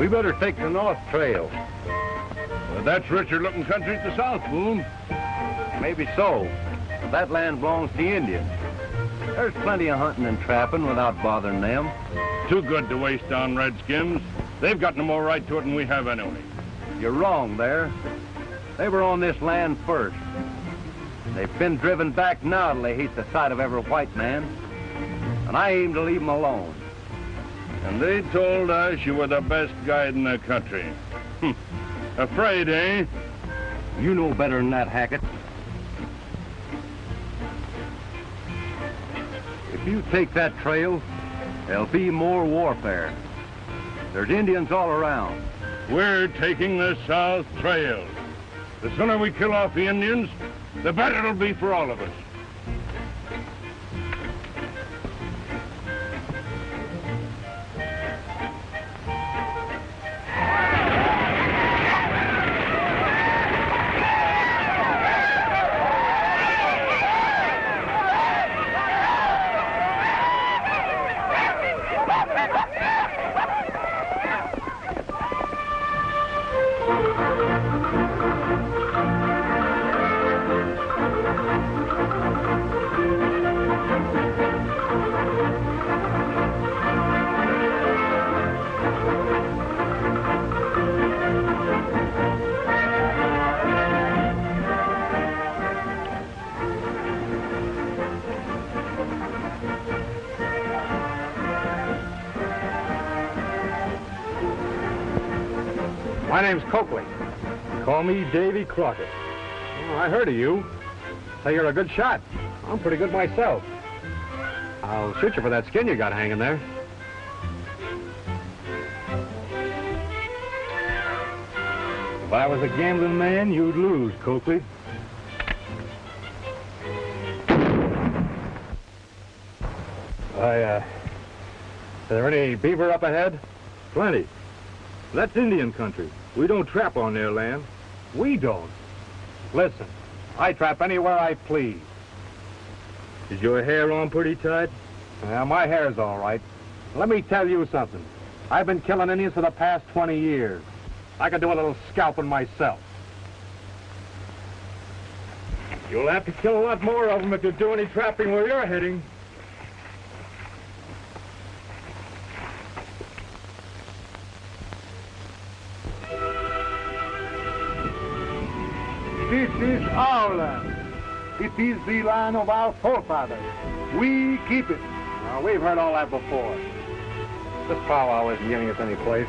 We better take the North Trail. Well, that's richer-looking country at the south, Boone. Maybe so, but that land belongs to the Indians. There's plenty of hunting and trapping without bothering them. Too good to waste on redskins. They've got no more right to it than we have anyway. You're wrong there. They were on this land first. They've been driven back now till they hate the sight of every white man. And I aim to leave them alone. And they told us you were the best guide in the country. Afraid, eh? You know better than that, Hackett. If you take that trail, there'll be more warfare. There's Indians all around. We're taking the South Trail. The sooner we kill off the Indians, the better it'll be for all of us. My name's Coakley. Call me Davy Crockett. Oh, I heard of you. Say you're a good shot. I'm pretty good myself. I'll shoot you for that skin you got hanging there. If I was a gambling man, you'd lose, Coakley. Is there any beaver up ahead? Plenty. That's Indian country. We don't trap on their land. We don't. Listen, I trap anywhere I please. Is your hair on pretty tight? Yeah, my hair's all right. Let me tell you something. I've been killing Indians for the past 20 years. I can do a little scalping myself. You'll have to kill a lot more of them if you do any trapping where you're heading. This is our land. It is the land of our forefathers. We keep it. Now, we've heard all that before. This powwow isn't getting us any place.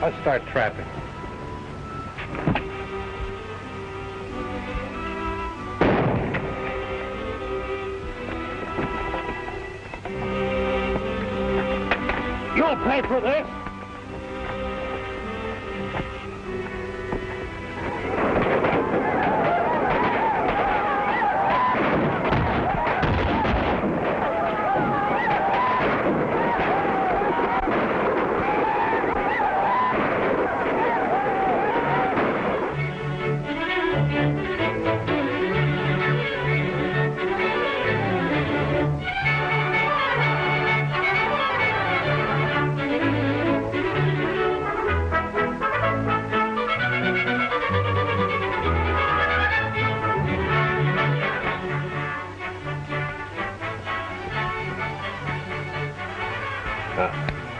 Let's start trapping. You'll pay for this.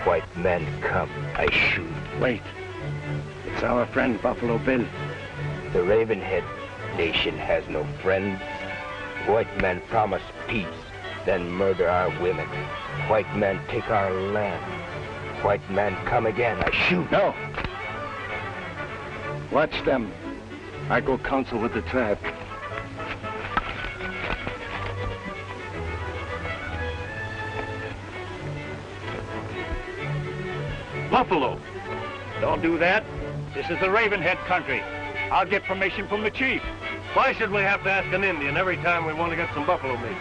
White men come, I shoot. Wait. It's our friend Buffalo Bill. The Ravenhead nation has no friends. White men promise peace, then murder our women. White men take our land. White men come again, I shoot. No. Watch them. I go counsel with the tribe. Buffalo. Don't do that. This is the Ravenhead country. I'll get permission from the chief. Why should we have to ask an Indian every time we want to get some buffalo meat?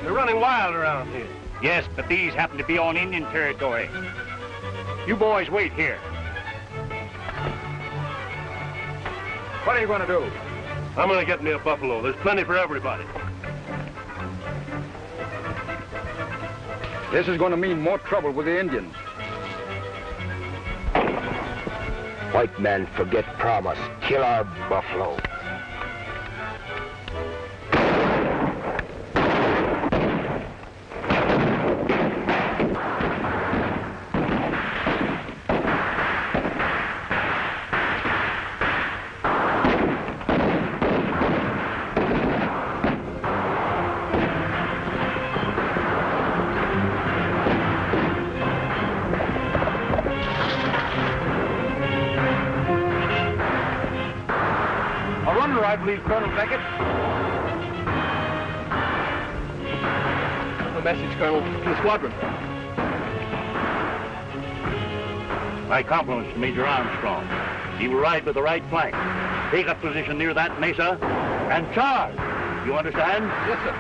They're running wild around here. Yes, but these happen to be on Indian territory. You boys wait here. What are you going to do? I'm going to get me a buffalo. There's plenty for everybody. This is going to mean more trouble with the Indians. White men forget promise, kill our buffalo. I believe, Colonel Beckett. A message, Colonel, from the squadron. My compliments to Major Armstrong. He will ride with the right flank. Take up position near that mesa and charge. You understand? Yes, sir.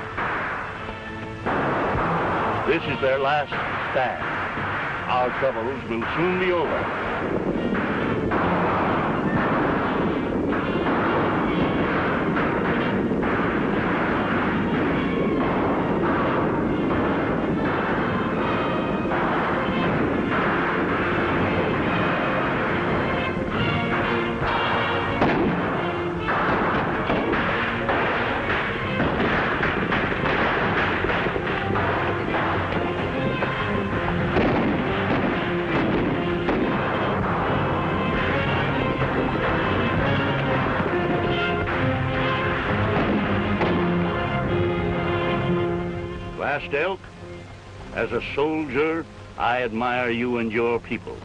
This is their last stand. Our troubles will soon be over. Elk, as a soldier, I admire you and your people.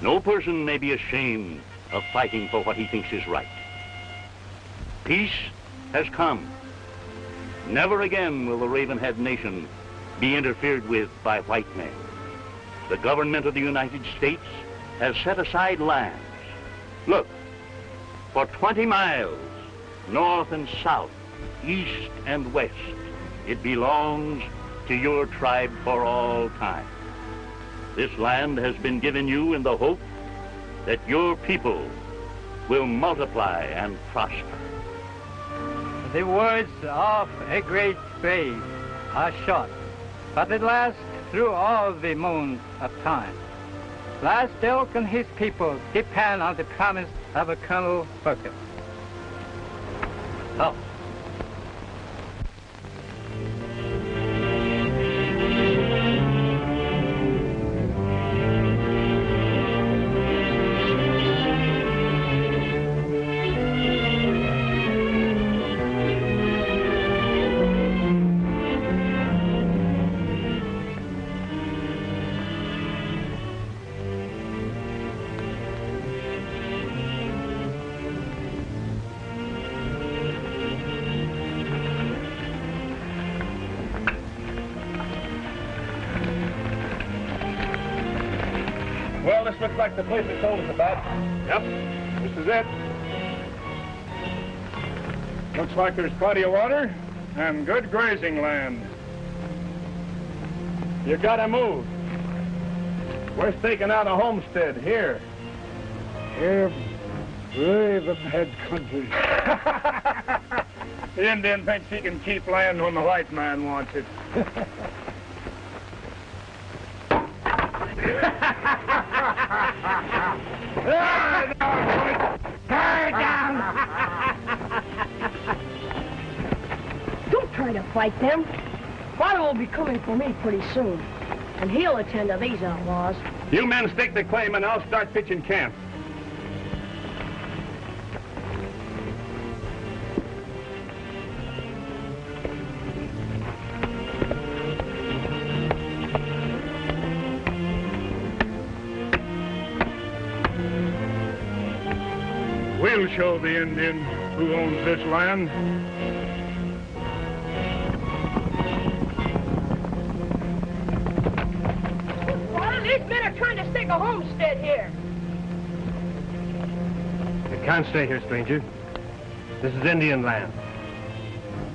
No person may be ashamed of fighting for what he thinks is right. Peace has come. Never again will the Ravenhead nation be interfered with by white men. The government of the United States has set aside lands. Look, for 20 miles, north and south, east and west, it belongs to your tribe for all time. This land has been given you in the hope that your people will multiply and prosper. The words of a great faith are short, but they last through all the moons of time. Last Elk and his people depend on the promise of a Colonel Beckett. Oh. Well, this looks like the place they told us about. Yep, this is it. Looks like there's plenty of water and good grazing land. You gotta move. We're staking out a homestead here. Here, Ravenhead country. The Indian thinks he can keep land when the white man wants it. Don't try to fight them. Father will be coming for me pretty soon, and he'll attend to these outlaws. You men stake the claim and I'll start pitching camp. We'll show the Indian who owns this land. Father, these men are trying to stake a homestead here. You can't stay here, stranger. This is Indian land.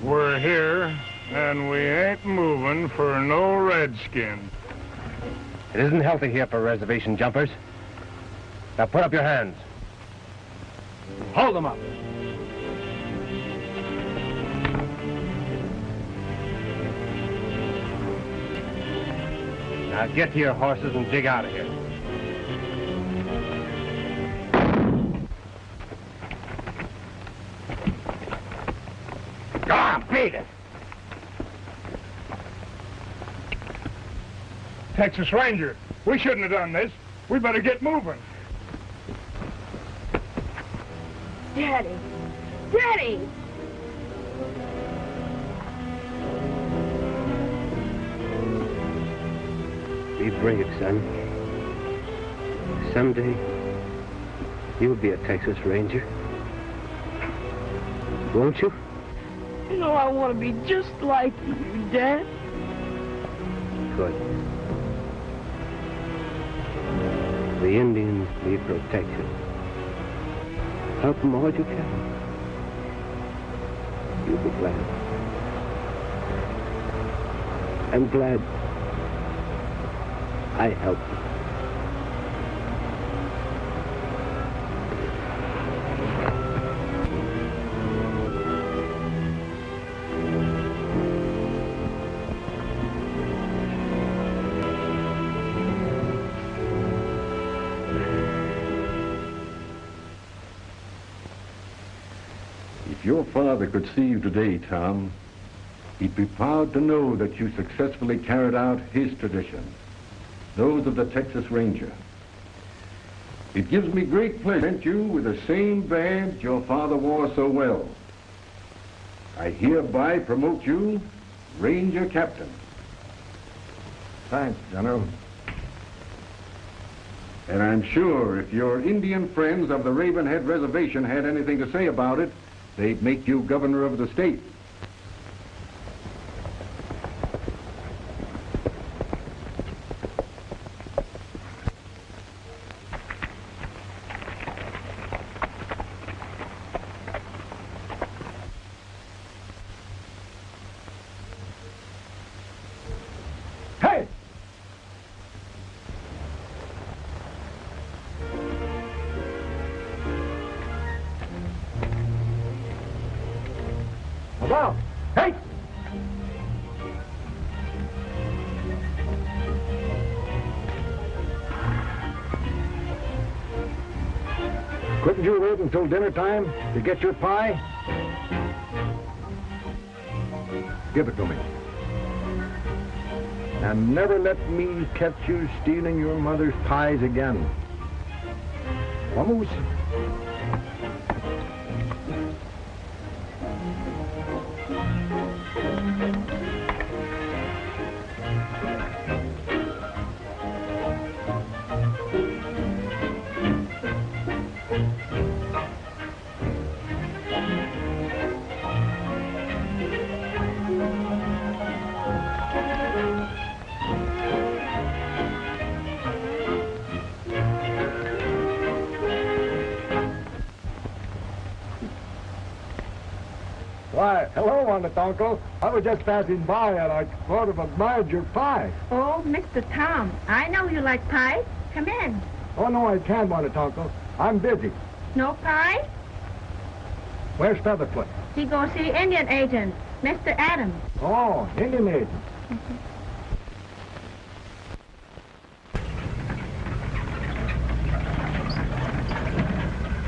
We're here, and we ain't moving for no redskin. It isn't healthy here for reservation jumpers. Now put up your hands. Hold them up. Now get to your horses and dig out of here. Come on, beat it. Texas Ranger, we shouldn't have done this. We better get moving. Daddy! Daddy! We bring it, son. Someday, you'll be a Texas Ranger. Won't you? You know I want to be just like you, Dad. Good. The Indians need protection. Help them all you can. You'll be glad. I'm glad I helped you. If your father could see you today, Tom, he'd be proud to know that you successfully carried out his traditions, those of the Texas Ranger. It gives me great pleasure to present you with the same badge your father wore so well. I hereby promote you Ranger Captain. Thanks, General. And I'm sure if your Indian friends of the Ravenhead Reservation had anything to say about it, they'd make you governor of the state. Hey! About. Hey! Couldn't you wait until dinner time to get your pie? Give it to me. And never let me catch you stealing your mother's pies again. Vamos. Why, hello, Honest Uncle. I was just passing by and I sort of admired your pie. Oh, Mr. Tom, I know you like pie. Come in. Oh, no, I can't, Honest Uncle. I'm busy. No pie? Where's Featherfoot? He go see Indian agent, Mr. Adams. Oh, Indian agent.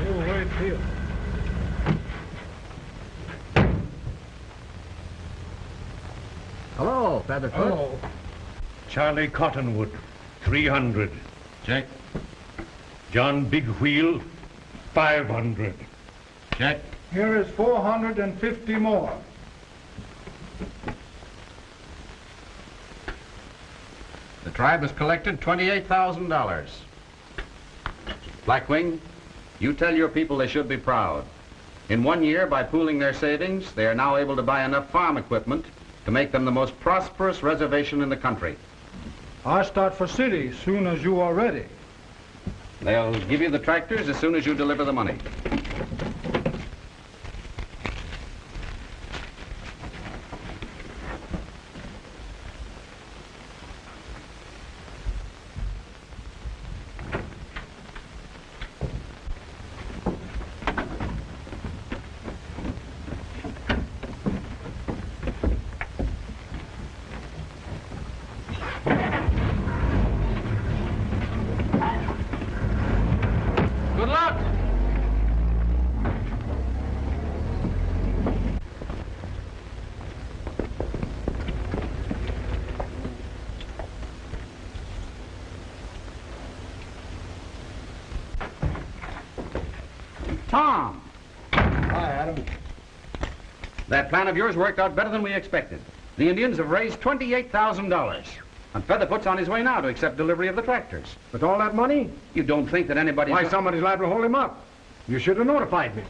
Oh, wait here. Hello, Featherfoot. Hello. Charlie Cottonwood, 300. Check. John Big Wheel, 500. Check. Here is 450 more. The tribe has collected $28,000. Blackwing, you tell your people they should be proud. In 1 year, by pooling their savings, they are now able to buy enough farm equipment to make them the most prosperous reservation in the country. I start for city soon as you are ready. They'll give you the tractors as soon as you deliver the money. Good luck! Tom! Hi, Adam. That plan of yours worked out better than we expected. The Indians have raised $28,000. And Featherfoot's on his way now to accept delivery of the tractors. With all that money? You don't think that anybody's... Why, somebody's liable to hold him up. You should have notified me.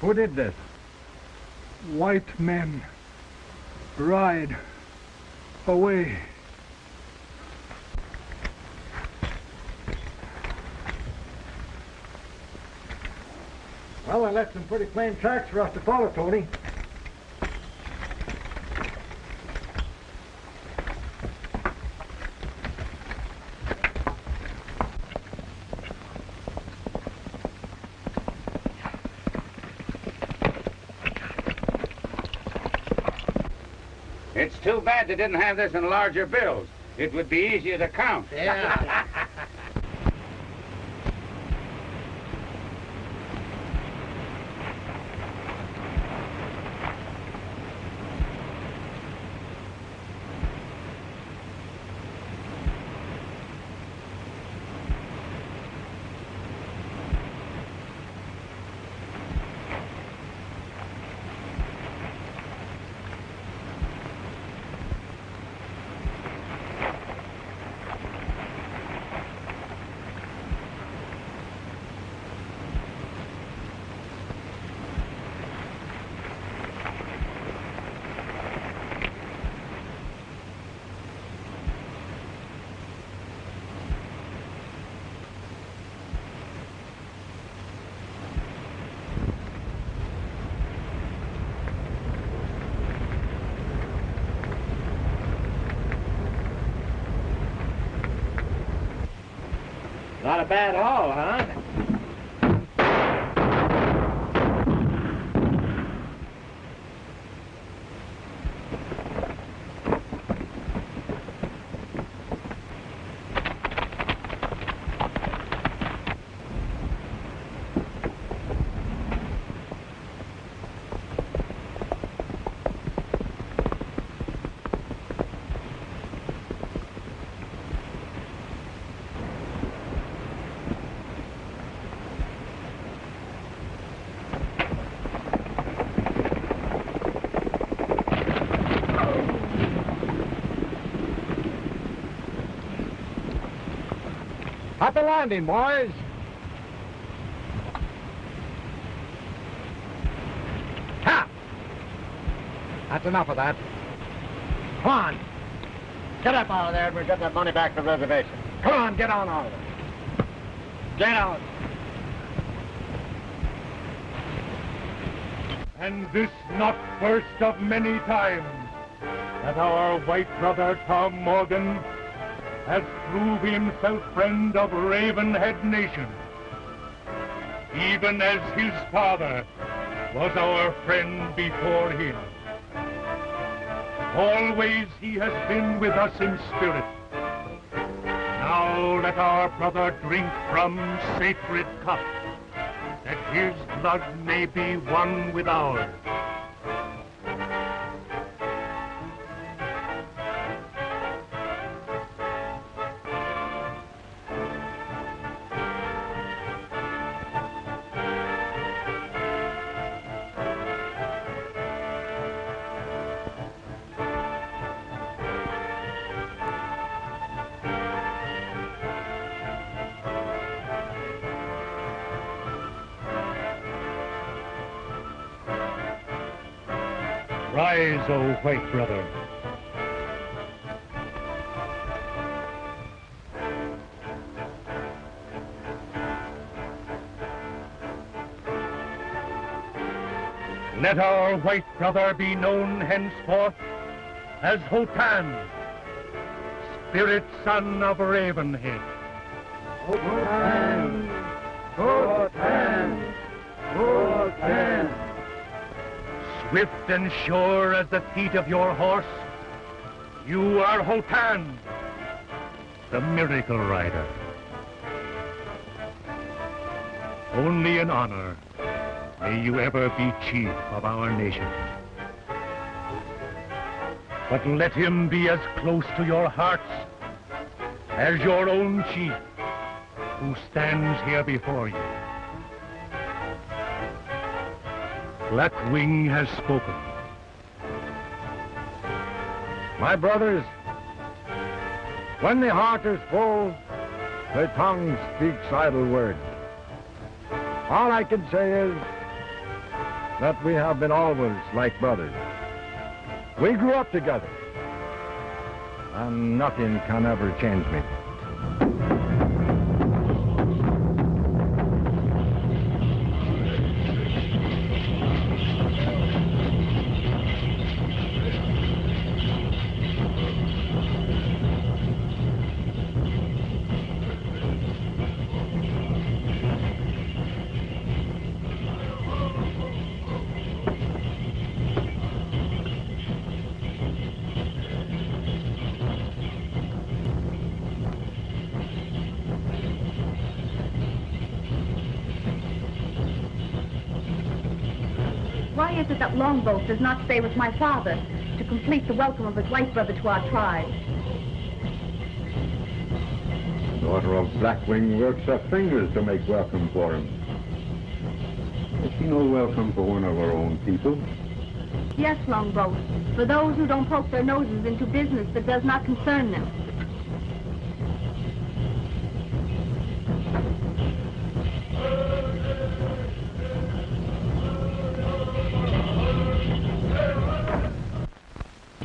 Who did this? White men ride away. Well, I left some pretty plain tracks for us to follow, Tony. It's too bad they didn't have this in larger bills. It would be easier to count. Yeah. Not a bad haul, huh? Happy landing, boys. Ha! That's enough of that. Come on. Get up out of there and we'll get that money back to the reservation. Come on, get on out of it. Get out. And this not first of many times that our white brother Tom Morgan has proved himself friend of Ravenhead Nation, even as his father was our friend before him. Always he has been with us in spirit. Now let our brother drink from sacred cup, that his blood may be one with ours. Rise, O white brother. Let our white brother be known henceforth as Hotan, spirit son of Ravenhead. Hotan! Hotan! Hotan! Swift and sure as the feet of your horse, you are Hotan, the miracle rider. Only in honor may you ever be chief of our nation. But let him be as close to your hearts as your own chief who stands here before you. Blackwing has spoken. My brothers, when the heart is full, the tongue speaks idle words. All I can say is that we have been always like brothers. We grew up together, and nothing can ever change me. Why is it that Longboat does not stay with my father to complete the welcome of his white brother to our tribe? The daughter of Blackwing works her fingers to make welcome for him. Is she no welcome for one of our own people? Yes, Longboat, for those who don't poke their noses into business that does not concern them.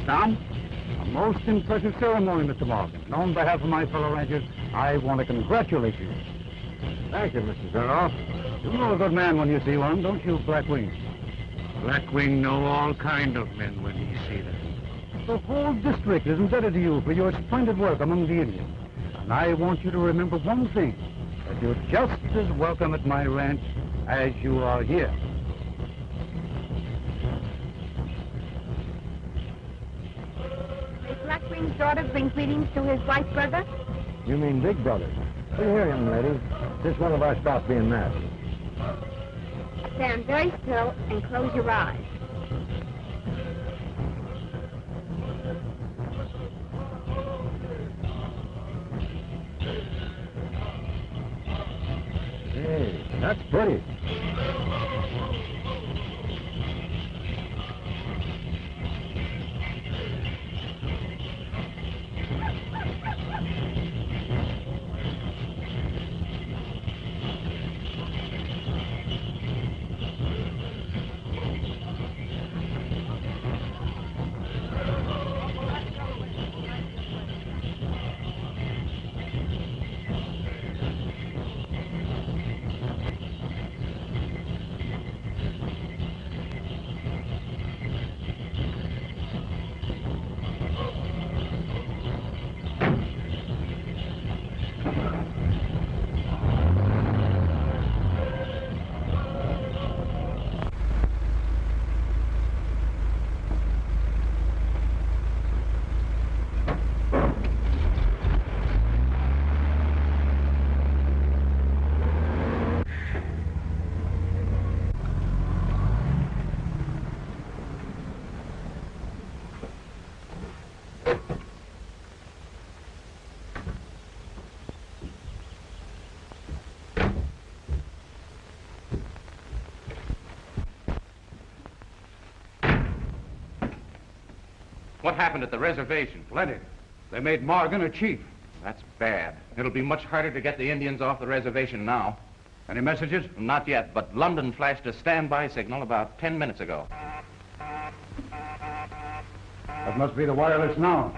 Tom, a most impressive ceremony, Mr. Morgan. And on behalf of my fellow ranchers, I want to congratulate you. Thank you, Mr. Zaroff. You know a good man when you see one, don't you, Blackwing? Blackwing know all kind of men when he see them. The whole district is indebted to you for your splendid work among the Indians. And I want you to remember one thing, that you're just as welcome at my ranch as you are here. Blackwing's daughter bring greetings to his white brother? You mean big brother? See here, young lady. This one of our stop being masked. Stand very still and close your eyes. Hey, that's pretty. What happened at the reservation? Plenty. They made Morgan a chief. That's bad. It'll be much harder to get the Indians off the reservation now. Any messages? Not yet, but London flashed a standby signal about 10 minutes ago. That must be the wireless now.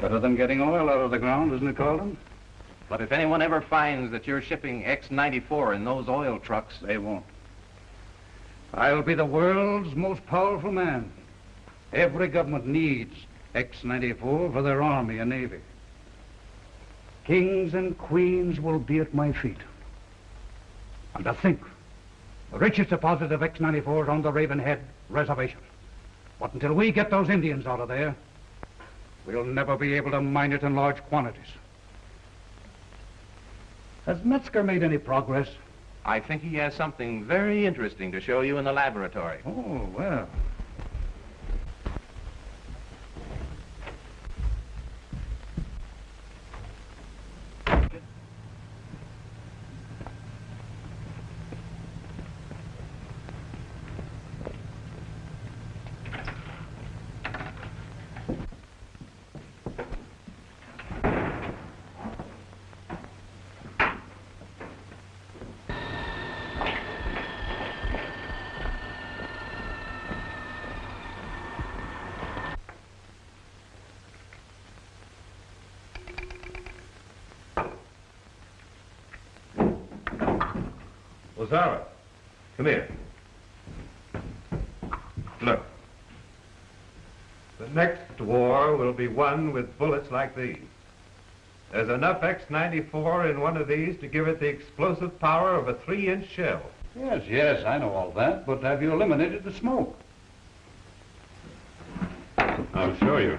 Better than getting oil out of the ground, isn't it, Calden? But if anyone ever finds that you're shipping X-94 in those oil trucks... They won't. I'll be the world's most powerful man. Every government needs X-94 for their army and navy. Kings and queens will be at my feet. And to think, the richest deposit of X-94 is on the Ravenhead Reservation. But until we get those Indians out of there, we'll never be able to mine it in large quantities. Has Metzger made any progress? I think he has something very interesting to show you in the laboratory. Oh, well. Zaroff, come here. Look. The next war will be won with bullets like these. There's enough X-94 in one of these to give it the explosive power of a 3-inch shell. Yes, I know all that, but have you eliminated the smoke? I'll show you.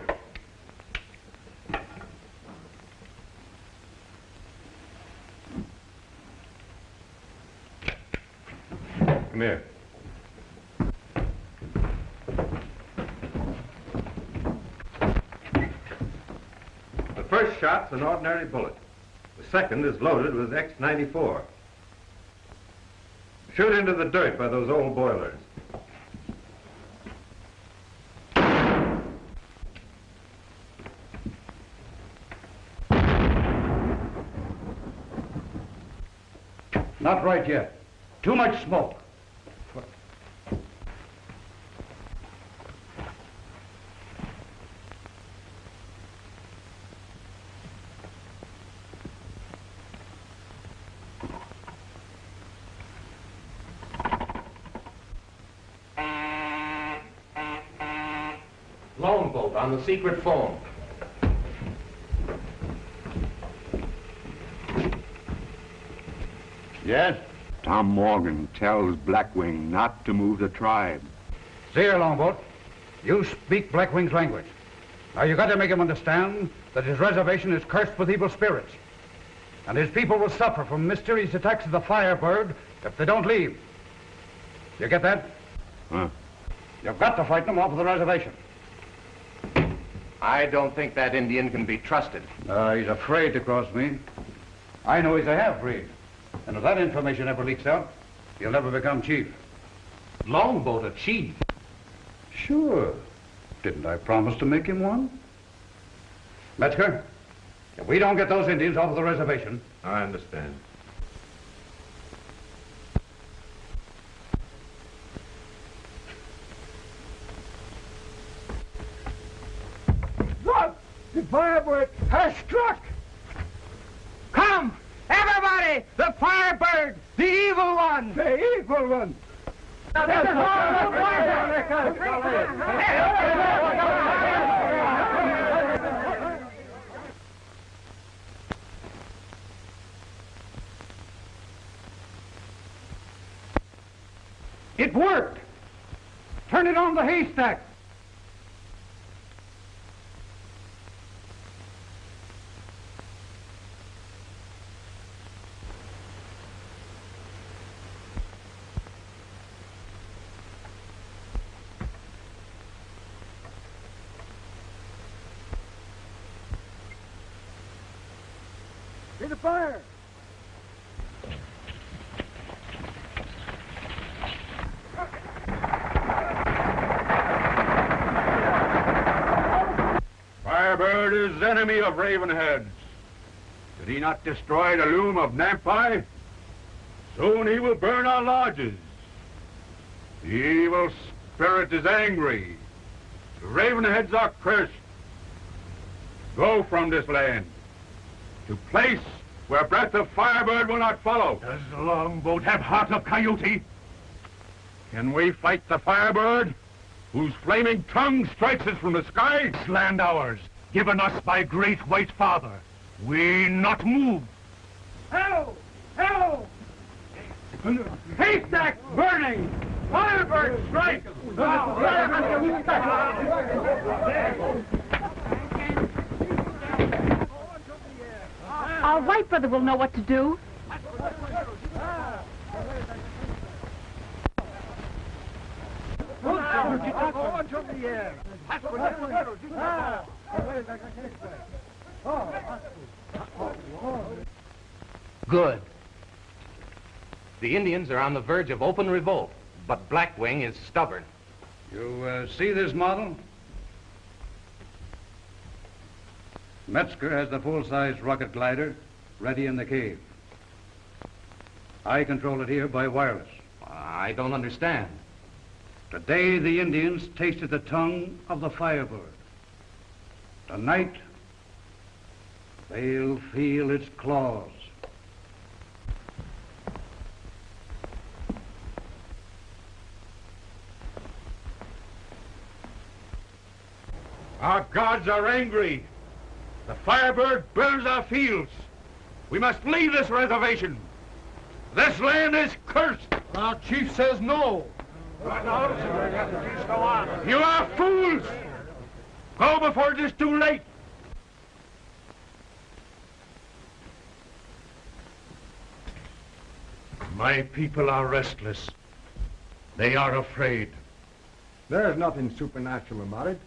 Come here. The first shot's an ordinary bullet. The second is loaded with X-94. Shoot into the dirt by those old boilers. Not right yet. Too much smoke. Longboat on the secret phone. Yes? Tom Morgan tells Blackwing not to move the tribe. See here, Longboat. You speak Blackwing's language. Now, you got to make him understand that his reservation is cursed with evil spirits. And his people will suffer from mysterious attacks of the Firebird if they don't leave. You get that? Huh? You've got to fight them off of the reservation. I don't think that Indian can be trusted. He's afraid to cross me. I know he's a half-breed. And if that information ever leaks out, he'll never become chief. Longboat a chief? Sure. Didn't I promise to make him one? Metzger, if we don't get those Indians off of the reservation... I understand. Look! The Firebird has struck! Come! Everybody! The Firebird! The evil one! The evil one! It worked! Turn it on the haystack! See the fire! Firebird is enemy of Ravenhead's. Did he not destroy the loom of Nampi? Soon he will burn our lodges. The evil spirit is angry. The Ravenheads are cursed. Go from this land to place where breath of Firebird will not follow. Does the longboat have heart of coyote? Can we fight the Firebird, whose flaming tongue strikes us from the sky? This land ours, given us by great white father. We not move. Hello! Hello! Haystack burning! Firebird strike! Our white brother will know what to do. Good. The Indians are on the verge of open revolt, but Blackwing is stubborn. You see this model? Metzger has the full-size rocket glider ready in the cave. I control it here by wireless. I don't understand. Today, the Indians tasted the tongue of the Firebird. Tonight, they'll feel its claws. Our gods are angry. The Firebird burns our fields. We must leave this reservation. This land is cursed. Our chief says no. You are fools. Go before it is too late. My people are restless. They are afraid. There's nothing supernatural about it.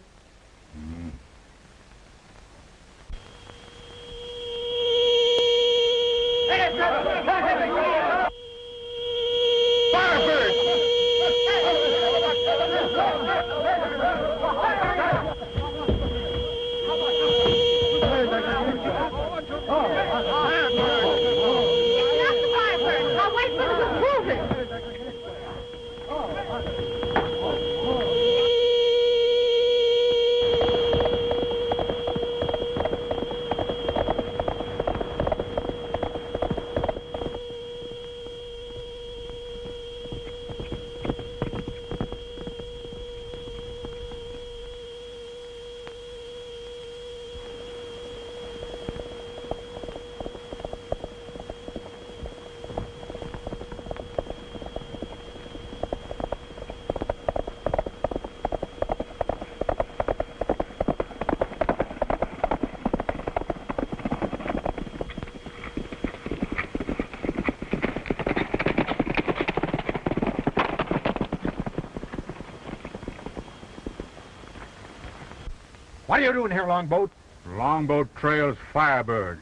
What are you doing here, Longboat? Longboat trails Firebird.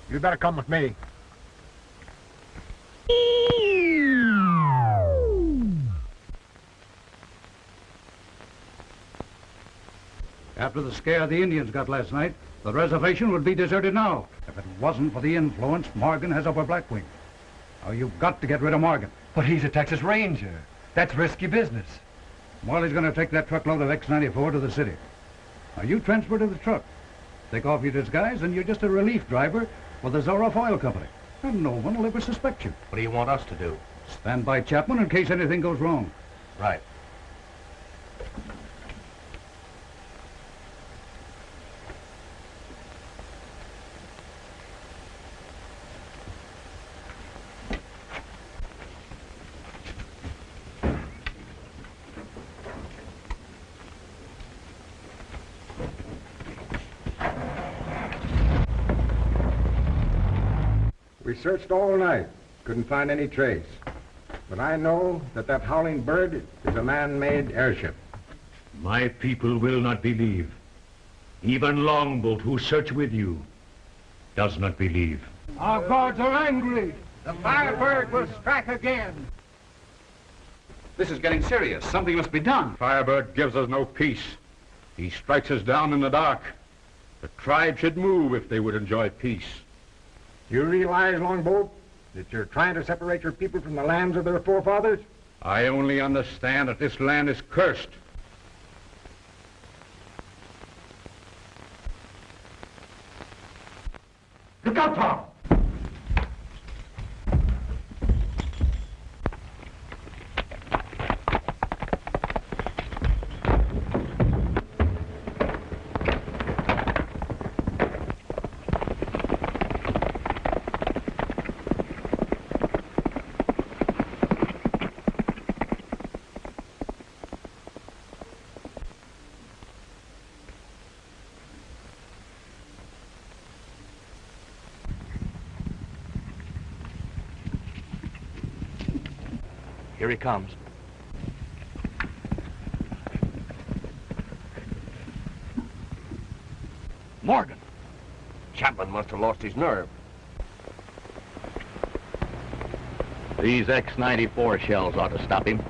You better come with me. After the scare the Indians got last night, the reservation would be deserted now if it wasn't for the influence Morgan has over Blackwing. Now, you've got to get rid of Morgan. But he's a Texas Ranger. That's risky business. Morley's going to take that truckload of X-94 to the city. Now, you transfer to the truck. Take off your disguise, and you're just a relief driver for the Zaroff Oil Company. And no one will ever suspect you. What do you want us to do? Stand by Chapman in case anything goes wrong. Right. We searched all night, couldn't find any trace. But I know that howling bird is a man-made airship. My people will not believe. Even Longboat, who searched with you, does not believe. Our gods are angry. The Firebird will strike again. This is getting serious. Something must be done. Firebird gives us no peace. He strikes us down in the dark. The tribe should move if they would enjoy peace. You realize, Longboat, that you're trying to separate your people from the lands of their forefathers? I only understand that this land is cursed. Look out, Tom! Here he comes. Morgan! Chapman must have lost his nerve. These X-94 shells ought to stop him.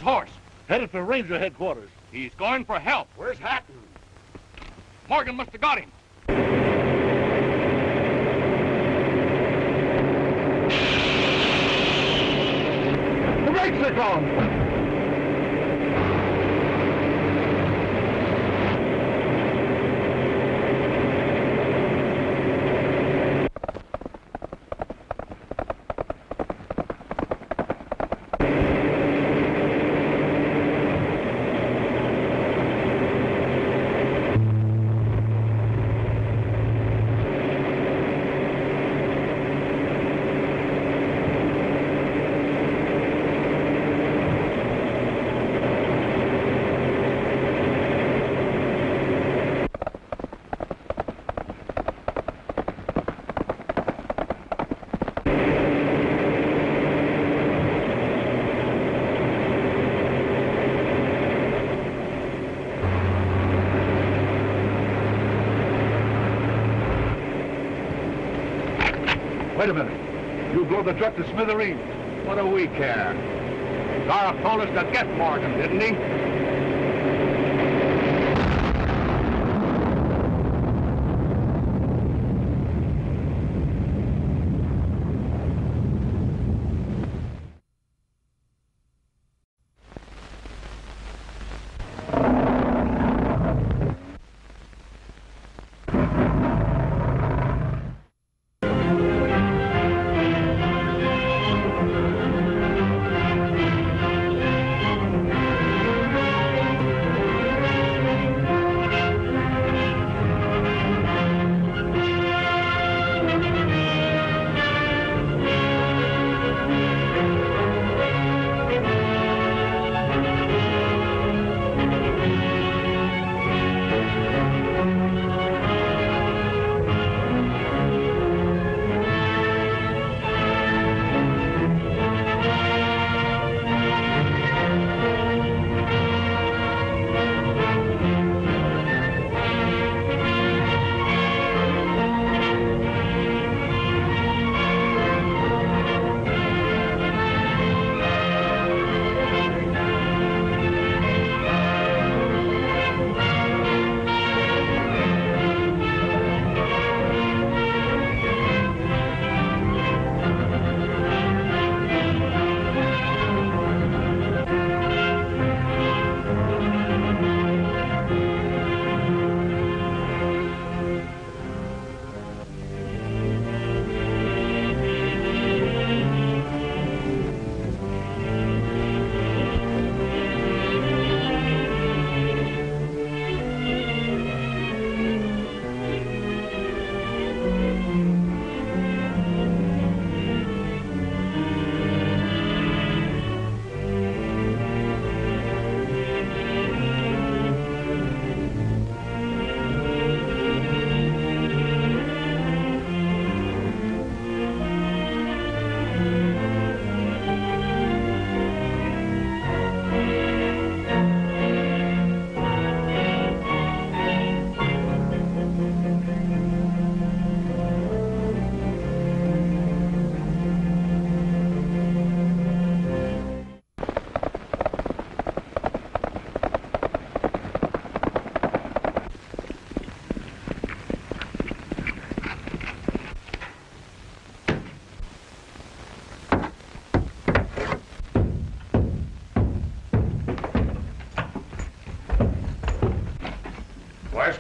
Horse, headed for Ranger headquarters. He's going for help. Where's Hatton? Morgan must have got him. The brakes are gone! Wait a minute. You blow the truck to smithereens. What do we care? Zaroff told us to get Morgan, didn't he?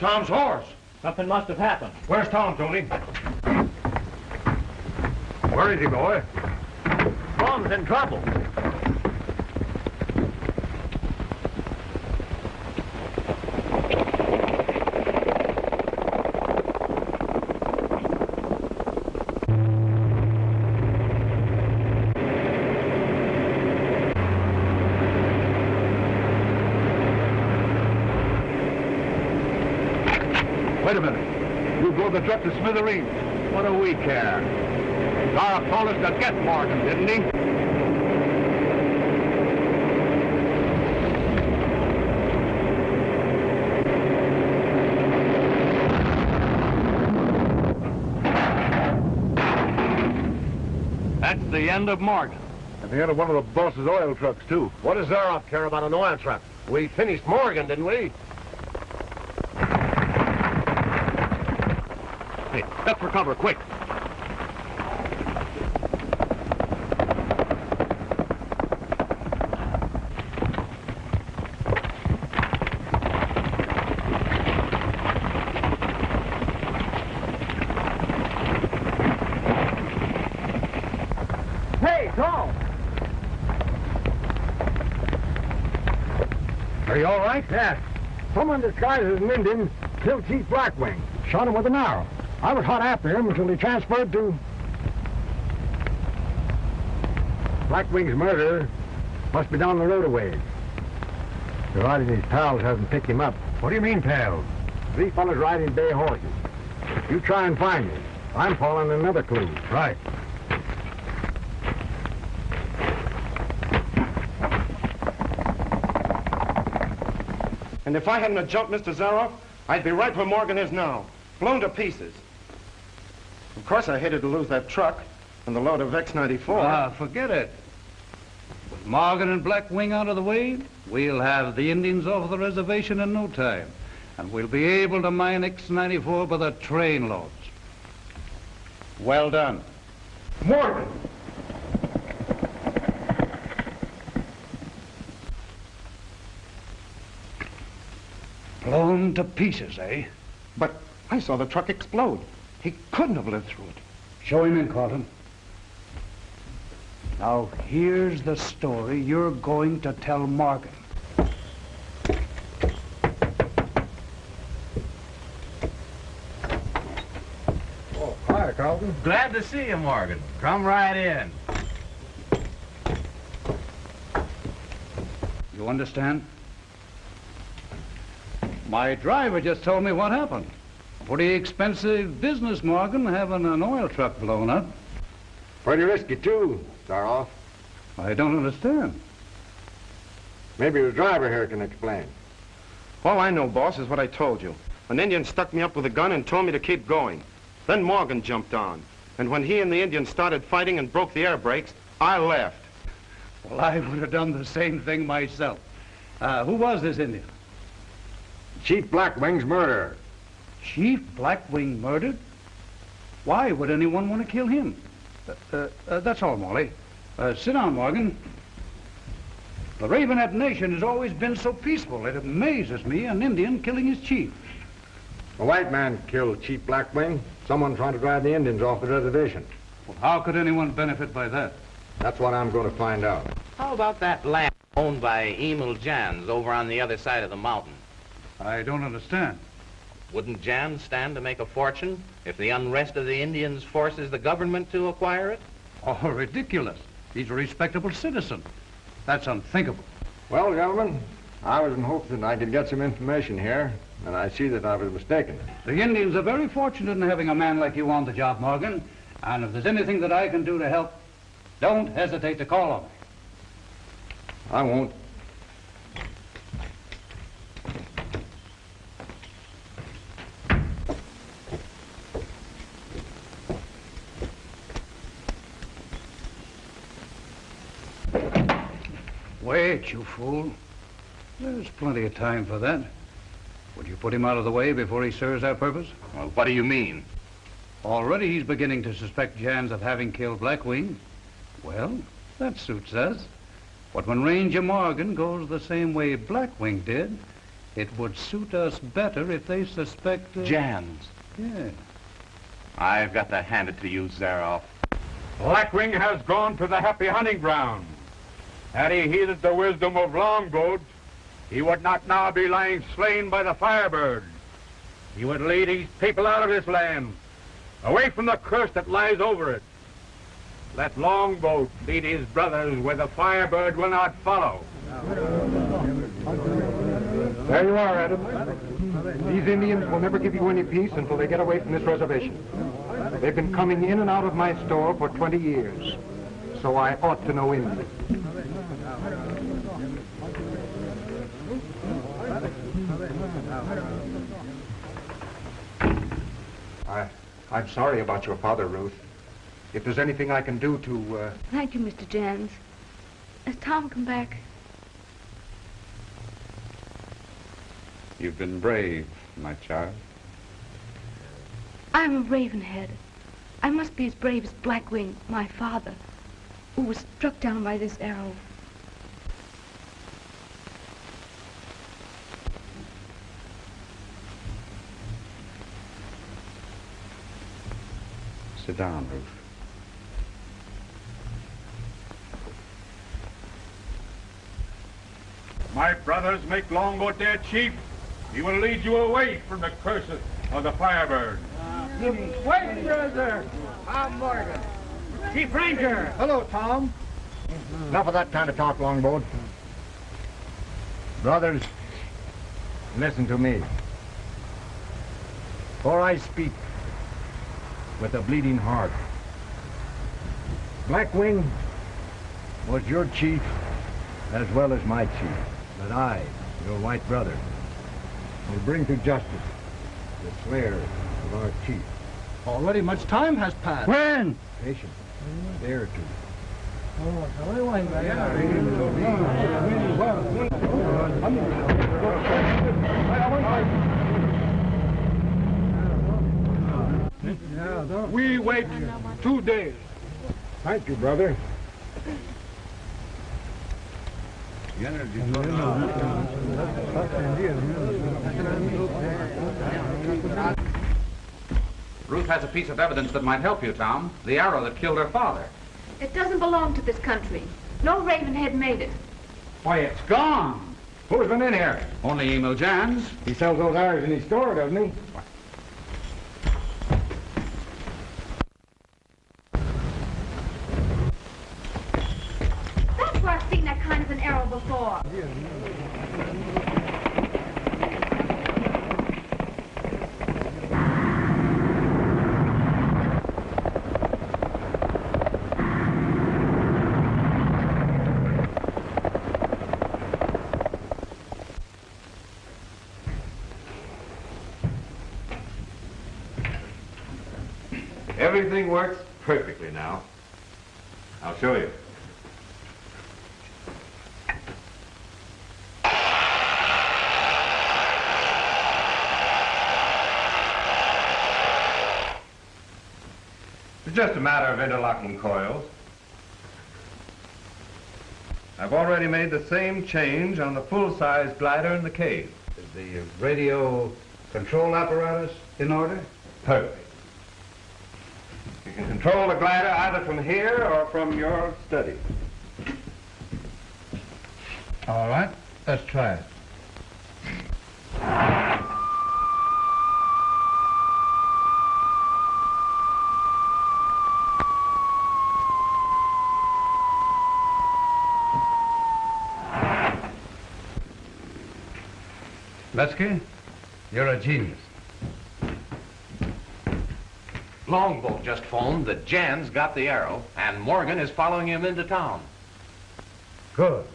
Tom's horse? Something must have happened. Where's Tom, Tony? Where is he, boy? Tom's in trouble. Wait a minute. You blow the truck to smithereens. What do we care? Zaroff told us to get Morgan, didn't he? That's the end of Morgan. And the end of one of the boss's oil trucks, too. What does Zaroff care about an oil truck? We finished Morgan, didn't we? Hey, duck for cover, quick. Hey, Tom! Are you all right? Yes. Someone disguised as an Indian killed Chief Blackwing. Shot him with an arrow. I was hot after him until he transferred to... Blackwing's murderer must be down the road a ways. Provided his pals hasn't picked him up. What do you mean, pals? 3 fellas riding bay horses. You try and find me. I'm following another clue. Right. And if I hadn't have jumped Mr. Zaroff, I'd be right where Morgan is now, blown to pieces. Of course, I hated to lose that truck and the load of X-94. Forget it. With Morgan and Blackwing out of the way, we'll have the Indians off the reservation in no time. And we'll be able to mine X-94 by the train loads. Well done. Morgan! Blown to pieces, eh? But I saw the truck explode. He couldn't have lived through it. Show him in, Carlton. Now, here's the story you're going to tell Morgan. Oh, hi, Carlton. Glad to see you, Morgan. Come right in. You understand? My driver just told me what happened. Pretty expensive business, Morgan, having an oil truck blown up. Pretty risky, too, Zaroff. I don't understand. Maybe the driver here can explain. All I know, boss, is what I told you. An Indian stuck me up with a gun and told me to keep going. Then Morgan jumped on. And when he and the Indian started fighting and broke the air brakes, I left. Well, I would have done the same thing myself. Who was this Indian? Chief Blackwing's murderer. Chief Blackwing murdered? Why would anyone want to kill him? That's all, Molly. Sit down, Morgan. The Ravenhead Nation has always been so peaceful. It amazes me, an Indian killing his chief. A white man killed Chief Blackwing. Someone trying to drive the Indians off the reservation. Well, how could anyone benefit by that? That's what I'm going to find out. How about that land owned by Emil Jans over on the other side of the mountain? I don't understand. Wouldn't Jans stand to make a fortune if the unrest of the Indians forces the government to acquire it? Oh, ridiculous. He's a respectable citizen. That's unthinkable. Well, gentlemen, I was in hopes that I could get some information here, and I see that I was mistaken. The Indians are very fortunate in having a man like you on the job, Morgan. And if there's anything that I can do to help, don't hesitate to call on me. I won't. Wait, you fool. There's plenty of time for that. Would you put him out of the way before he serves our purpose? Well, what do you mean? Already he's beginning to suspect Jans of having killed Blackwing. Well, that suits us. But when Ranger Morgan goes the same way Blackwing did, It would suit us better if they suspected... Jans. Yeah. I've got to hand it to you, Zaroff. Blackwing has gone to the happy hunting ground. Had he heeded the wisdom of Longboat, he would not now be lying slain by the Firebird. He would lead his people out of this land, away from the curse that lies over it. Let Longboat lead his brothers where the Firebird will not follow. There you are, Adam. These Indians will never give you any peace until they get away from this reservation. They've been coming in and out of my store for 20 years, so I ought to know Indian. I'm sorry about your father, Ruth. If there's anything I can do to... Thank you, Mr. Jans. Has Tom come back? You've been brave, my child. I'm a Ravenhead. I must be as brave as Blackwing, my father, who was struck down by this arrow. Sit down, Ruth. My brothers make Longboat their chief. He will lead you away from the curses of the Firebird. Wait, brother. I'm Morgan. Chief Ranger. Hello, Tom. Enough of that kind of talk, Longboat. Brothers, listen to me. For I speak with a bleeding heart. Blackwing was your chief as well as my chief. But I, your white brother, will bring to justice the slayer of our chief. Already much time has passed. When? Patience. A day or two. We wait 2 days. Thank you, brother. Ruth has a piece of evidence that might help you, Tom. The arrow that killed her father. It doesn't belong to this country. No Ravenhead made it. Why, it's gone. Who's been in here? Only Emil Jans. He sells those arrows in his store, doesn't he? That's where I've seen that kind of an arrow before. Everything works perfectly now. I'll show you. It's just a matter of interlocking coils. I've already made the same change on the full-size glider in the cave. Is the radio control apparatus in order? Perfect. You can control the glider either from here or from your study. All right, let's try it. Letsky, you're a genius. Longboat just phoned that Jans got the arrow, and Morgan is following him into town. Good.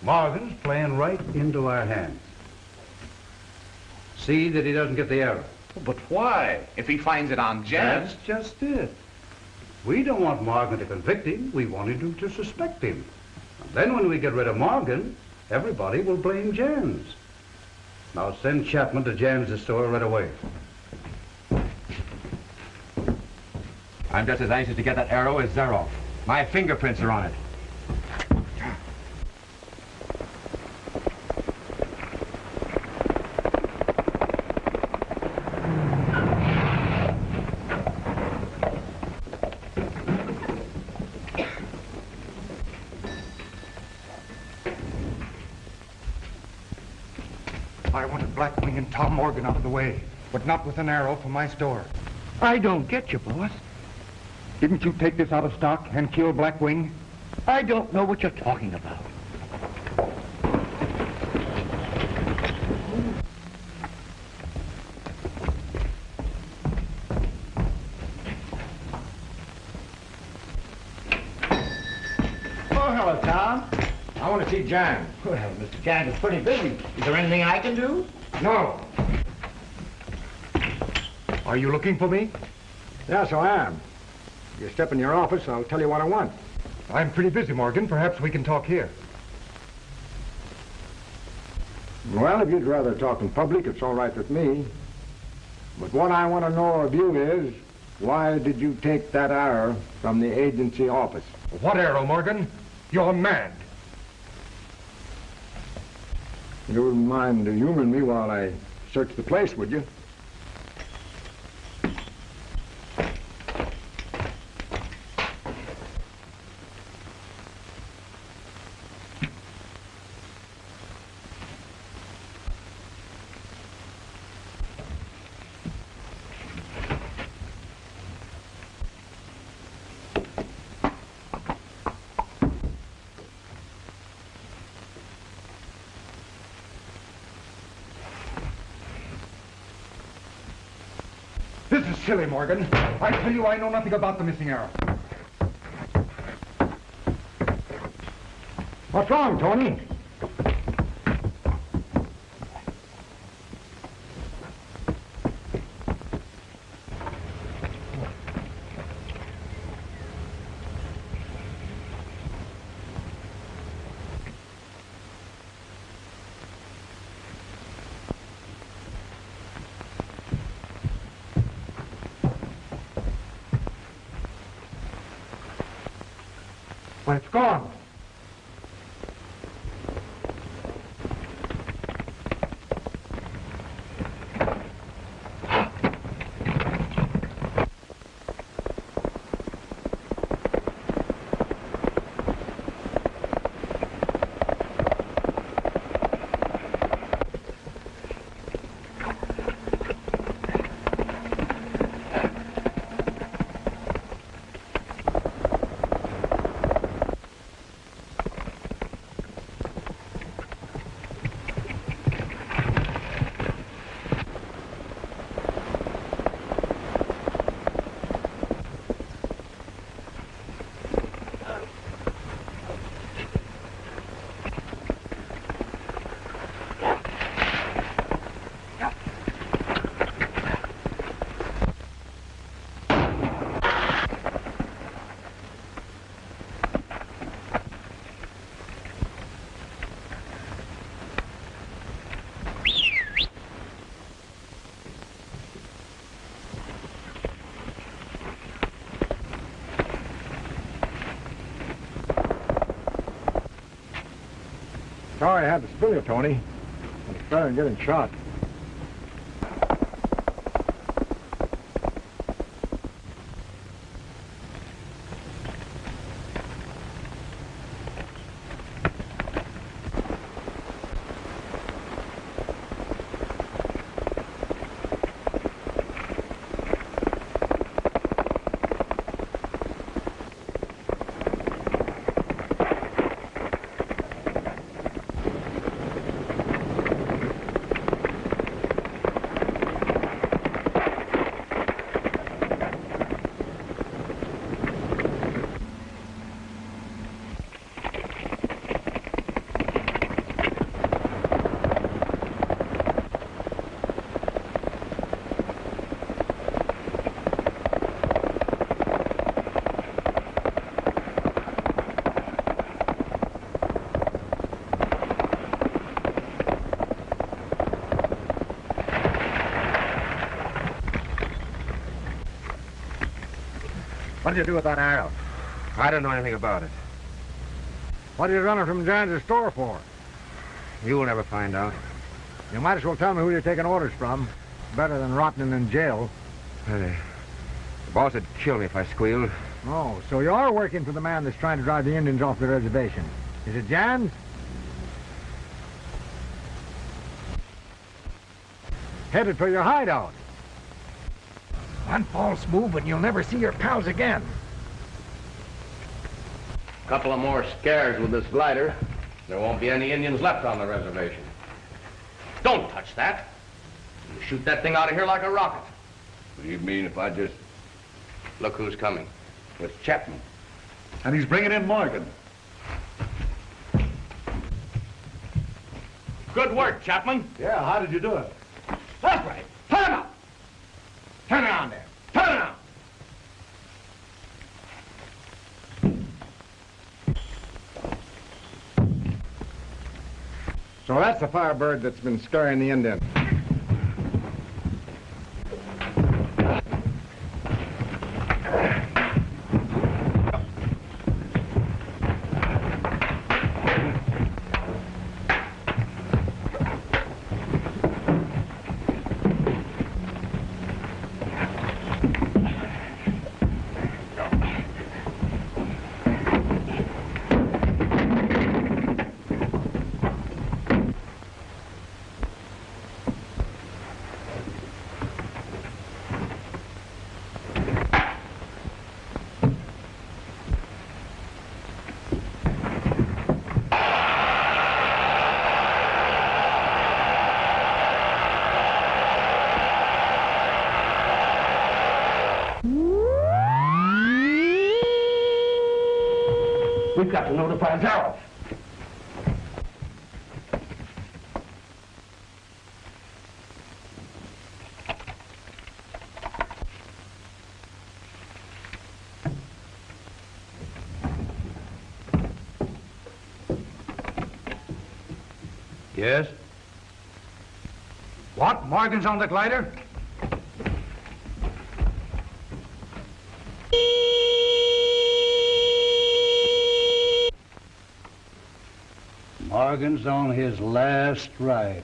Morgan's playing right into our hands. See that he doesn't get the arrow. But why? If he finds it on Jans... That's just it. We don't want Morgan to convict him. We wanted him to suspect him. And then when we get rid of Morgan, everybody will blame Jans. Now send Chapman to Jans' store right away. I'm just as anxious to get that arrow as Zaroff. My fingerprints are on it. I wanted Blackwing and Tom Morgan out of the way, but not with an arrow from my store. I don't get you, boss. Didn't you take this out of stock and kill Blackwing? I don't know what you're talking about. Oh, hello, Tom. I want to see Jan. Well, Mr. Jan is pretty busy. Is there anything I can do? No. Are you looking for me? Yes, I am. You step in your office, I'll tell you what I want. I'm pretty busy, Morgan. Perhaps we can talk here. Well, if you'd rather talk in public, it's all right with me. But what I want to know of you is, why did you take that arrow from the agency office? What arrow, Morgan? You're mad. You wouldn't mind humoring me while I search the place, would you? This is silly, Morgan. I tell you, I know nothing about the missing arrow. What's wrong, Tony? Well, it's gone. Sorry I had to spill you, Tony. It's better than getting shot. What did you do with that arrow? I don't know anything about it. What did you run it from John's store for? You'll never find out. You might as well tell me who you're taking orders from. Better than rotting in jail. The boss would kill me if I squealed. Oh, so you are working for the man that's trying to drive the Indians off the reservation. Is it Jan's? headed for your hideout. One false move and you'll never see your pals again. Couple of more scares with this glider. There won't be any Indians left on the reservation. Don't touch that. You shoot that thing out of here like a rocket. What do you mean if I just... Look who's coming. It's Chapman. And he's bringing in Morgan. Good work, Chapman. Yeah, how did you do it? That's right. Turn him up. Turn around there. Turn around. So that's the Firebird that's been scaring the Indians. We've got to notify Zaroff. Yes? What? Morgan's on the glider? Morgan's on his last ride.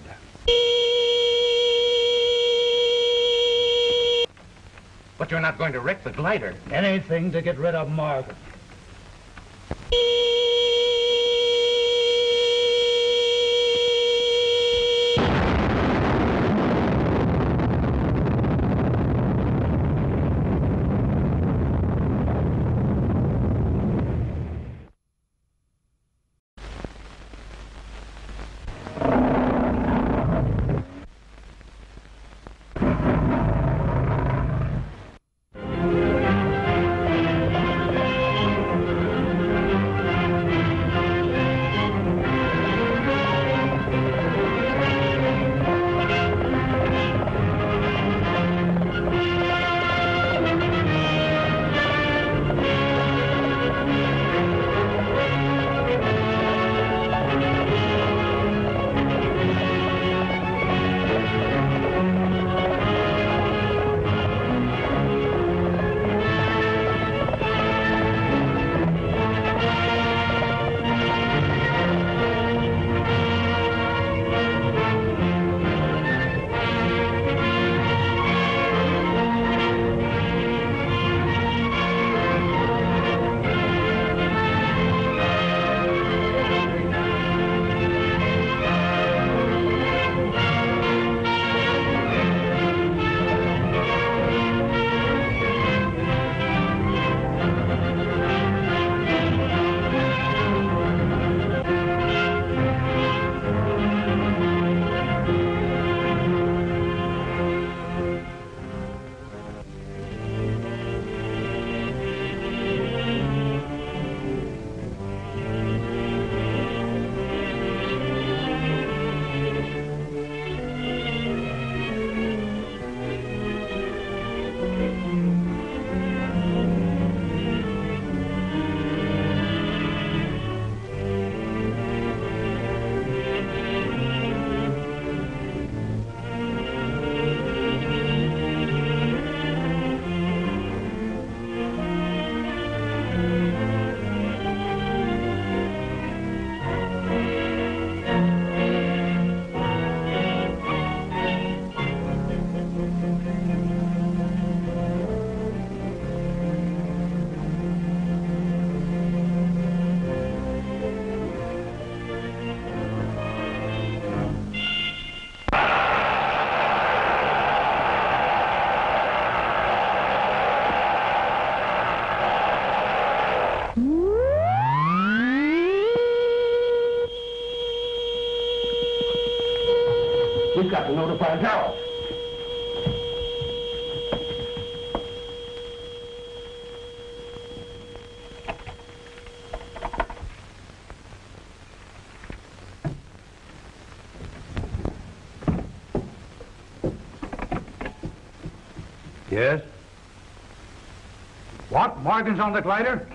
But you're not going to wreck the glider. Anything to get rid of Morgan. got to notify Zaroff. Yes? What? Morgan's on the glider?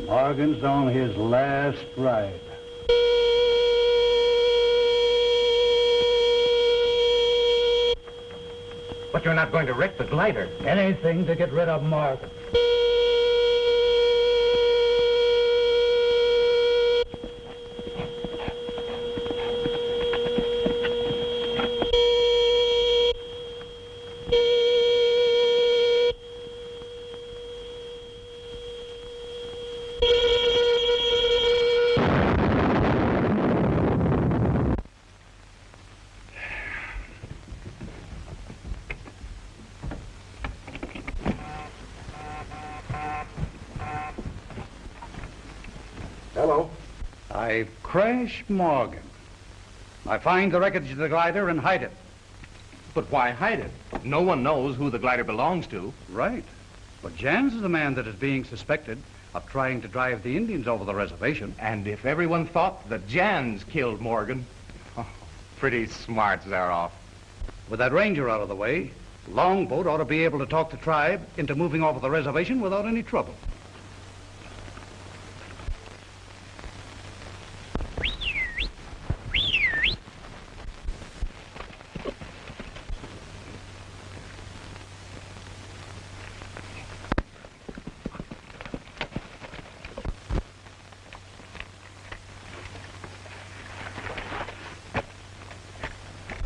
Morgan's on his last ride. But you're not going to wreck the glider. Anything to get rid of Morgan. Hello. I crash Morgan. I find the wreckage of the glider and hide it. But why hide it? No one knows who the glider belongs to. Right. But Jans is the man that is being suspected of trying to drive the Indians over the reservation. And if everyone thought that Jans killed Morgan, pretty smart, Zaroff. With that ranger out of the way, Longboat ought to be able to talk the tribe into moving off of the reservation without any trouble.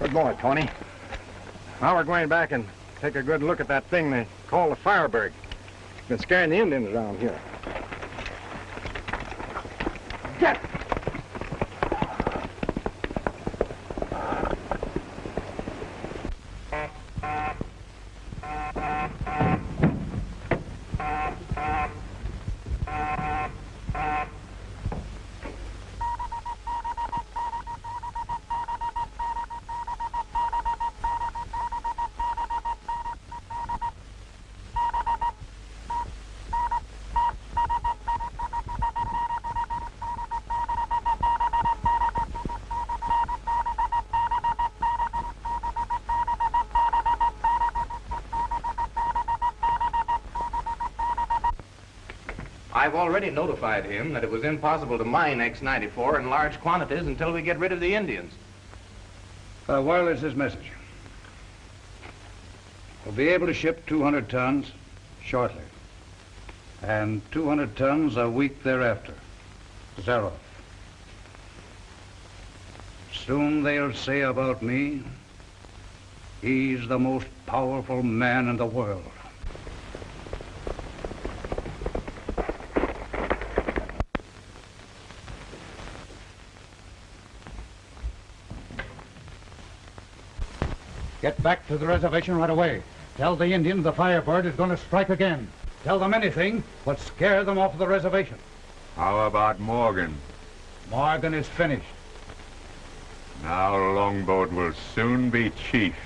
Good boy, Tony. Now we're going back and take a good look at that thing they call the Firebird. It's been scaring the Indians around here. Get! I've already notified him that it was impossible to mine X-94 in large quantities until we get rid of the Indians. Wireless his message. We'll be able to ship 200 tons shortly. And 200 tons a week thereafter. Zaroff. Soon they'll say about me, he's the most powerful man in the world. Get back to the reservation right away. Tell the Indians the Firebird is going to strike again. Tell them anything, but scare them off the reservation. How about Morgan? Morgan is finished. Now Longboat will soon be chief.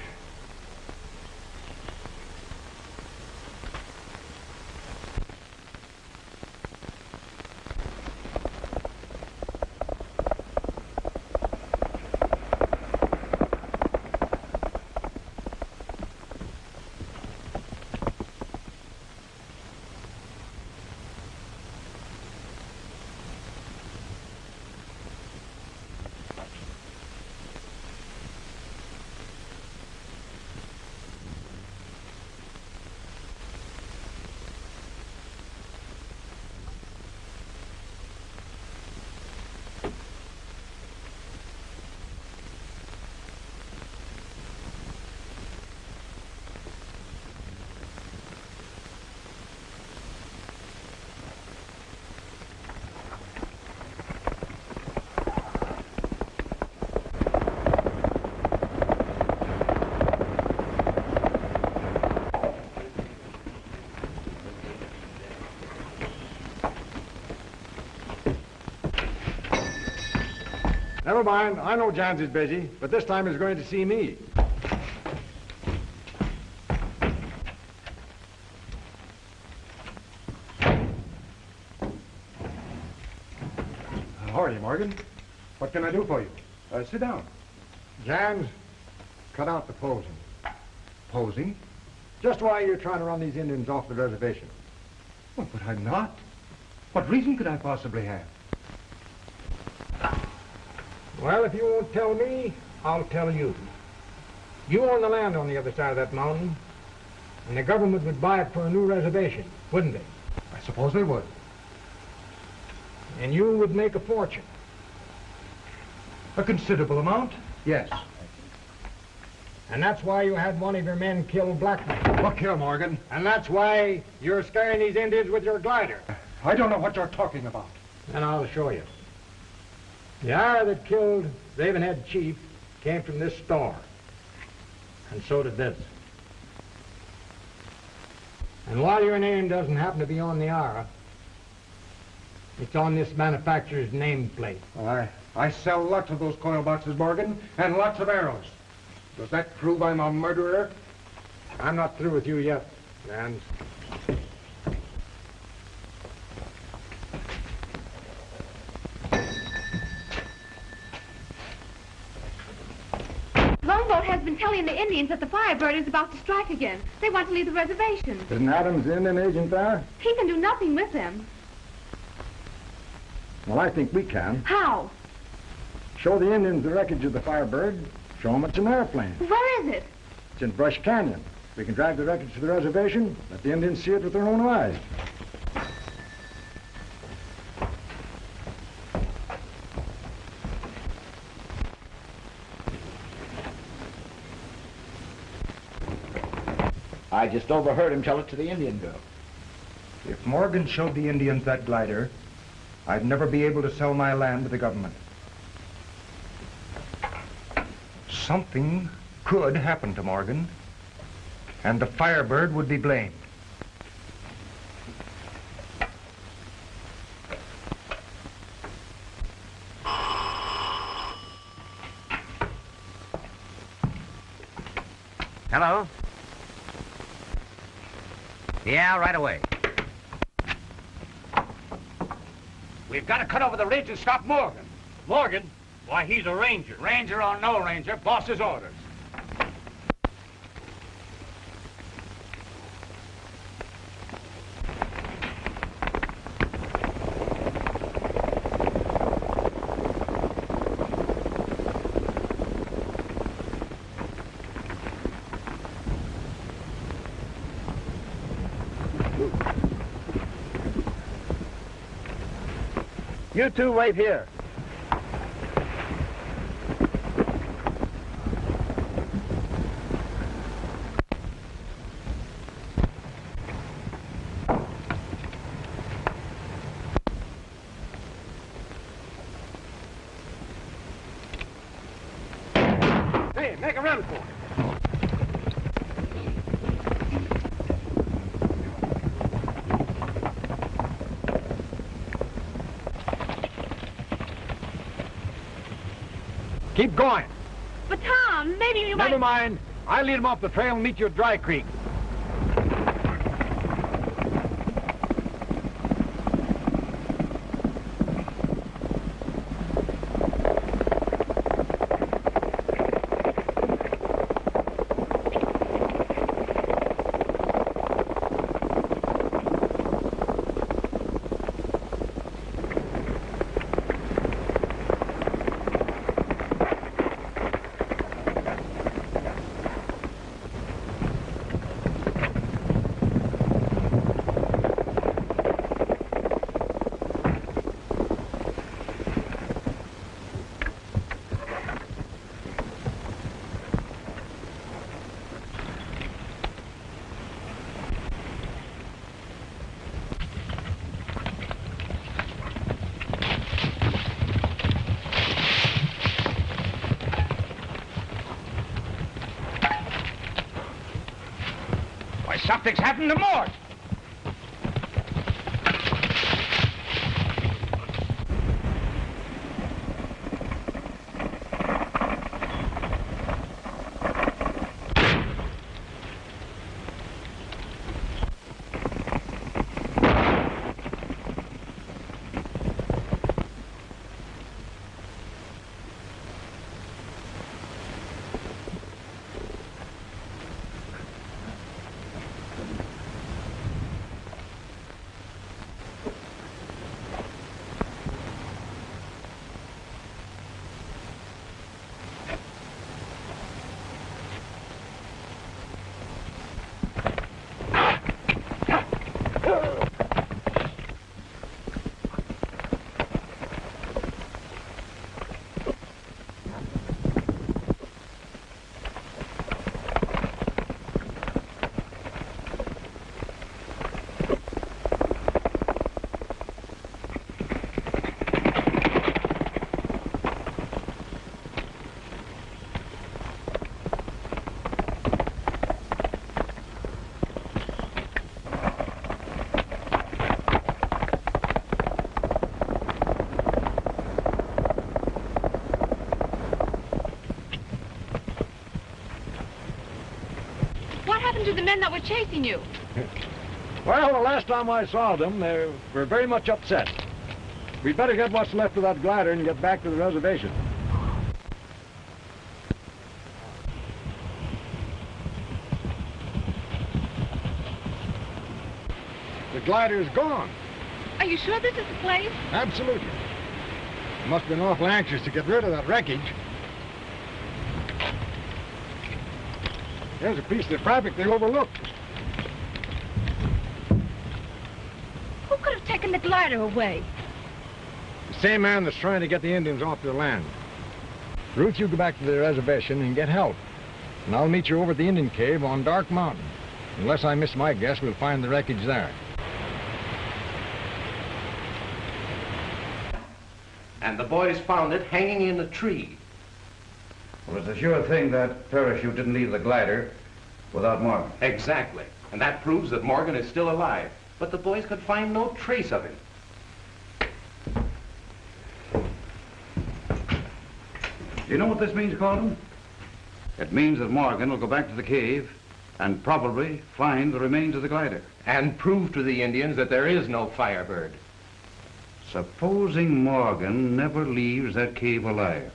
Never mind. I know Johns is busy, but this time he's going to see me. How are you, Morgan? What can I do for you? Sit down. Johns, cut out the posing. Posing? Just why you're trying to run these Indians off the reservation. Well, but I'm not. What reason could I possibly have? Well, if you won't tell me, I'll tell you. You own the land on the other side of that mountain, and the government would buy it for a new reservation, wouldn't they? I suppose they would. And you would make a fortune. A considerable amount? Yes. And that's why you had one of your men kill Blackman. Look here, Morgan. And that's why you're scaring these Indians with your glider. I don't know what you're talking about. And I'll show you. The arrow that killed Ravenhead Chief came from this store. And so did this. And while your name doesn't happen to be on the arrow, it's on this manufacturer's nameplate. I sell lots of those coil boxes, Morgan, and lots of arrows. Does that prove I'm a murderer? I'm not through with you yet, Vance. Longboat has been telling the Indians that the Firebird is about to strike again. They want to leave the reservation. Isn't Adams the Indian agent there? He can do nothing with them. Well, I think we can. How? Show the Indians the wreckage of the Firebird. Show them it's an airplane. Where is it? It's in Brush Canyon. We can drive the wreckage to the reservation, let the Indians see it with their own eyes. I just overheard him tell it to the Indian girl. If Morgan showed the Indians that glider, I'd never be able to sell my land to the government. Something could happen to Morgan, and the Firebird would be blamed. Hello? Yeah, right away. We've got to cut over the ridge and stop Morgan. Morgan? Why, he's a ranger. Ranger or no ranger, boss's orders. You two wait here. Hey, make a run for it. Keep going. But Tom, maybe you might... Never mind. I'll lead them off the trail and meet you at Dry Creek. Something's happened to Mort. What happened to the men that were chasing you? Well, the last time I saw them, they were very much upset. We'd better get what's left of that glider and get back to the reservation. The glider's gone. Are you sure this is the place? Absolutely. They must have been awful anxious to get rid of that wreckage. There's a piece of fabric they overlooked. Who could have taken the glider away? The same man that's trying to get the Indians off their land. Ruth, you go back to the reservation and get help. And I'll meet you over at the Indian cave on Dark Mountain. Unless I miss my guess, we'll find the wreckage there. And the boys found it hanging in a tree. Well, it's a sure thing that parachute didn't leave the glider without Morgan. Exactly. And that proves that Morgan is still alive. But the boys could find no trace of him. You know what this means, Colton? It means that Morgan will go back to the cave and probably find the remains of the glider. And prove to the Indians that there is no Firebird. Supposing Morgan never leaves that cave alive.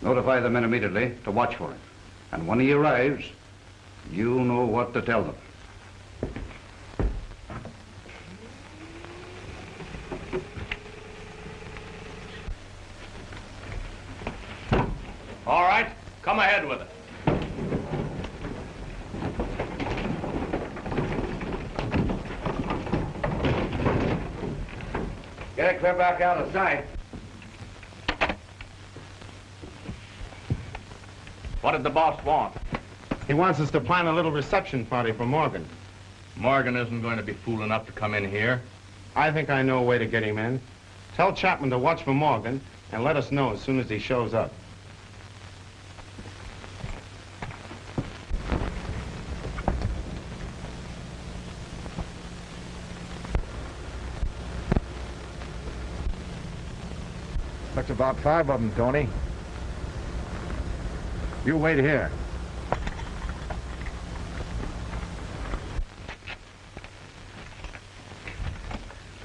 Notify the men immediately to watch for him. And when he arrives, you know what to tell them. All right, come ahead with it. Get it clear back out of sight. What did the boss want? He wants us to plan a little reception party for Morgan. Morgan isn't going to be fool enough to come in here. I think I know a way to get him in. Tell Chapman to watch for Morgan and let us know as soon as he shows up. That's about 5 of them, Tony. You wait here.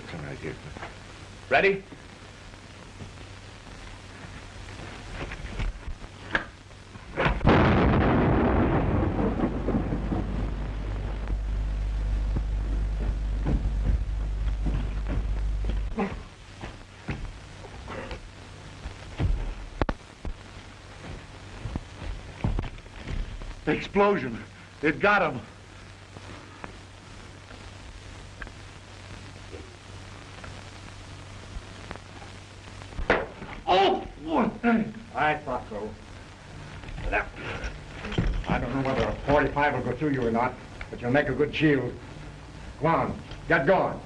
Come right here. Ready? The explosion. It got him. Oh! What? I thought so. I don't know whether a 45 will go through you or not, but you'll make a good shield. Come on, get going.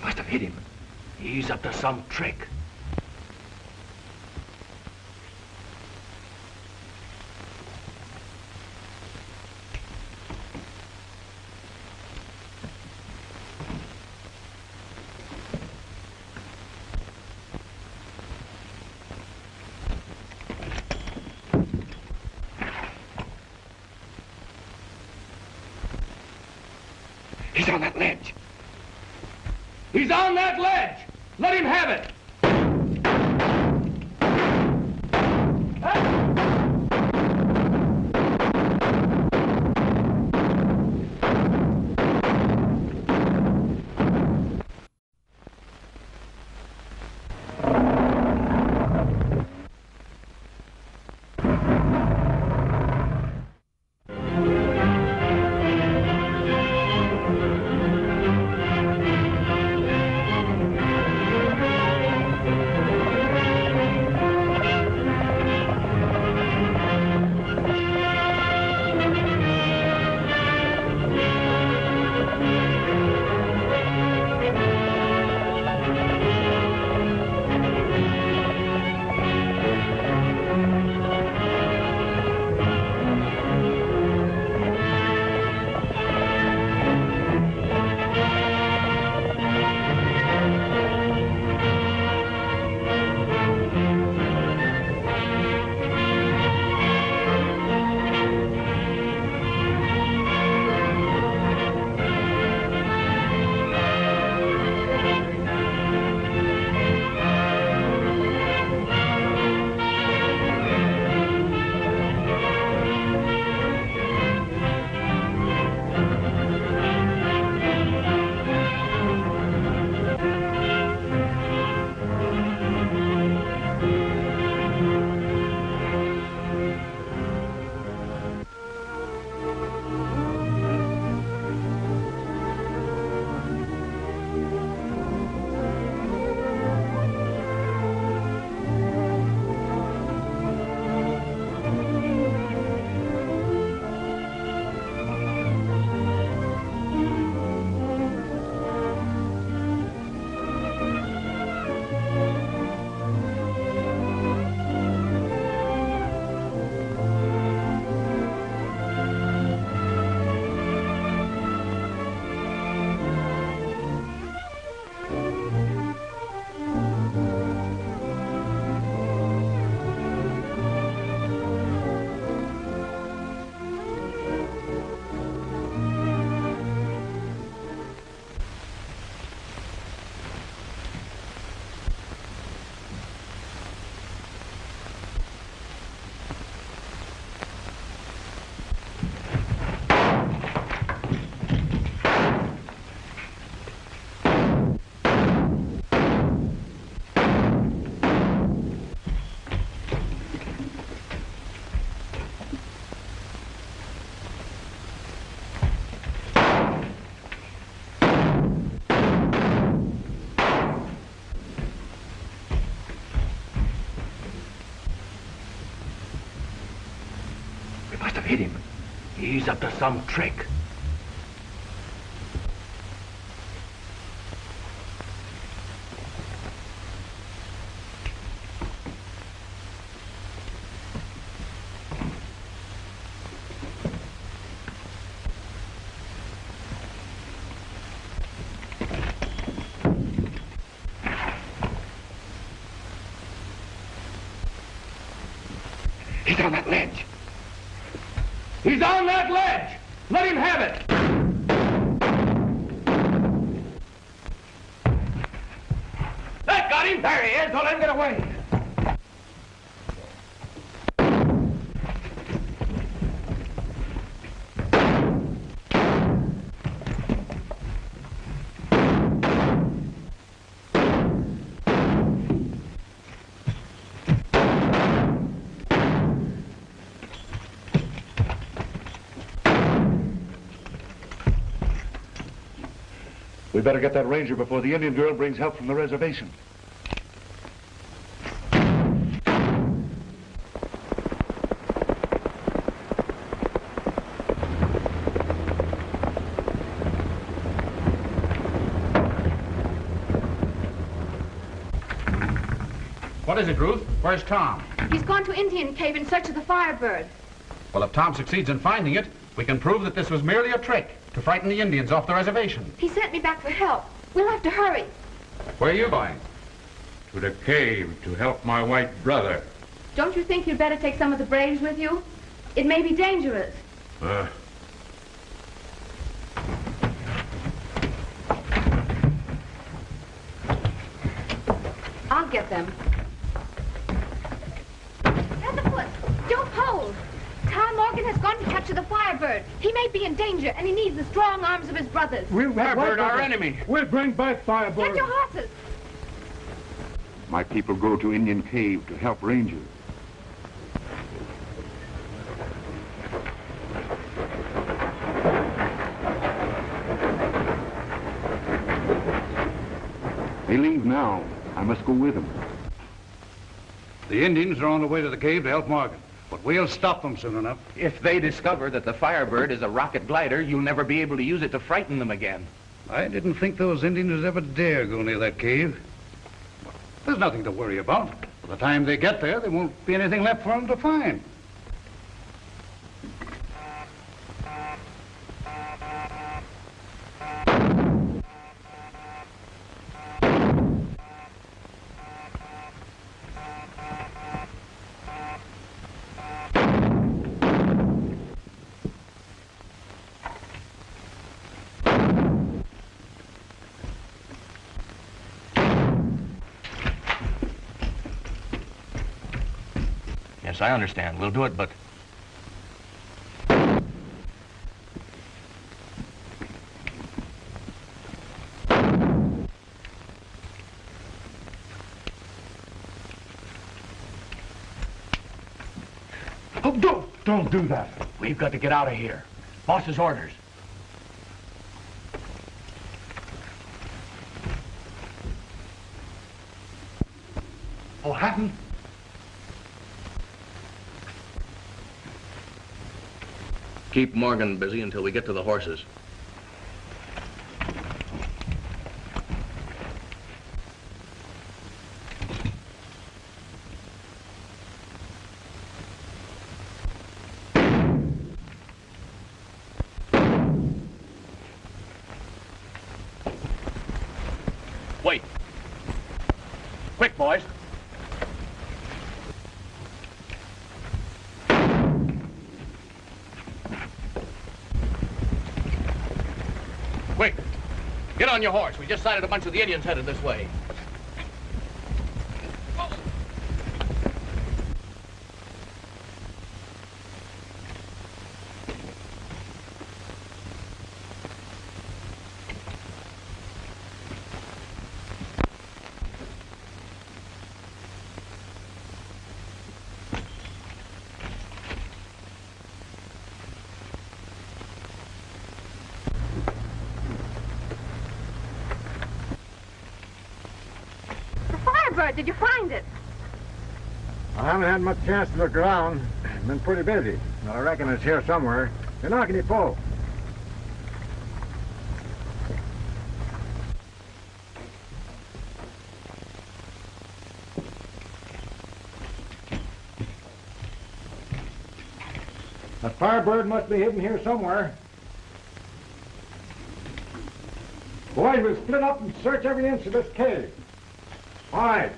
Must have hit him. He's up to some trick. He's on that ledge. He's on that ledge! Let him have it! He's up to some trick. He's on that ledge. He's on that ledge! Let him have it! That got him! There he is! Don't let him get away! We better get that ranger before the Indian girl brings help from the reservation. What is it, Ruth? Where's Tom? He's gone to Indian Cave in search of the Firebird. Well, if Tom succeeds in finding it, we can prove that this was merely a trick to frighten the Indians off the reservation. He sent me back for help. We'll have to hurry. Where are you going? To the cave to help my white brother. Don't you think you'd better take some of the braves with you? It may be dangerous. I'll get them. Tenderfoot, don't hold. Tom Morgan has gone to capture the Firebird. He may be in danger, and he needs the strong arms of his brothers. Firebird, our enemy. We'll bring back Firebird. Get your horses. My people go to Indian Cave to help Ranger. They leave now. I must go with them. The Indians are on the way to the cave to help Morgan, but we'll stop them soon enough. If they discover that the Firebird is a rocket glider, you'll never be able to use it to frighten them again. I didn't think those Indians would ever dare go near that cave. There's nothing to worry about. By the time they get there, there won't be anything left for them to find. Yes, I understand. We'll do it, but... Oh, don't do that. We've got to get out of here. Boss's orders. Oh, Hatton. Keep Morgan busy until we get to the horses. Wait. Quick, boys. Quick. Get on your horse. We just sighted a bunch of the Indians headed this way. Did you find it? I haven't had much chance to look around. Been pretty busy, but I reckon it's here somewhere. You're knocking your pole. The Firebird must be hidden here somewhere. Boys, we'll split up and search every inch of this cave. All right.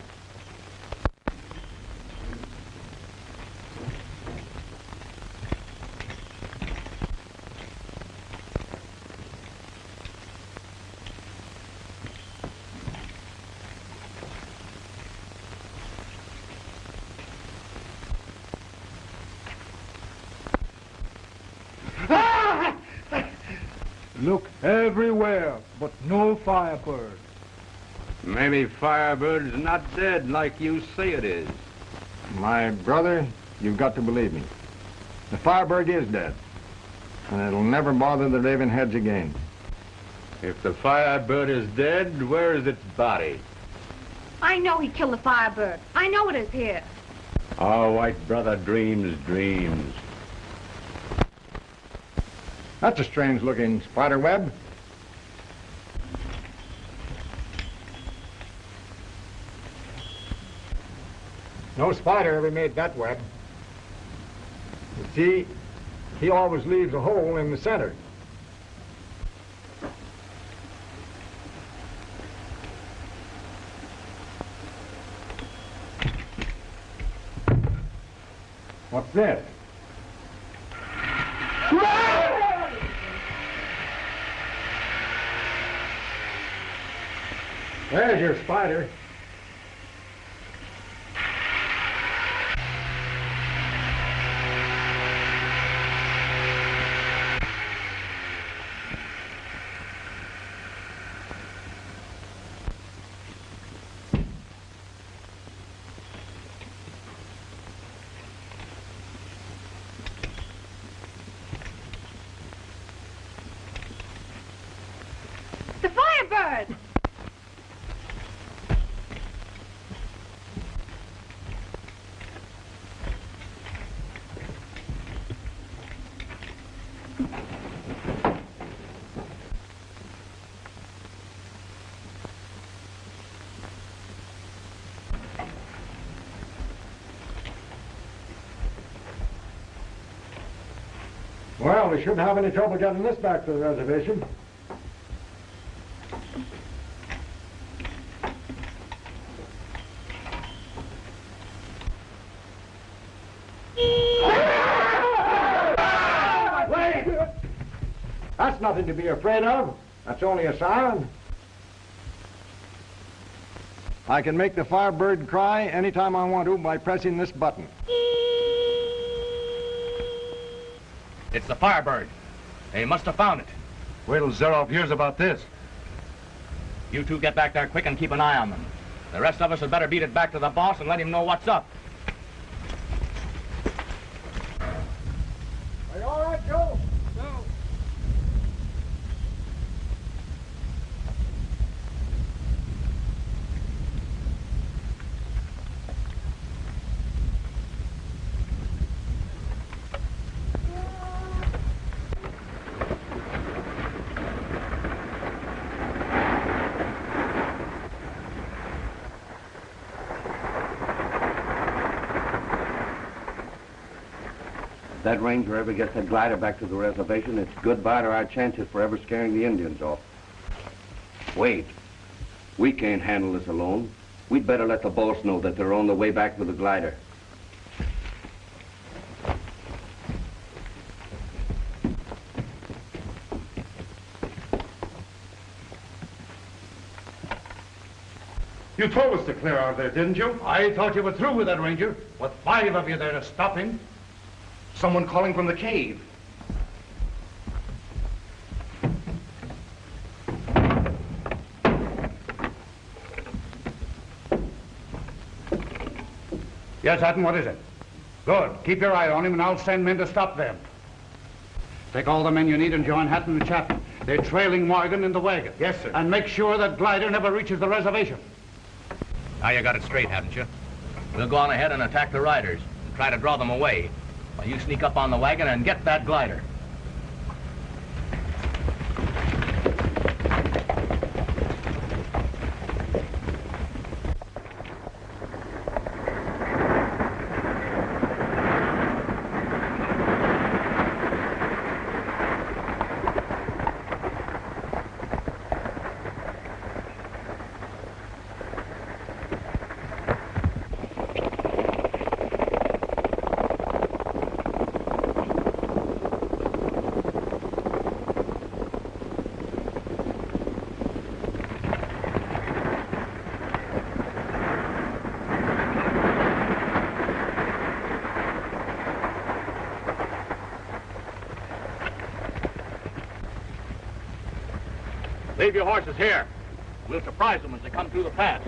Look everywhere, but no Firebird. Maybe Firebird's not dead like you say it is. My brother, you've got to believe me. The Firebird is dead, and it'll never bother the Ravenheads again. If the Firebird is dead, where is its body? I know he killed the Firebird. I know it is here. Our white brother dreams dreams. That's a strange-looking spider web. No spider ever made that web. You see, he always leaves a hole in the center. What's this? There's your spider. The Firebird! Well, we shouldn't have any trouble getting this back to the reservation. Wait! That's nothing to be afraid of. That's only a siren. I can make the Firebird cry anytime I want to by pressing this button. It's the Firebird. They must have found it. Wait till Zaroff hears about this. You two get back there quick and keep an eye on them. The rest of us had better beat it back to the boss and let him know what's up. Are you all right, Joe? No. If that ranger ever gets that glider back to the reservation, it's goodbye to our chances for ever scaring the Indians off. Wait. We can't handle this alone. We'd better let the boss know that they're on the way back with the glider. You told us to clear out there, didn't you? I thought you were through with that ranger, with 5 of you there to stop him. Someone calling from the cave. Yes, Hatton, what is it? Good. Keep your eye on him, and I'll send men to stop them. Take all the men you need and join Hatton and Chapman. They're trailing Morgan in the wagon. Yes, sir. And make sure that glider never reaches the reservation. Now you got it straight, haven't you? We'll go on ahead and attack the riders and try to draw them away, while you sneak up on the wagon and get that glider. Leave your horses here. We'll surprise them as they come through the pass.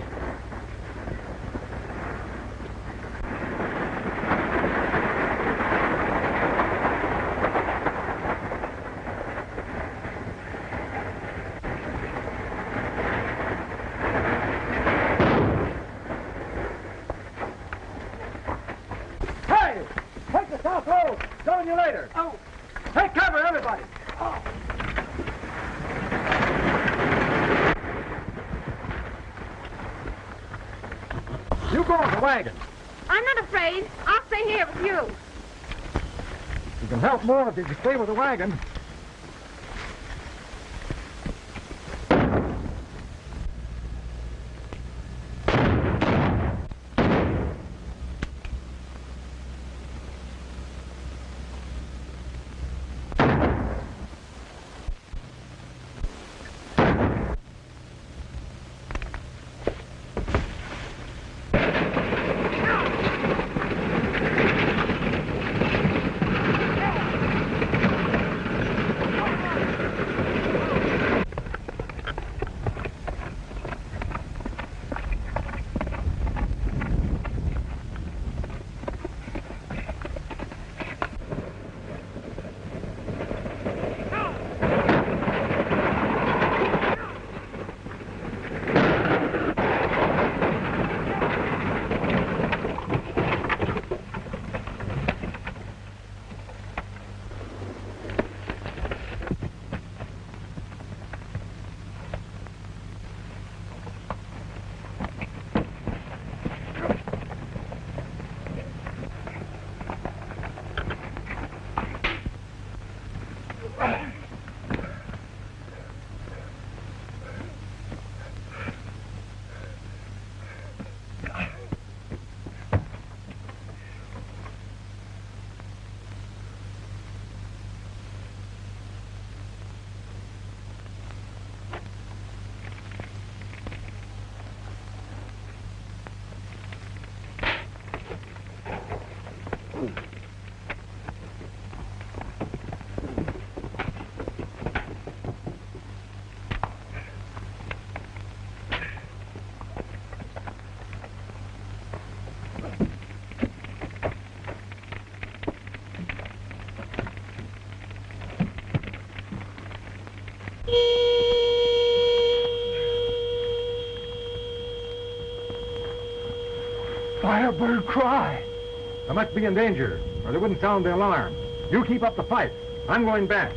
Hey! Take the south road! Join you later. Oh! Take cover, everybody! Oh. You go on the wagon. I'm not afraid. I'll stay here with you. You can help more if you can stay with the wagon. Firebird cry. I must be in danger, or they wouldn't sound the alarm. You keep up the fight. I'm going back.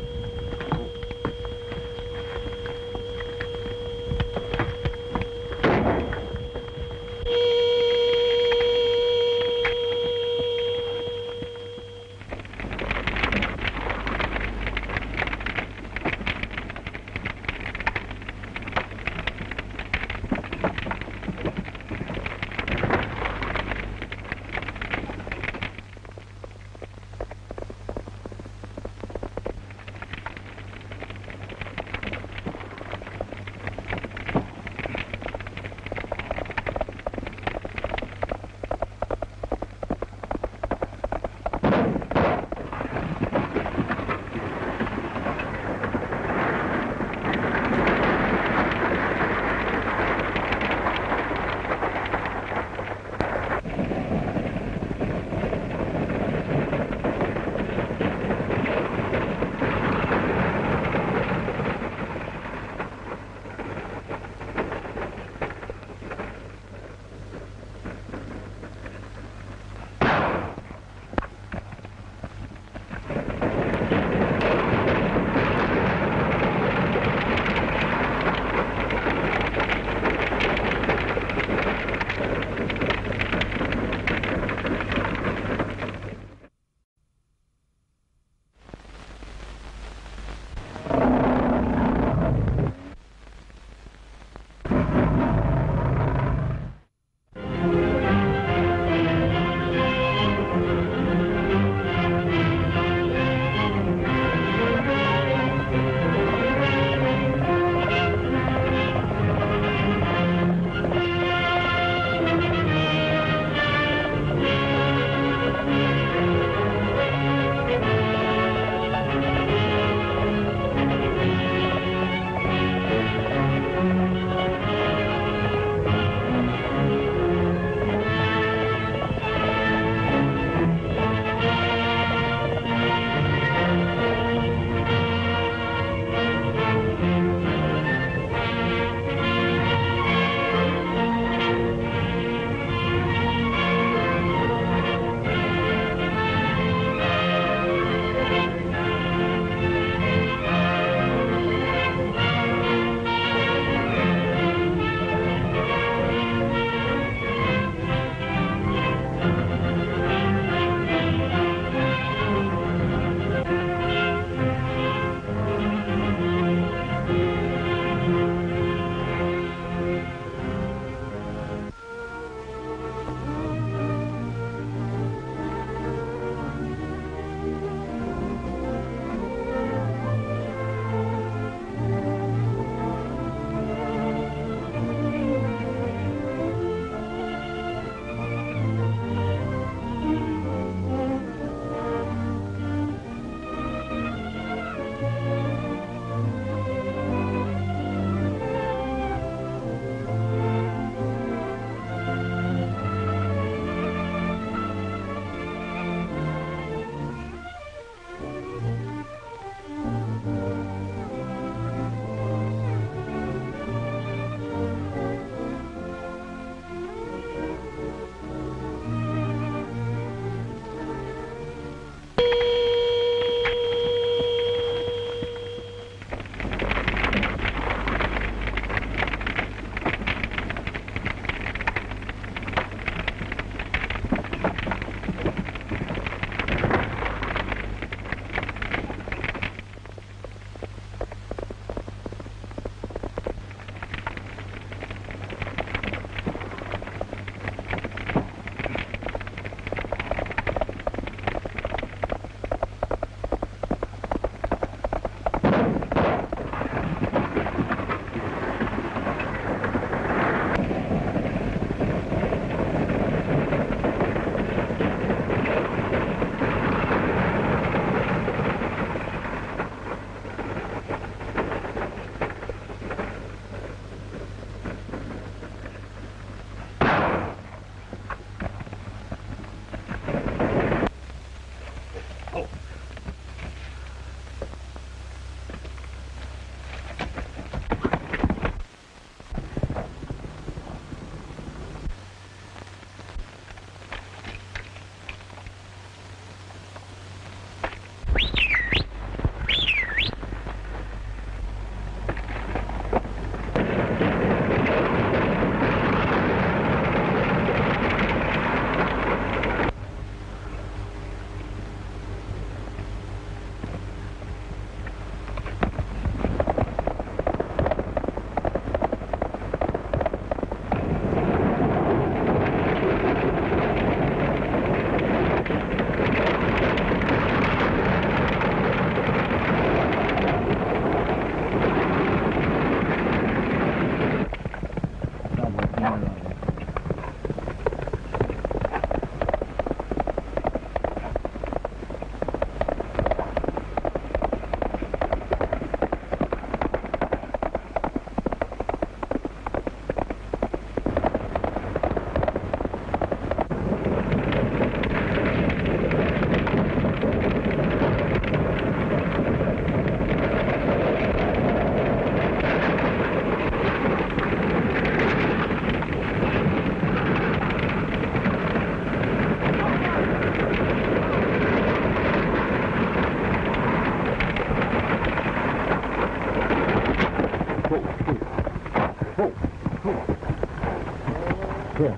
Here.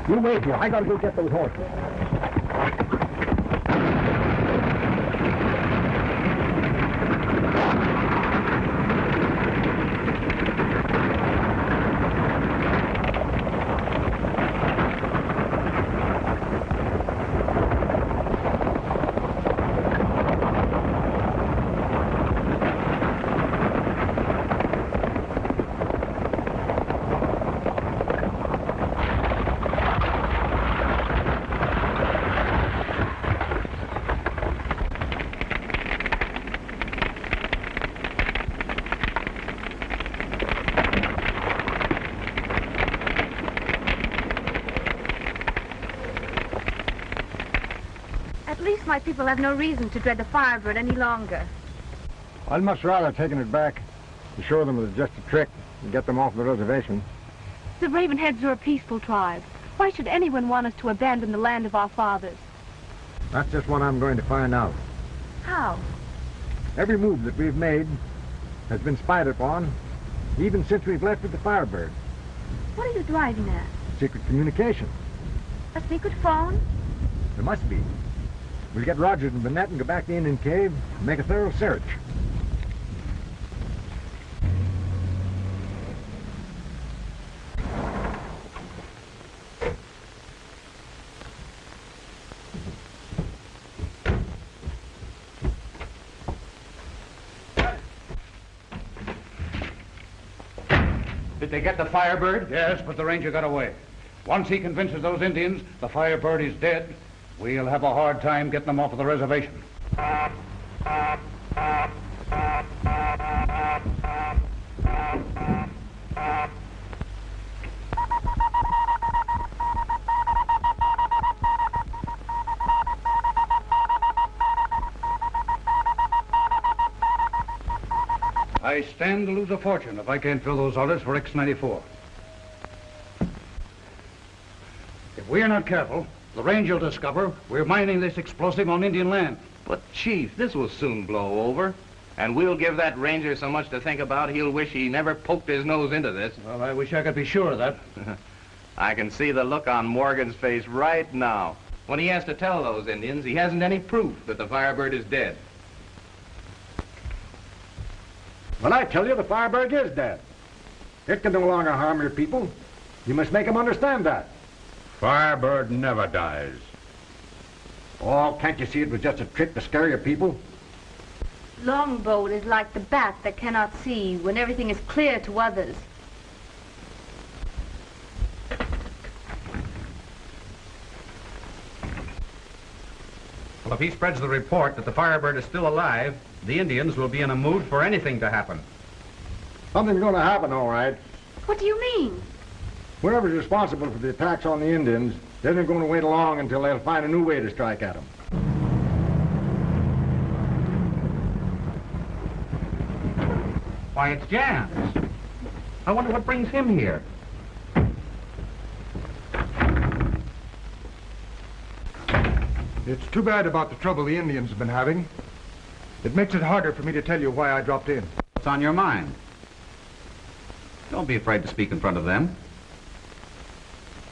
You wait here. I gotta go get those horses. My people have no reason to dread the Firebird any longer. I'd much rather have taken it back to show them it was just a trick and get them off the reservation. The Ravenheads are a peaceful tribe. Why should anyone want us to abandon the land of our fathers? That's just what I'm going to find out. How? Every move that we've made has been spied upon, even since we've left with the Firebird. What are you driving at? Secret communication. A secret phone? There must be. We'll get Rogers and Burnett and go back to the Indian cave and make a thorough search. Did they get the Firebird? Yes, but the ranger got away. Once he convinces those Indians the Firebird is dead, we'll have a hard time getting them off of the reservation. I stand to lose a fortune if I can't fill those orders for X-94. If we are not careful, the ranger will discover we're mining this explosive on Indian land. But, Chief, this will soon blow over. And we'll give that ranger so much to think about, he'll wish he never poked his nose into this. Well, I wish I could be sure of that. I can see the look on Morgan's face right now. When he has to tell those Indians, he hasn't any proof that the Firebird is dead. Well, I tell you, the Firebird is dead. It can no longer harm your people. You must make them understand that. Firebird never dies. Oh, can't you see it was just a trick to scare your people? Longboat is like the bat that cannot see when everything is clear to others. Well, if he spreads the report that the Firebird is still alive, the Indians will be in a mood for anything to happen. Something's going to happen, all right. What do you mean? Whoever's responsible for the attacks on the Indians isn't going to wait long until they'll find a new way to strike at them. Why, it's Jans. I wonder what brings him here. It's too bad about the trouble the Indians have been having. It makes it harder for me to tell you why I dropped in. What's on your mind? Don't be afraid to speak in front of them.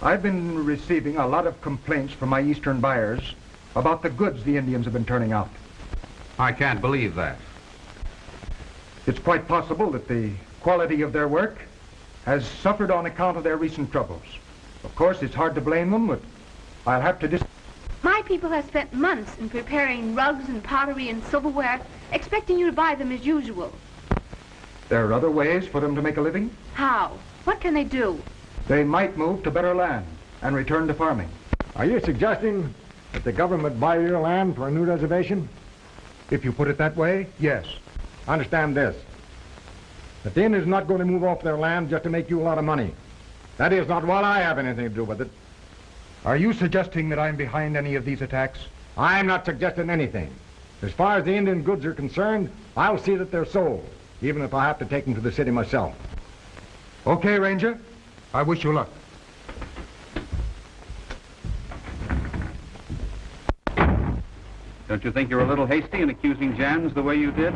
I've been receiving a lot of complaints from my eastern buyers about the goods the Indians have been turning out. I can't believe that. It's quite possible that the quality of their work has suffered on account of their recent troubles. Of course, it's hard to blame them, but I'll have to My people have spent months in preparing rugs and pottery and silverware, expecting you to buy them as usual. There are other ways for them to make a living. How? What can they do? They might move to better land and return to farming. Are you suggesting that the government buy your land for a new reservation? If you put it that way, yes. Understand this. That the Indians are not going to move off their land just to make you a lot of money. That is not what I have anything to do with it. Are you suggesting that I'm behind any of these attacks? I'm not suggesting anything. As far as the Indian goods are concerned, I'll see that they're sold, even if I have to take them to the city myself. Okay, Ranger. I wish you luck. Don't you think you're a little hasty in accusing Jans the way you did?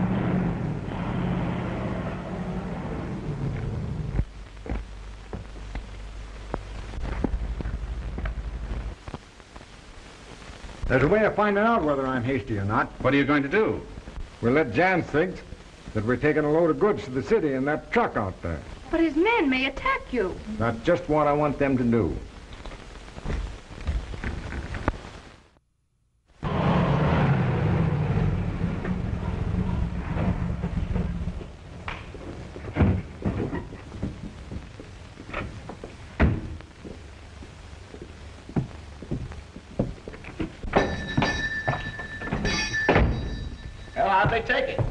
There's a way of finding out whether I'm hasty or not. What are you going to do? We'll let Jan think that we're taking a load of goods to the city in that truck out there. But his men may attack you. That's just what I want them to do. Well, how'd they take it?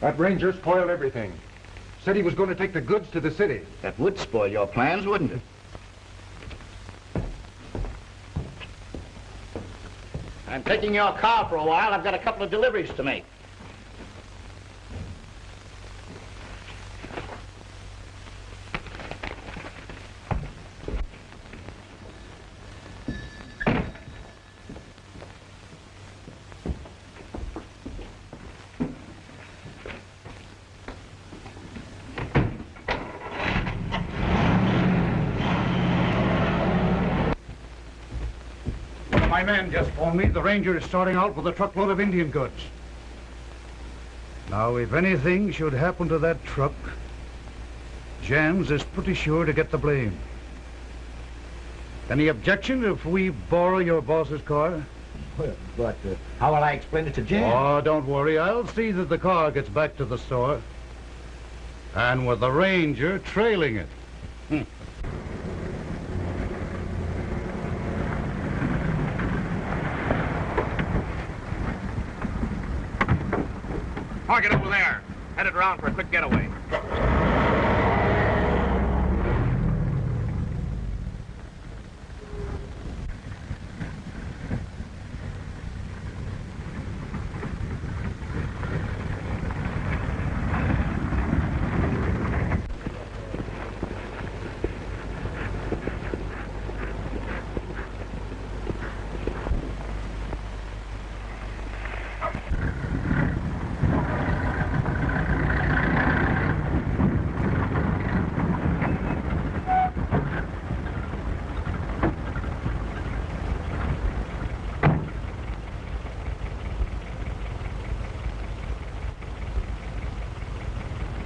That ranger spoiled everything. Said he was going to take the goods to the city. That would spoil your plans, wouldn't it? I'm taking your car for a while. I've got a couple of deliveries to make. My man just phoned me. The ranger is starting out with a truckload of Indian goods. Now, if anything should happen to that truck, Jans is pretty sure to get the blame. Any objection if we borrow your boss's car? Well, but how will I explain it to Jan? Oh, don't worry. I'll see that the car gets back to the store. And with the ranger trailing it. Target over there. Headed around for a quick getaway.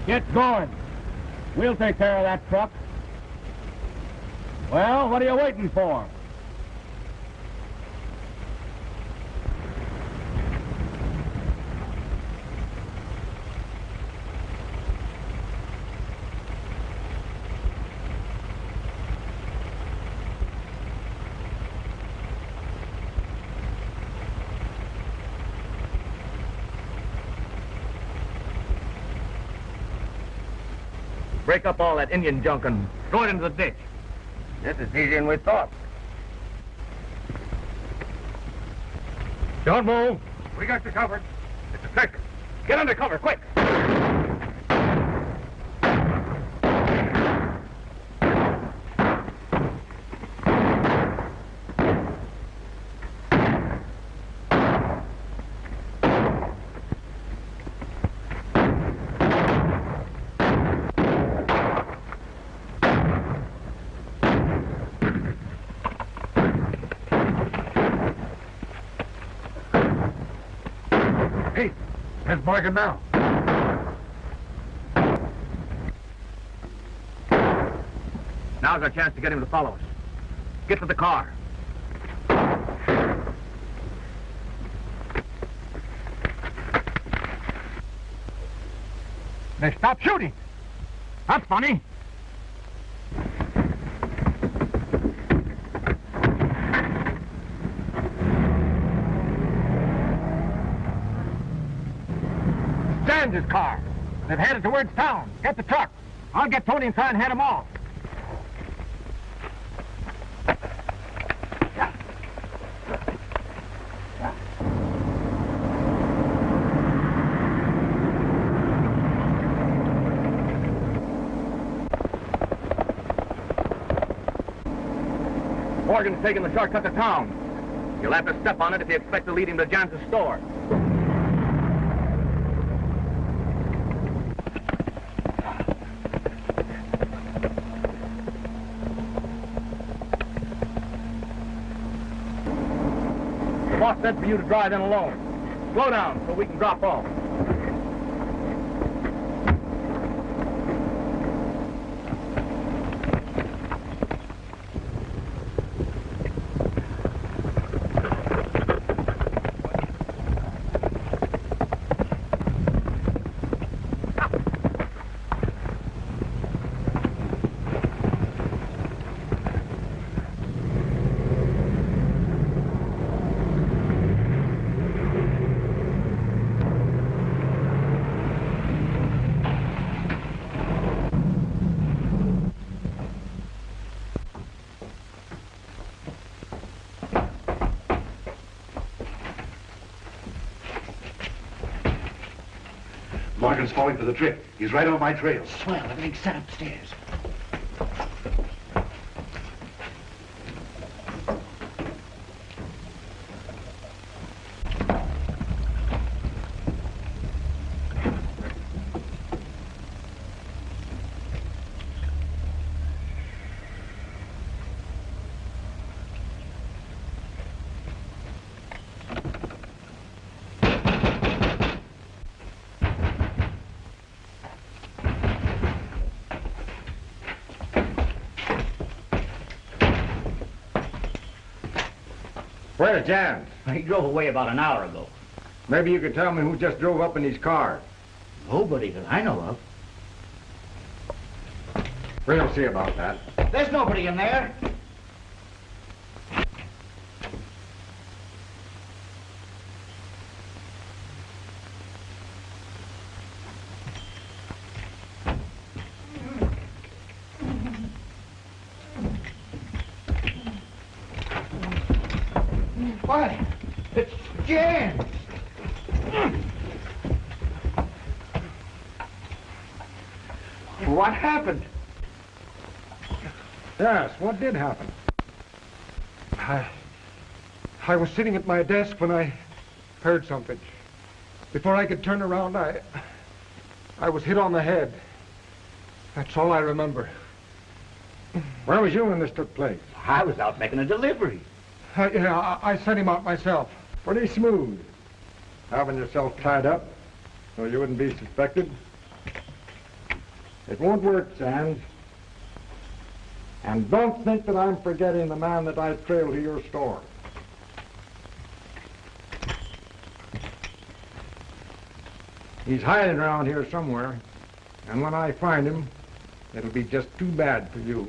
Get going. We'll take care of that truck. Well, what are you waiting for? Break up all that Indian junk and throw it into the ditch. This is easier than we thought. Don't move. We got you covered. It's a trick. Get under cover, quick. Hey, there's Morgan now. Now's our chance to get him to follow us. Get to the car. They stopped shooting. That's funny. Jan's car. They've headed towards town. Get the truck. I'll get Tony and try and head them off. Morgan's taking the shortcut to town. You'll have to step on it if you expect to lead him to Jan's store. boss said for you to drive in alone. Slow down so we can drop off. Morgan's falling for the trick. He's right on my trail. Swell, everything's set upstairs. Where's Jan? He drove away about an hour ago. Maybe you could tell me who just drove up in these cars. Nobody that I know of. We'll see about that. There's nobody in there. What? It's Jan. What happened? Yes, what did happen? I was sitting at my desk when I heard something. Before I could turn around, I was hit on the head. That's all I remember. Where was you when this took place? I was out making a delivery. I sent him out myself. Pretty smooth. Having yourself tied up so you wouldn't be suspected. It won't work, Sands. And don't think that I'm forgetting the man that I trailed to your store. He's hiding around here somewhere, and when I find him, it'll be just too bad for you.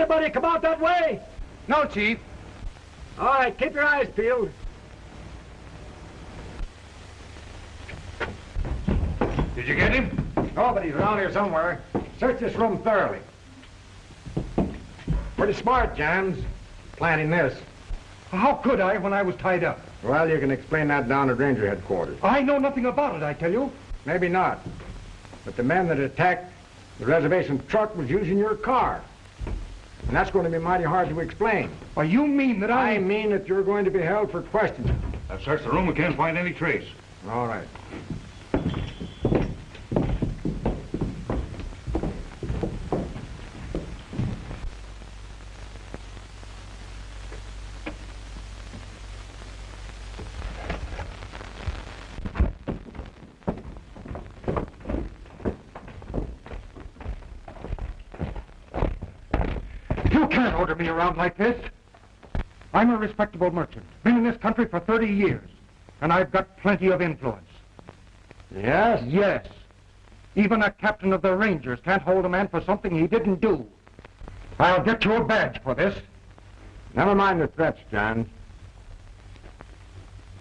Anybody come out that way? No, Chief. All right, keep your eyes peeled. Did you get him? No, but he's around here somewhere. Search this room thoroughly. Pretty smart, Johns, planning this. How could I when I was tied up? Well, you can explain that down at Ranger headquarters. I know nothing about it, I tell you. Maybe not. But the man that attacked the reservation truck was using your car. And that's going to be mighty hard to explain. Well, you mean that I mean that you're going to be held for questioning. I've searched the room. We can't find any trace. All right. You can't order me around like this. I'm a respectable merchant. Been in this country for 30 years. And I've got plenty of influence. Yes? Yes. Even a captain of the Rangers can't hold a man for something he didn't do. I'll get you a badge for this. Never mind the threats, John.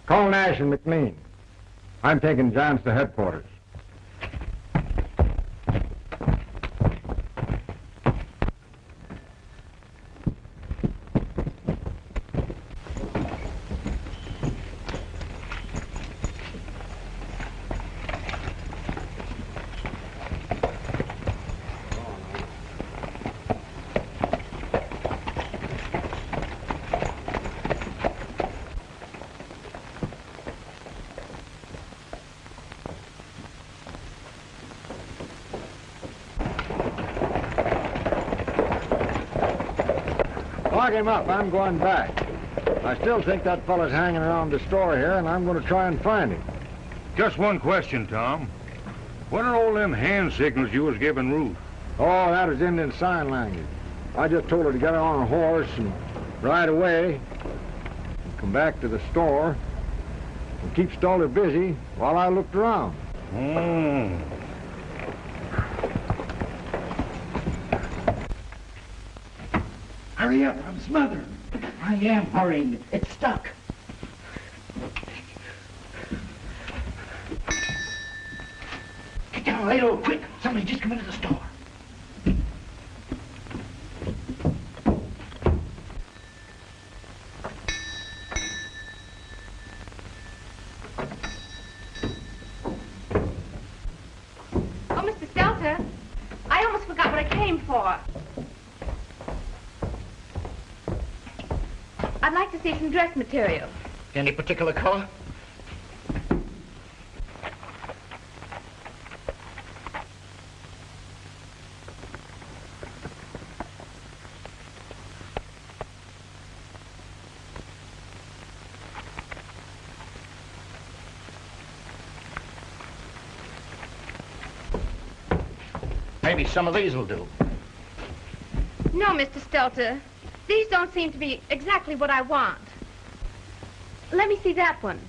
Call Nash and McLean. I'm taking Johns to headquarters. Lock him up. I'm going back. I still think that fella's hanging around the store here, and I'm going to try and find him. Just one question, Tom. What are all them hand signals you was giving Ruth? Oh, that is Indian Sign Language. I just told her to get on a horse and ride away, and come back to the store, and keep Stalter busy while I looked around. Hmm. Hurry up, I'm smothered. I am hurrying. It's stuck. Get down, Lado, quick. Somebody just come into the store. Oh, Mr. Stelter, I almost forgot what I came for. I'd like to see some dress material. Any particular color? Maybe some of these will do. No, Mr. Stelter. These don't seem to be exactly what I want. Let me see that one.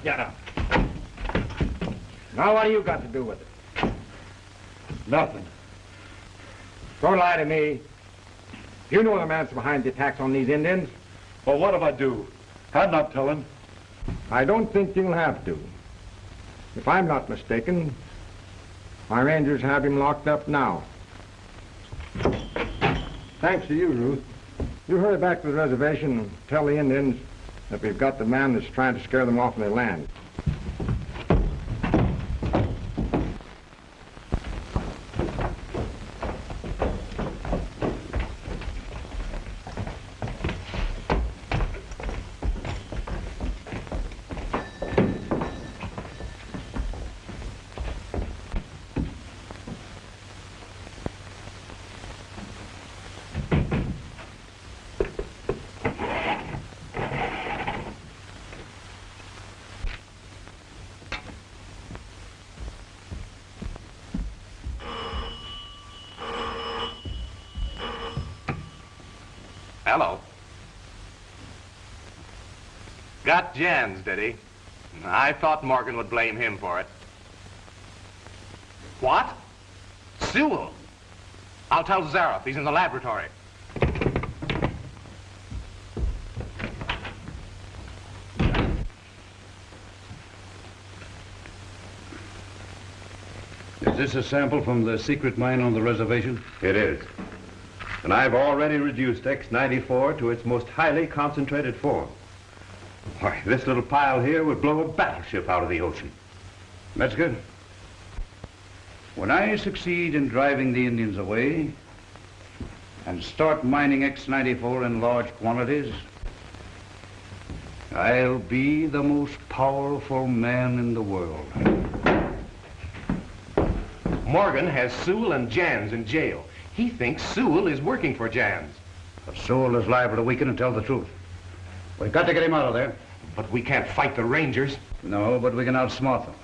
Get up. Now what do you got to do with it? Nothing. Don't lie to me. You know the man's behind the attacks on these Indians. Well, what if I do? I'm not telling. I don't think you'll have to. If I'm not mistaken, my rangers have him locked up now. Thanks to you, Ruth. You hurry back to the reservation and tell the Indians that we've got the man that's trying to scare them off their land. Hello. Got Jans, did he? I thought Morgan would blame him for it. What? Sewell? I'll tell Zaroff. He's in the laboratory. Is this a sample from the secret mine on the reservation? It is. And I've already reduced X-94 to its most highly concentrated form. Why, this little pile here would blow a battleship out of the ocean. That's good. When I succeed in driving the Indians away and start mining X-94 in large quantities, I'll be the most powerful man in the world. Morgan has Sewell and Jans in jail. He thinks Sewell is working for Jans. Sewell is liable to weaken and tell the truth. We've got to get him out of there. But we can't fight the Rangers. No, but we can outsmart them.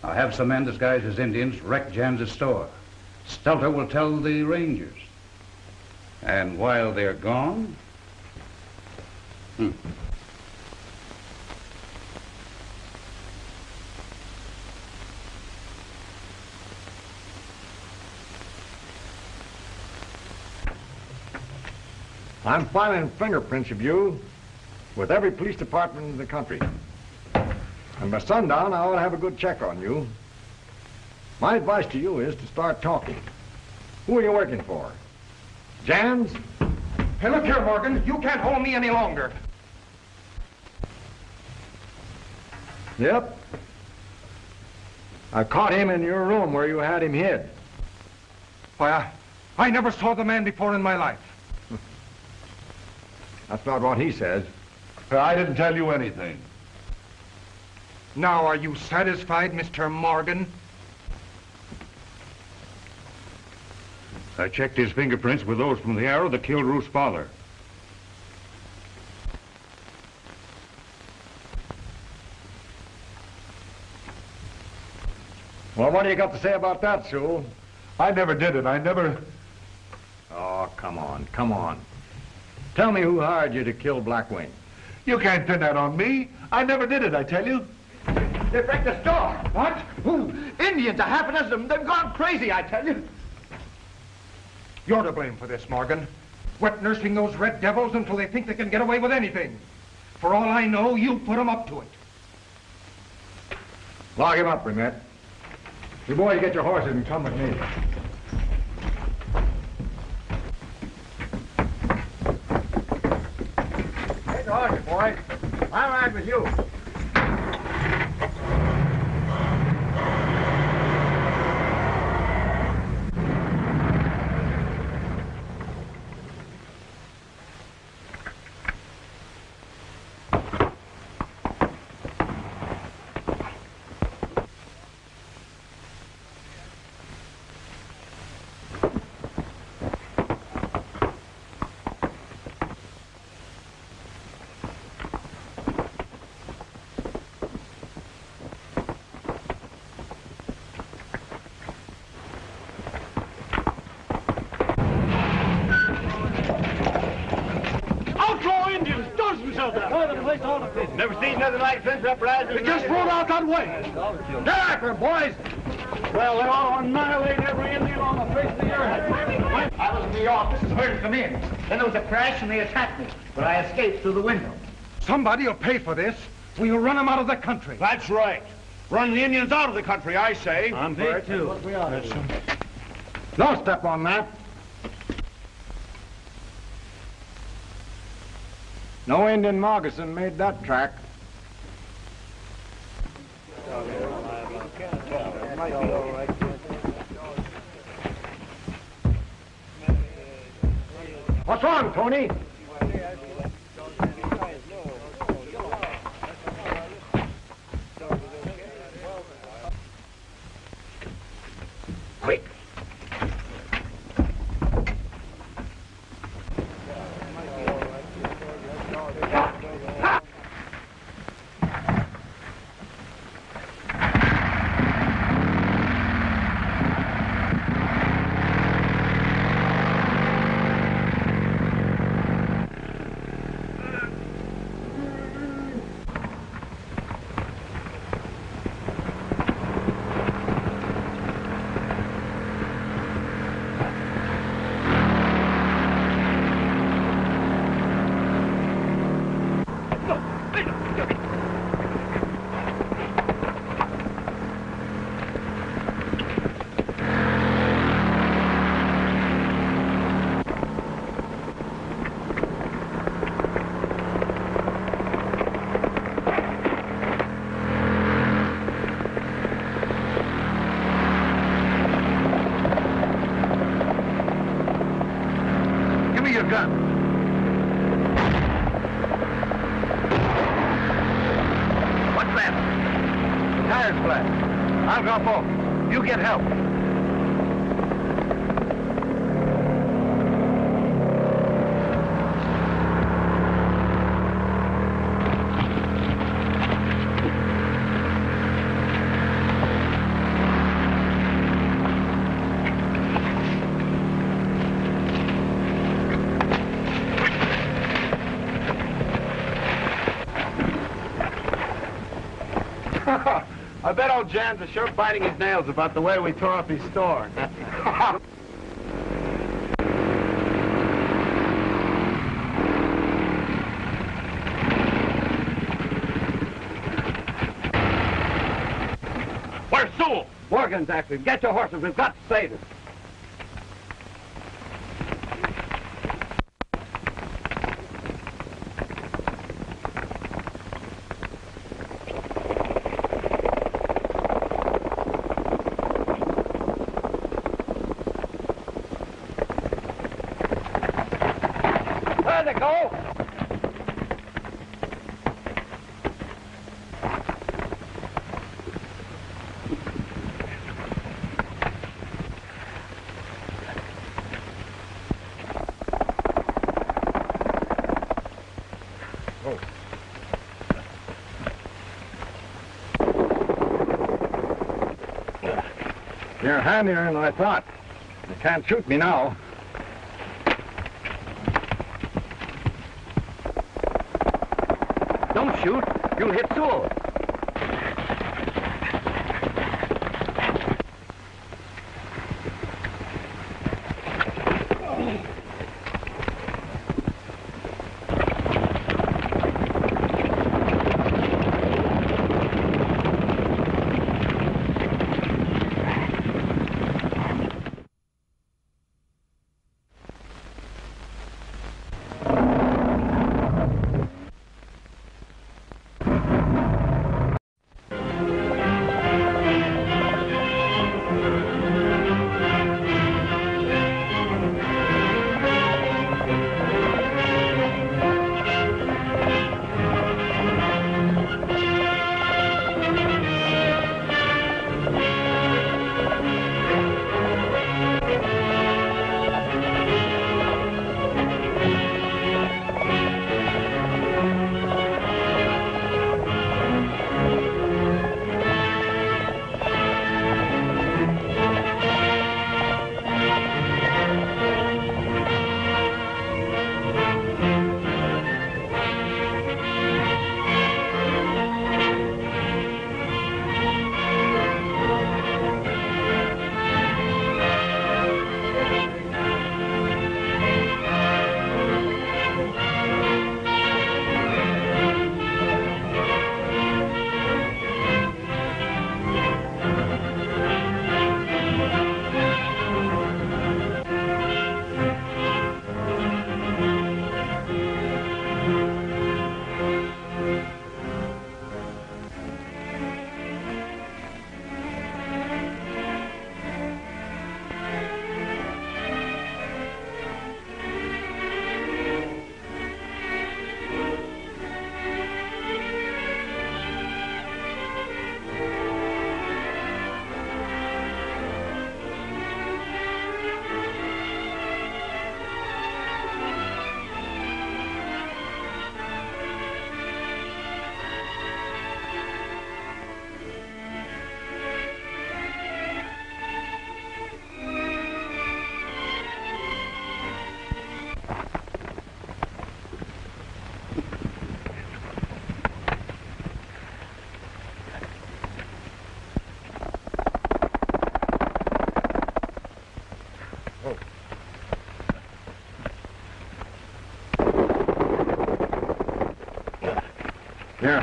I'll have some men disguised as Indians wreck Jans' store. Stelter will tell the Rangers. And while they're gone... I'm filing fingerprints of you with every police department in the country. And by sundown, I ought to have a good check on you. My advice to you is to start talking. Who are you working for? Jans? Hey, look here, Morgan. You can't hold me any longer. Yep. I caught him in your room where you had him hid. Why, I never saw the man before in my life. That's not what he says. I didn't tell you anything. Now, are you satisfied, Mr. Morgan? I checked his fingerprints with those from the arrow that killed Ruth's father. Well, what do you got to say about that, Sewell? I never did it. I never... Oh, come on, come on. Tell me who hired you to kill Blackwing. You can't pin that on me. I never did it, I tell you. They wrecked the store. What? Who? Indians, a half a dozen of them. They've gone crazy, I tell you. You're to blame for this, Morgan. Wet nursing those red devils until they think they can get away with anything. For all I know, you put them up to it. Lock him up, Burnett. You boys get your horses and come with me. Take the horses, boys. I'll ride with you. nothing like sense uprising. It just rolled out that way. Get after it, boys. Well, they all annihilate every Indian on the face of the earth. I was in the office and heard it come in. Then there was a crash and they attacked me. But I escaped through the window. Somebody will pay for this. We'll run them out of the country. That's right. Run the Indians out of the country, I say. I'm for it, too. No step on that. No Indian moccasin made that track. What's wrong, Tony? Quick. I'll drop off. You get help. I bet old Jan's are sure biting his nails about the way we tore up his store. Where's Sewell? Morgan's after him. Get your horses. We've got to save him. Where'd they go? You're handier than I thought. You can't shoot me now. Don't shoot. You'll hit Sewell.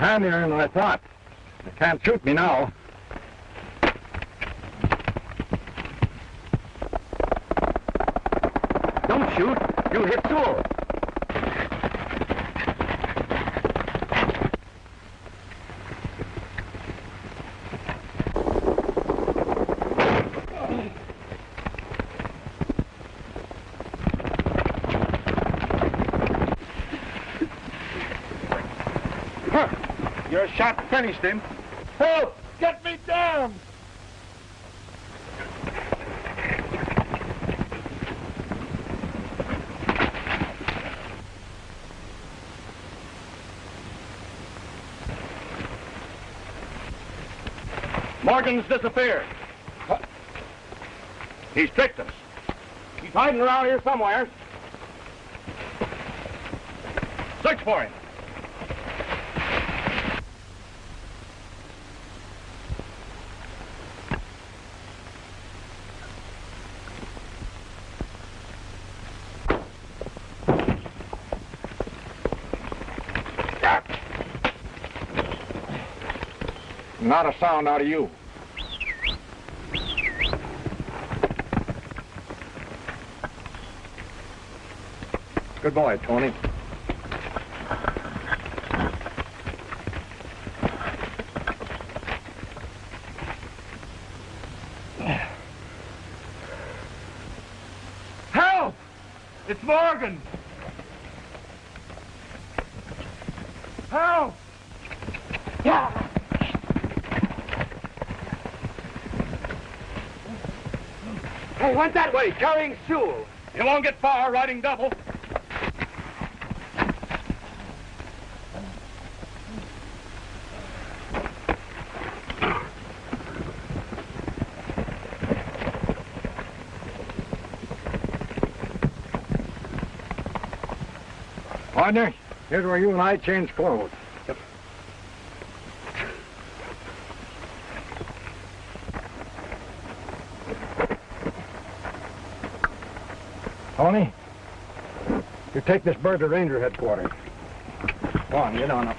handier than I thought. They can't shoot me now. Don't shoot. You hit Sewell. Your shot finished him. Help! Get me down! Morgan's disappeared. He's tricked us. He's hiding around here somewhere. Search for him. Not a sound out of you. Good boy, Tony. Help! It's Morgan! Help! Yeah! Hey, went that way, carrying Sewell. You won't get far riding double. Partner, here's where you and I change clothes. Yep. Tony, you take this bird to Ranger headquarters. Go on, get on up.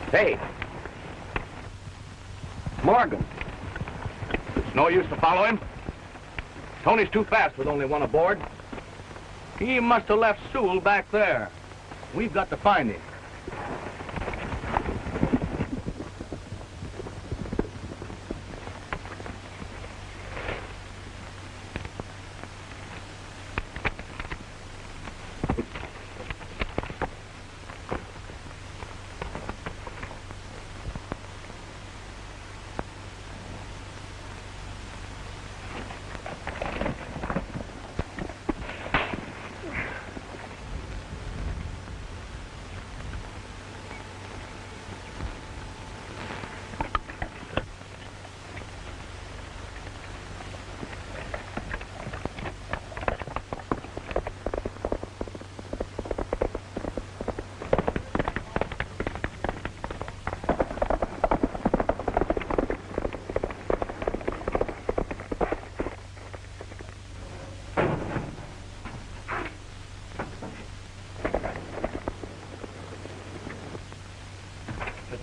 Hey. Morgan. It's no use to follow him. Tony's too fast with only one aboard. He must have left Sewell back there. We've got to find him.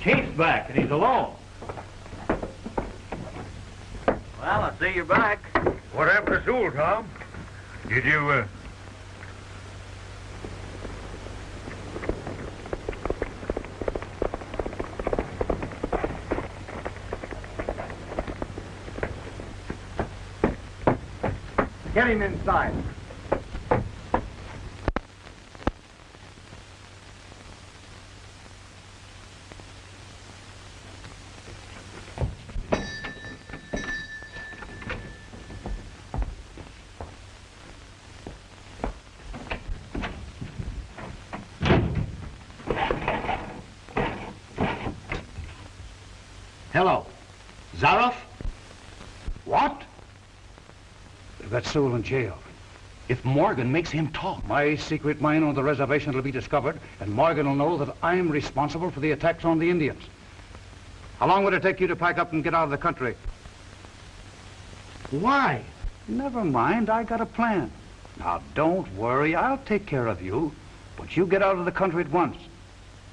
Chief's back, and he's alone. Well, I see you're back. What happened to Sewell, Tom? Did you, Get him inside. Hello. Zaroff? What? They've got Sewell in jail. If Morgan makes him talk, my secret mine on the reservation will be discovered, and Morgan will know that I'm responsible for the attacks on the Indians. How long would it take you to pack up and get out of the country? Why? Never mind, I got a plan. Now, don't worry, I'll take care of you. But you get out of the country at once.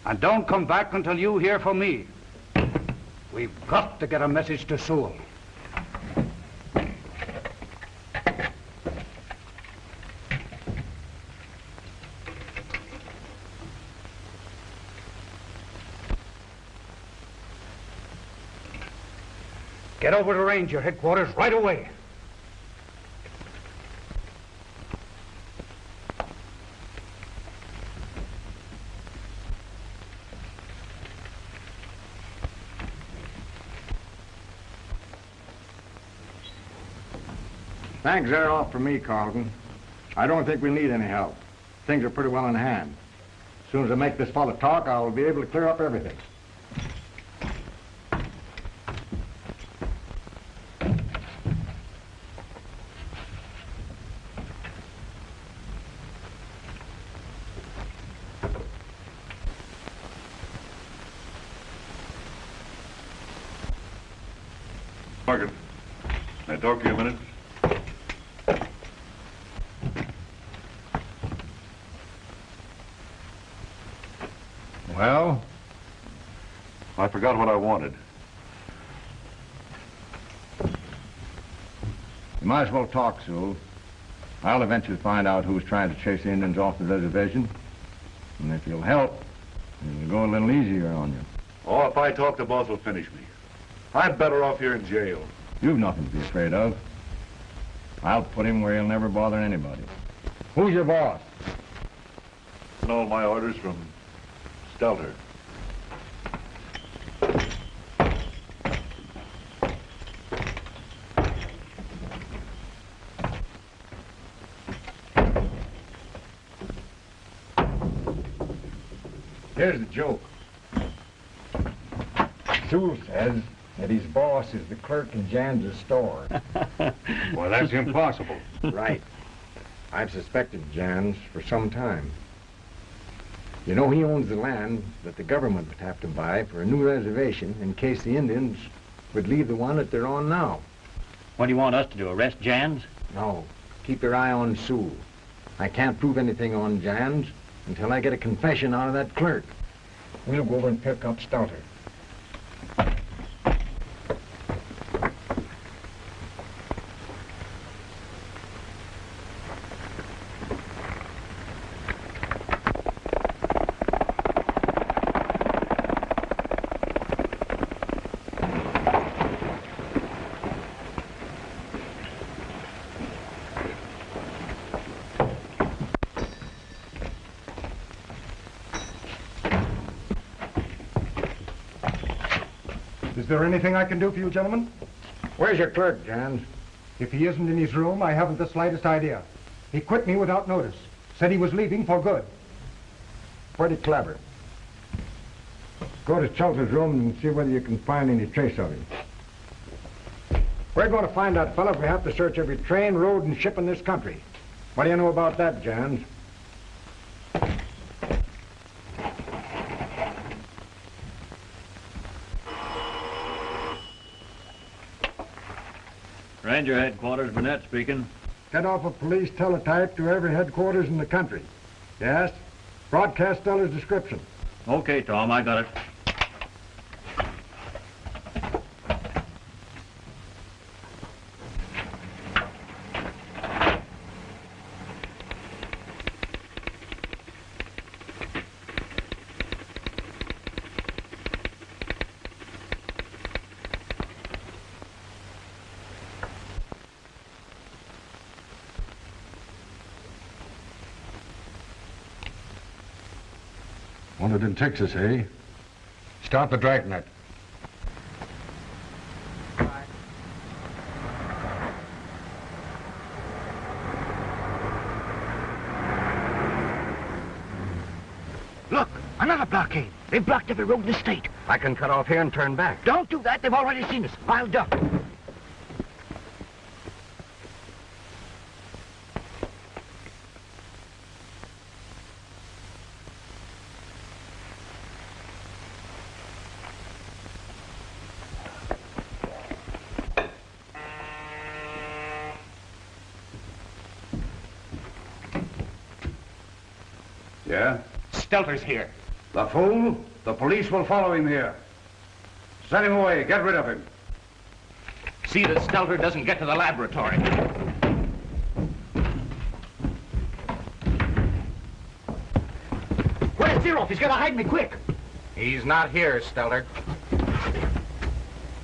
And don't come back until you hear from me. We've got to get a message to Sewell. Get over to Ranger headquarters right away. Thanks, Zaroff, for me, Carlton. I don't think we'll need any help. Things are pretty well in hand. As soon as I make this fellow talk, I'll be able to clear up everything. Morgan, can I talk to you a minute? Well? I forgot what I wanted. You might as well talk, Sewell. I'll eventually find out who's trying to chase the Indians off the reservation. And if you'll help, it'll go a little easier on you. Oh, if I talk, the boss will finish me. I'm better off here in jail. You've nothing to be afraid of. I'll put him where he'll never bother anybody. Who's your boss? And all my orders from Stelter. Here's the joke. Sewell says that his boss is the clerk in Jan's store. Well, that's impossible. Right. I've suspected Jan's for some time. You know, he owns the land that the government would have to buy for a new reservation in case the Indians would leave the one that they're on now. What do you want us to do, arrest Jans? No. Keep your eye on Sewell. I can't prove anything on Jan's until I get a confession out of that clerk. We'll go over and pick up Stelter. Is there anything I can do for you, gentlemen? Where's your clerk, Jans? If he isn't in his room, I haven't the slightest idea. He quit me without notice. Said he was leaving for good. Pretty clever. Go to Shelter's room and see whether you can find any trace of him. We're going to find that fellow if we have to search every train, road, and ship in this country. What do you know about that, Jans? Ranger headquarters, Burnett speaking. Get off a police teletype to every headquarters in the country. Yes? Broadcast Stellar's description. Okay, Tom, I got it. Wanted in Texas, eh? Start the dragnet. Look, another blockade. They've blocked every road in the state. I can cut off here and turn back. Don't do that. They've already seen us. I'll duck. Yeah? Stelter's here. The fool? The police will follow him here. Send him away. Get rid of him. See that Stelter doesn't get to the laboratory. Where's Zaroff? He's got to hide me quick. He's not here, Stelter.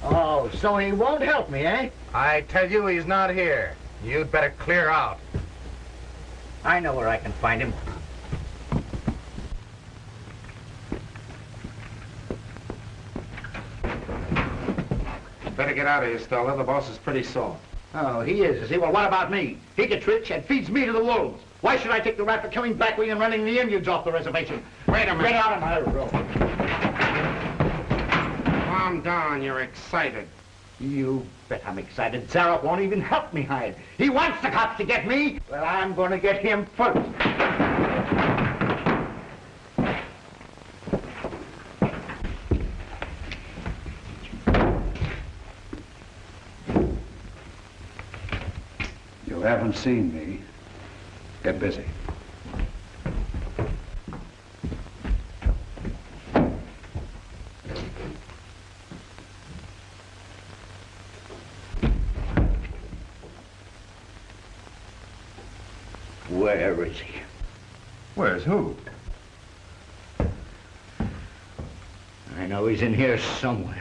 Oh, so he won't help me, eh? I tell you he's not here. You'd better clear out. I know where I can find him. Better get out of here, Stoller. The boss is pretty sore. Oh, he is he? Well, what about me? He gets rich and feeds me to the wolves. Why should I take the rap for killing Blackwing and running the Indians off the reservation? Wait a minute. Get out of my road. Calm down. You're excited. You bet I'm excited. Zaroff won't even help me hide. He wants the cops to get me. Well, I'm going to get him first. You haven't seen me. Get busy. Where is he? Where's who? I know he's in here somewhere.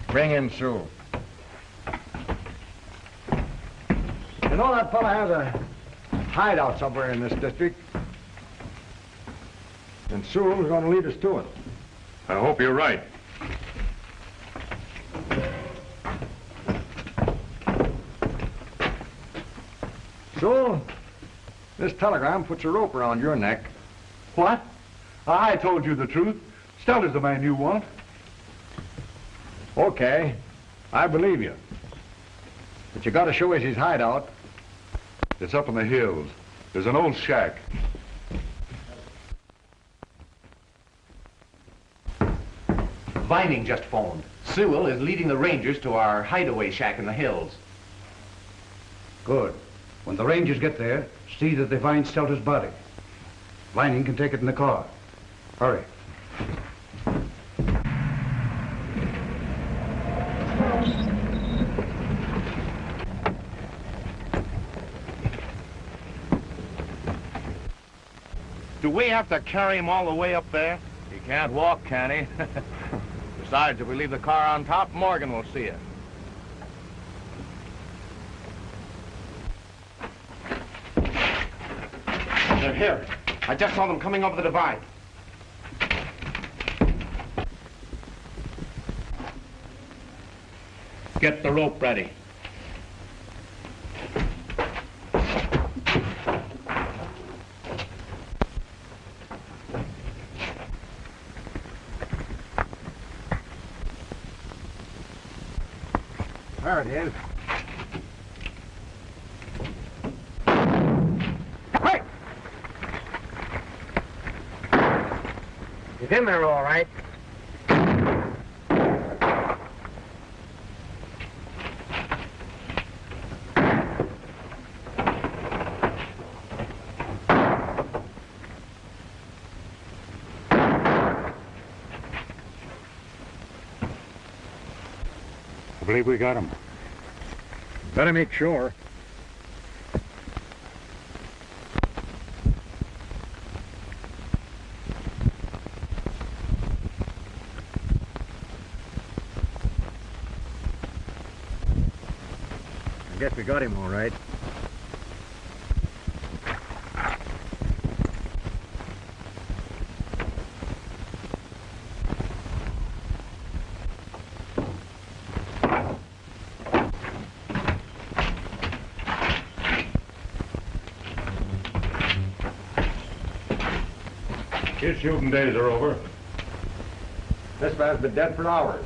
Bring in Sue. You know that fella has a hideout somewhere in this district. And Sewell's going to lead us to it. I hope you're right. Sewell, this telegram puts a rope around your neck. What? I told you the truth. Stelter's the man you want. Okay, I believe you. But you got to show us his hideout. It's up in the hills. There's an old shack. Vining just phoned. Sewell is leading the Rangers to our hideaway shack in the hills. Good. When the Rangers get there, see that they find Stelter's body. Vining can take it in the car. Hurry. Do we have to carry him all the way up there? He can't walk, can he? Besides, if we leave the car on top, Morgan will see it. They're here. I just saw them coming over the divide. Get the rope ready. There it is. Quick! He's in there all right. I believe we got him. Better make sure. I guess we got him all right. His shooting days are over. This man's been dead for hours.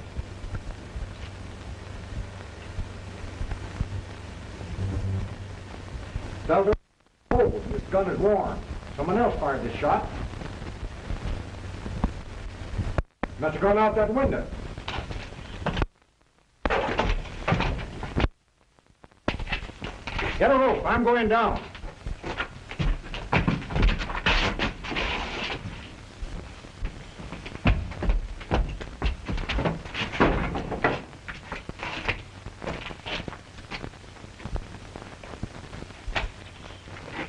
Felder, hold. This gun is warm. Someone else fired this shot. Must have gone out that window. Get a rope. I'm going down.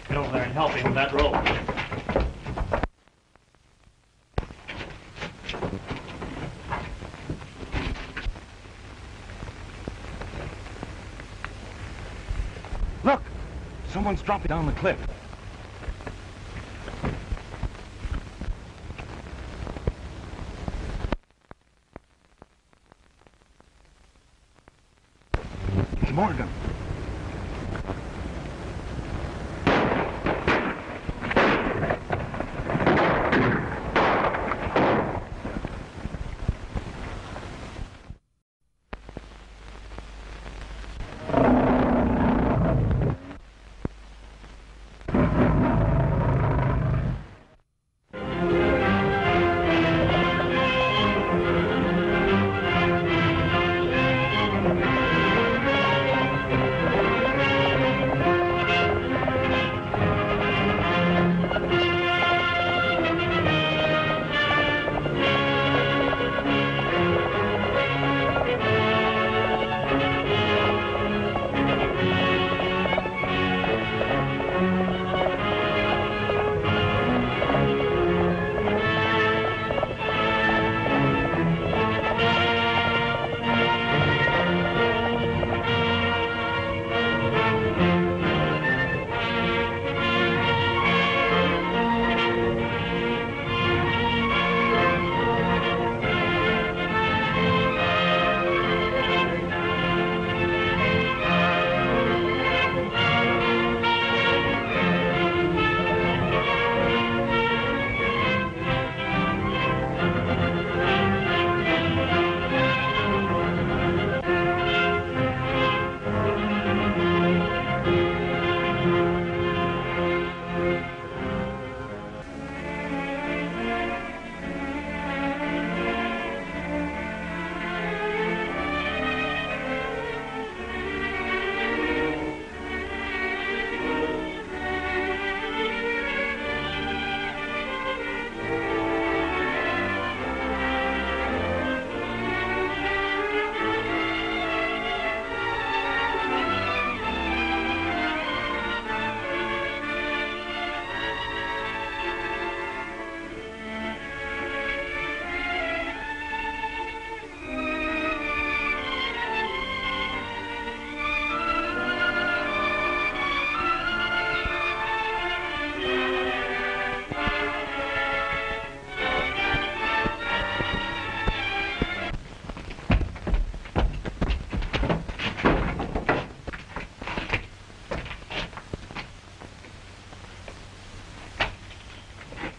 Get over there and help him with that rope. Look! Someone's dropping down the cliff. It's Morgan.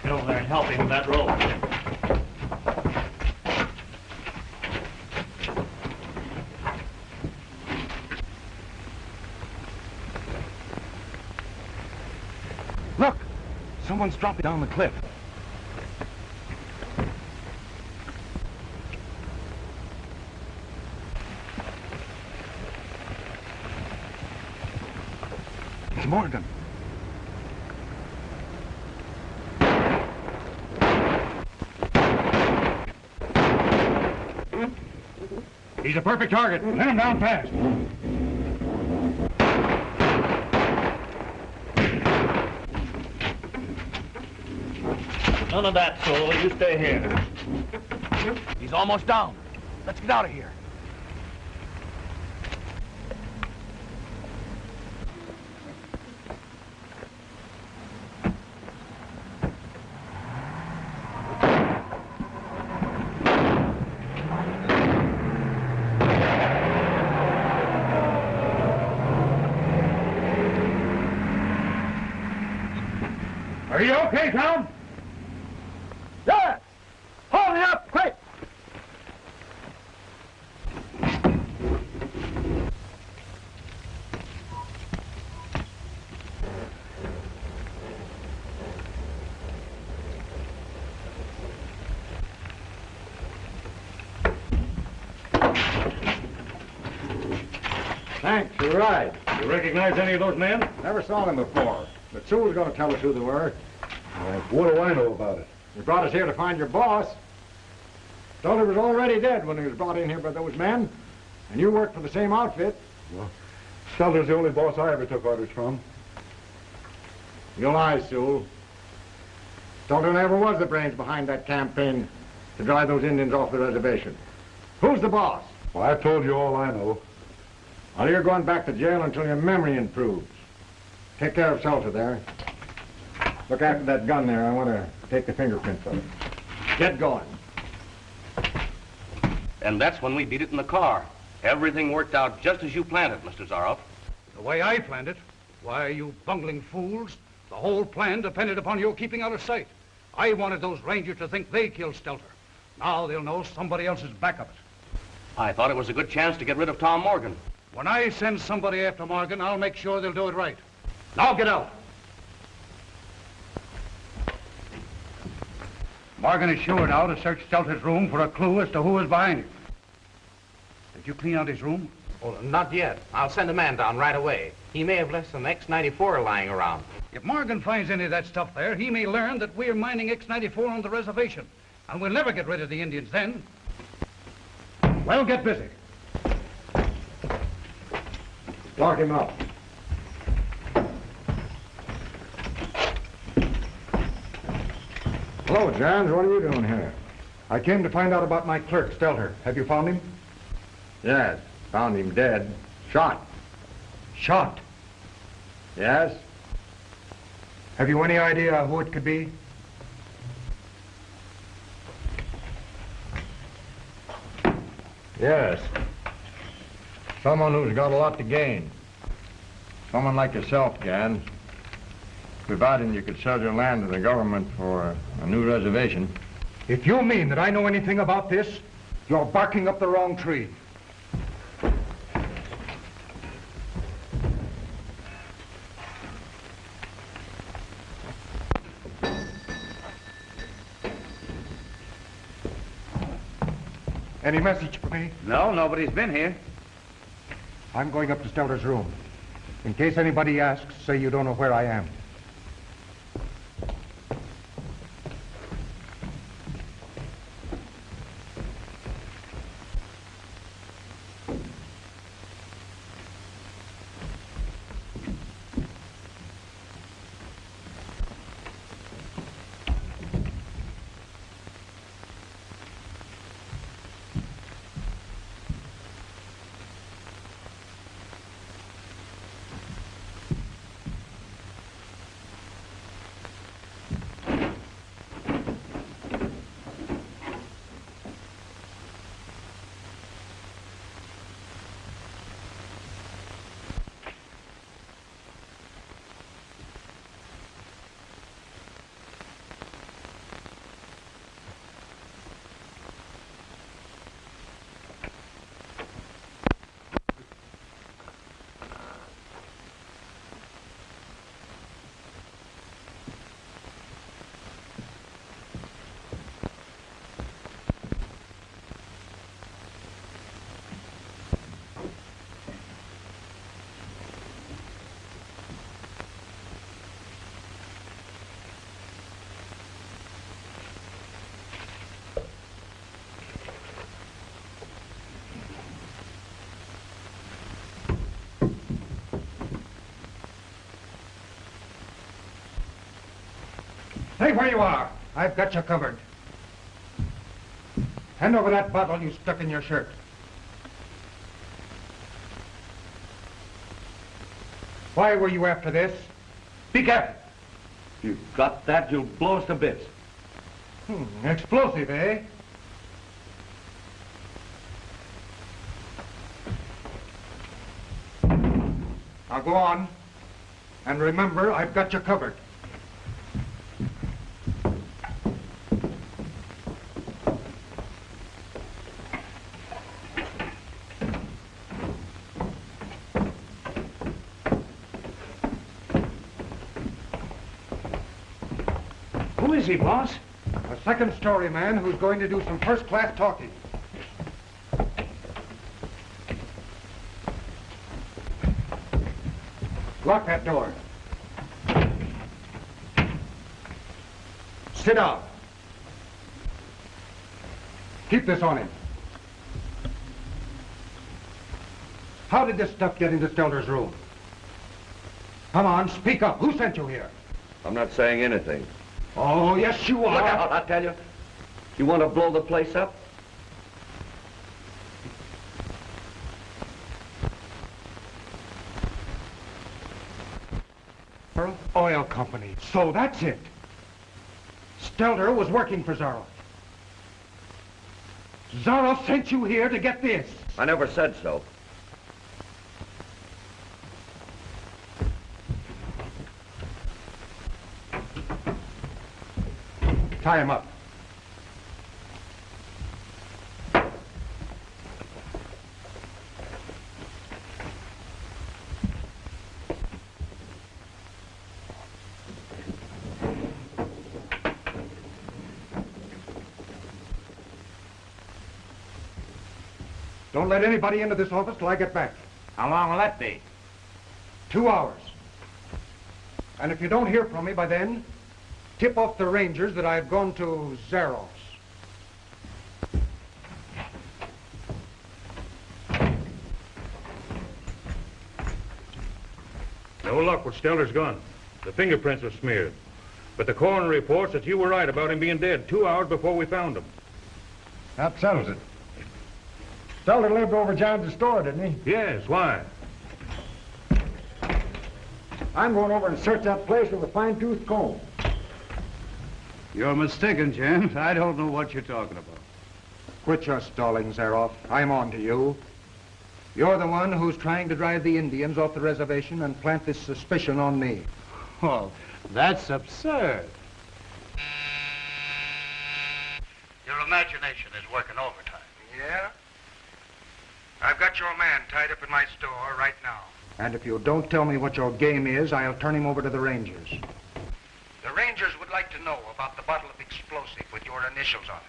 Get over there and help him with that rope. Look! Someone's dropping down the cliff. It's Morgan. He's a perfect target. Let him down fast. None of that, Soul. You stay here. He's almost down. Let's get out of here. Are you okay, Tom? Yes! Hold me up, quick! Thanks, you're right. You recognize any of those men? Never saw them before. But Sewell's going to tell us who they were. What do I know about it? You brought us here to find your boss. Thought he was already dead when he was brought in here by those men. And you worked for the same outfit. Well, Stelter's the only boss I ever took orders from. You lie, Sewell. Stelter never was the brains behind that campaign to drive those Indians off the reservation. Who's the boss? Well, I've told you all I know. Well, you're going back to jail until your memory improves. Take care of Stelter there. Look after that gun there. I want to take the fingerprints of it. Get going. And that's when we beat it in the car. Everything worked out just as you planned it, Mr. Zaroff. The way I planned it? Why, you bungling fools. The whole plan depended upon your keeping out of sight. I wanted those Rangers to think they killed Stelter. Now they'll know somebody else is back of it. I thought it was a good chance to get rid of Tom Morgan. When I send somebody after Morgan, I'll make sure they'll do it right. Now get out. Morgan is sure now to search Stelter's room for a clue as to who is behind it. Did you clean out his room? Oh, not yet. I'll send a man down right away. He may have left some X-94 lying around. If Morgan finds any of that stuff there, he may learn that we're mining X-94 on the reservation. And we'll never get rid of the Indians then. Well, get busy. Lock him up. Hello, Johns. What are you doing here? I came to find out about my clerk, Stelter. Have you found him? Yes. Found him dead. Shot. Shot? Yes. Have you any idea who it could be? Yes. Someone who's got a lot to gain. Someone like yourself, Jan. Providing you could sell your land to the government for a new reservation. If you mean that I know anything about this, you're barking up the wrong tree. Any message for me? No, nobody's been here. I'm going up to Stelter's room. In case anybody asks, say you don't know where I am. Stay where you are. I've got you covered. Hand over that bottle you stuck in your shirt. Why were you after this? Be careful. You got that, you'll blow us to bits. Explosive, eh? Now go on. And remember, I've got you covered. Who is he, boss? A second story man who's going to do some first-class talking. Lock that door. Sit down. Keep this on him. How did this stuff get into Stelter's room? Come on, speak up. Who sent you here? I'm not saying anything. Oh, yes, you are. Look out, I tell you. You want to blow the place up? Oil Company. So that's it. Stelter was working for Zaroff. Zaroff sent you here to get this. I never said so. Tie him up. Don't let anybody into this office till I get back. How long will that be? 2 hours. And if you don't hear from me by then, tip off the Rangers that I've gone to Zaroff's. No luck with Stelter's gun. The fingerprints were smeared. But the coroner reports that you were right about him being dead 2 hours before we found him. That settles it. Stelter lived over John's store, didn't he? Yes, why? I'm going over and search that place with a fine-tooth comb. You're mistaken, James. I don't know what you're talking about. Quit your stalling, Zaroff. I'm on to you. You're the one who's trying to drive the Indians off the reservation and plant this suspicion on me. Oh, that's absurd. Your imagination is working overtime. Yeah? I've got your man tied up in my store right now. And if you don't tell me what your game is, I'll turn him over to the Rangers. The Rangers would like to know about the bottle of explosive with your initials on it.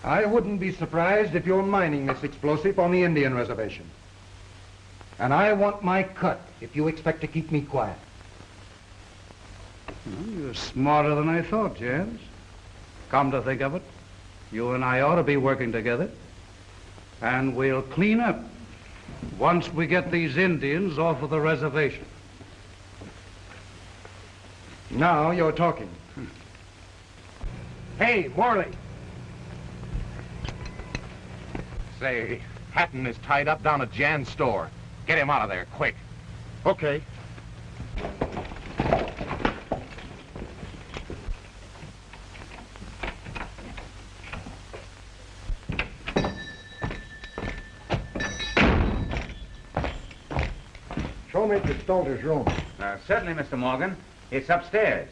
I wouldn't be surprised if you're mining this explosive on the Indian reservation. And I want my cut if you expect to keep me quiet. Well, you're smarter than I thought, James. Come to think of it, you and I ought to be working together. And we'll clean up once we get these Indians off of the reservation. Now you're talking. Hey, Morley. Say, Hatton is tied up down at Jan's store. Get him out of there, quick. Okay. Show me to Stelter's room. Certainly, Mr. Morgan. It's upstairs.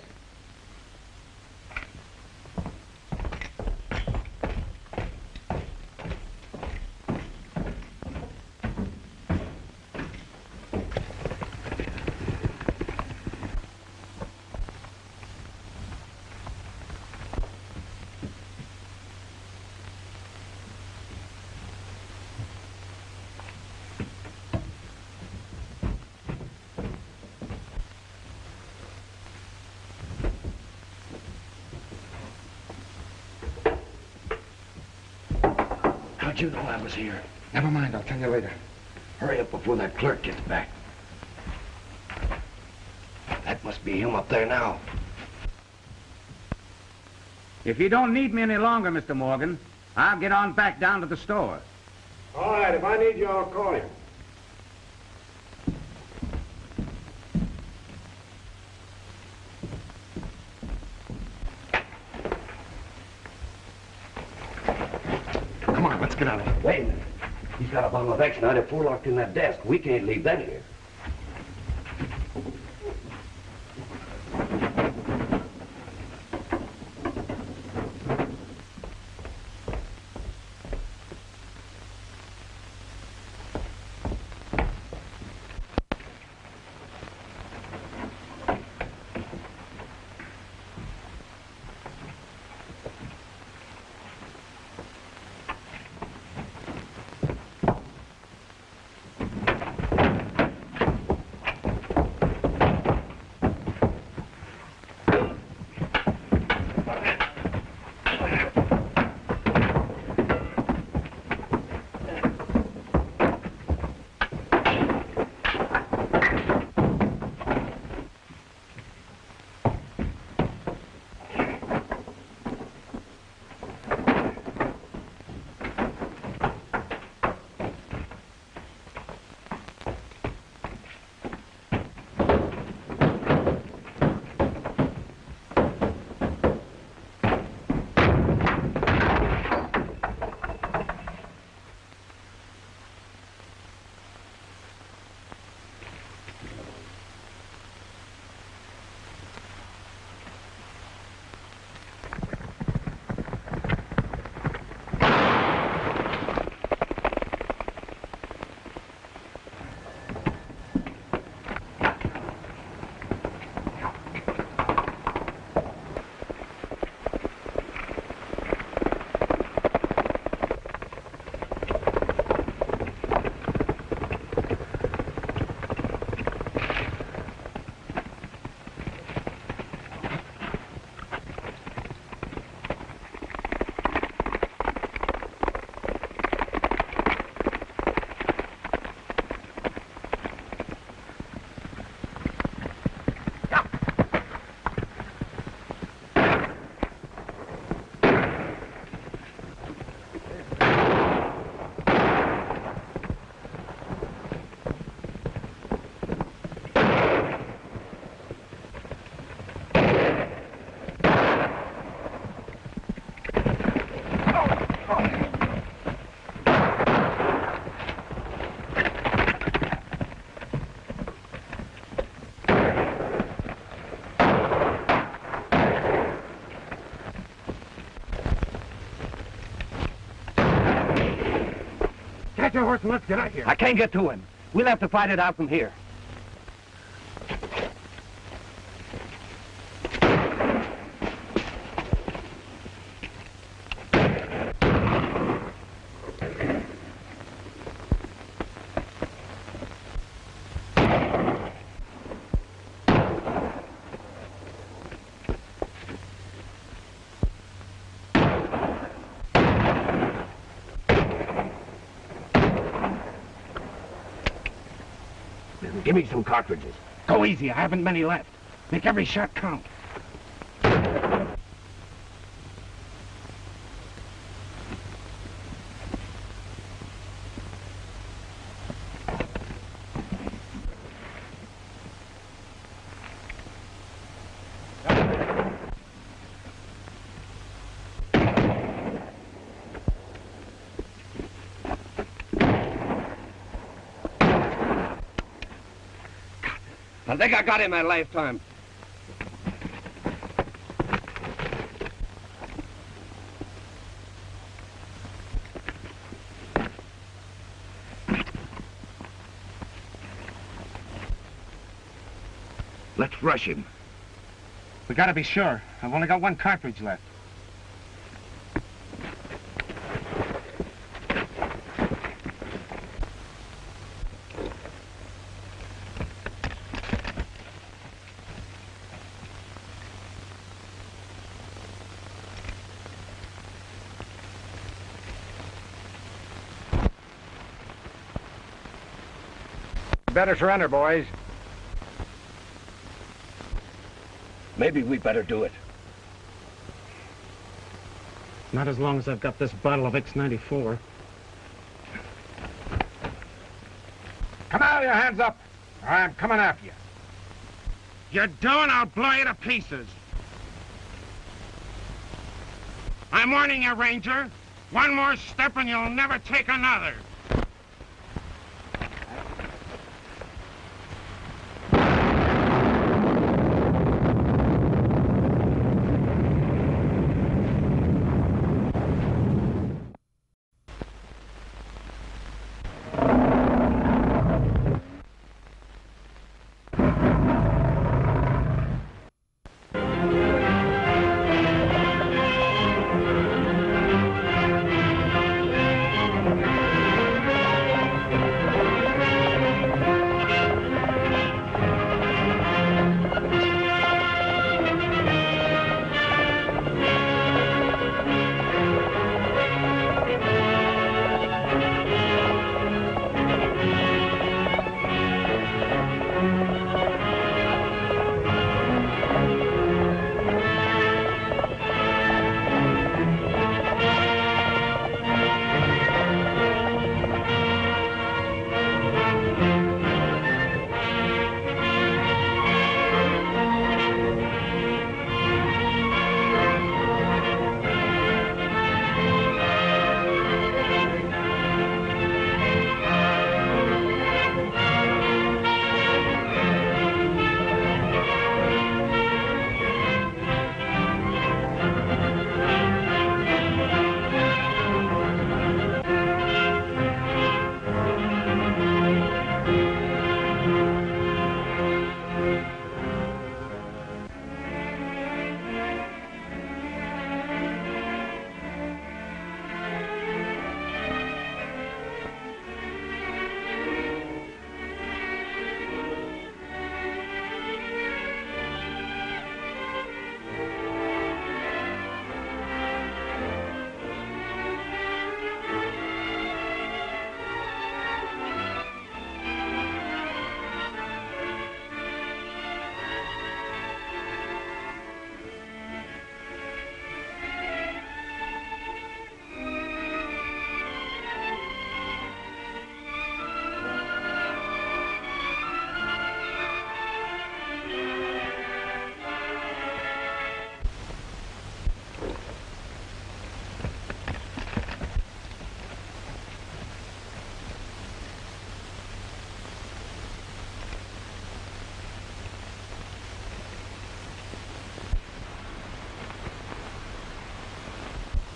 How'd you know I was here? Never mind, I'll tell you later. Hurry up before that clerk gets back. That must be him up there now. If you don't need me any longer, Mr. Morgan, I'll get on back down to the store. All right, if I need you, I'll call you. Come on, let's get out of here. Wait a minute. He's got a bottle of X94 locked in that desk. We can't leave that here. Get your horse and let's get out of here. I can't get to him. We'll have to fight it out from here. Give me some cartridges. Go easy. I haven't many left. Make every shot count. I think I got him that lifetime. Let's rush him. We gotta be sure. I've only got one cartridge left. Better surrender, boys. Maybe we better do it. Not as long as I've got this bottle of X94. Come out, your hands up. I'm coming after you. You don't, I'll blow you to pieces. I'm warning you, Ranger. One more step and you'll never take another.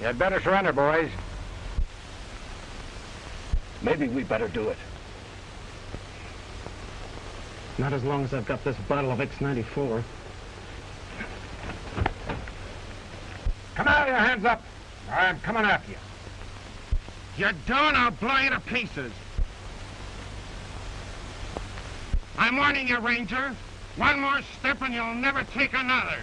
You'd better surrender, boys. Maybe we better do it. Not as long as I've got this bottle of X94. Come out, your hands up. I'm coming after you. You don't, I'll blow you to pieces. I'm warning you, Ranger. One more step and you'll never take another.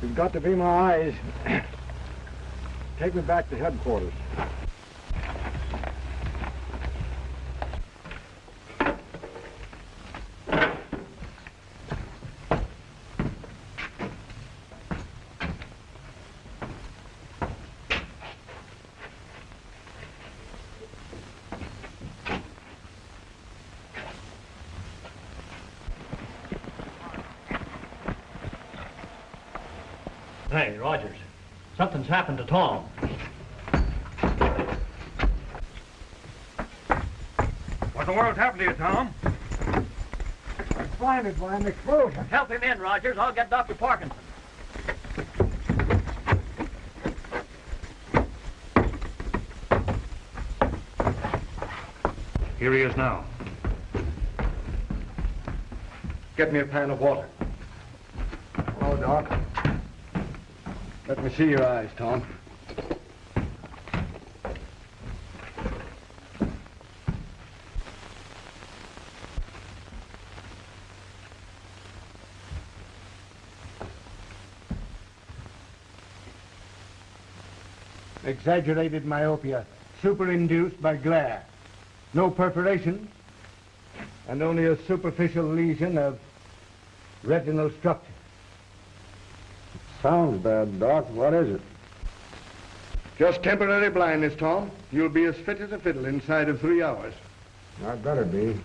You've got to be my eyes. Take me back to headquarters. Hey, Rogers, something's happened to Tom. What the world's happened to you, Tom? I'm blinded by an explosion. Help him in, Rogers. I'll get Dr. Parkinson. Here he is now. Get me a pan of water. Hello, Doc. Let me see your eyes, Tom. Exaggerated myopia, superinduced by glare. No perforation, and only a superficial lesion of retinal structure. Sounds bad, Doc. What is it? Just temporary blindness, Tom. You'll be as fit as a fiddle inside of 3 hours. I'd better be.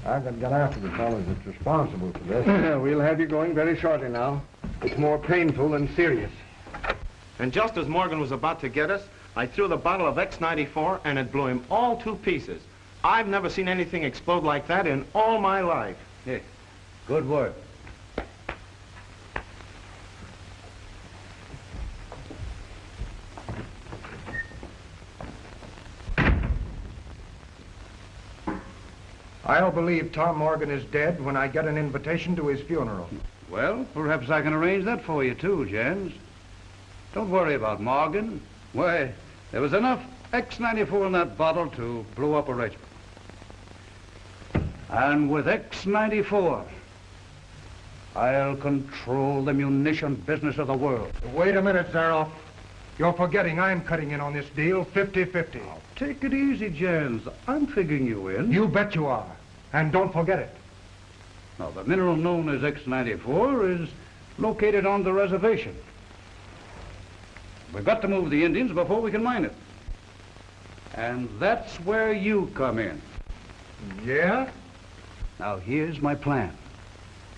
I've got to get after the fellows that's responsible for this. We'll have you going very shortly now. It's more painful than serious. And just as Morgan was about to get us, I threw the bottle of X94 and it blew him all to pieces. I've never seen anything explode like that in all my life. Hey, good work. I'll believe Tom Morgan is dead when I get an invitation to his funeral. Well, perhaps I can arrange that for you too, Jens. Don't worry about Morgan. Why, there was enough X94 in that bottle to blow up a regiment. And with X94, I'll control the munition business of the world. Wait a minute, Zaroff. You're forgetting I'm cutting in on this deal 50-50. Now, take it easy, Jens. I'm figuring you in. You bet you are. And don't forget it. Now, the mineral known as X94 is located on the reservation. We've got to move the Indians before we can mine it. And that's where you come in. Yeah? Now, here's my plan.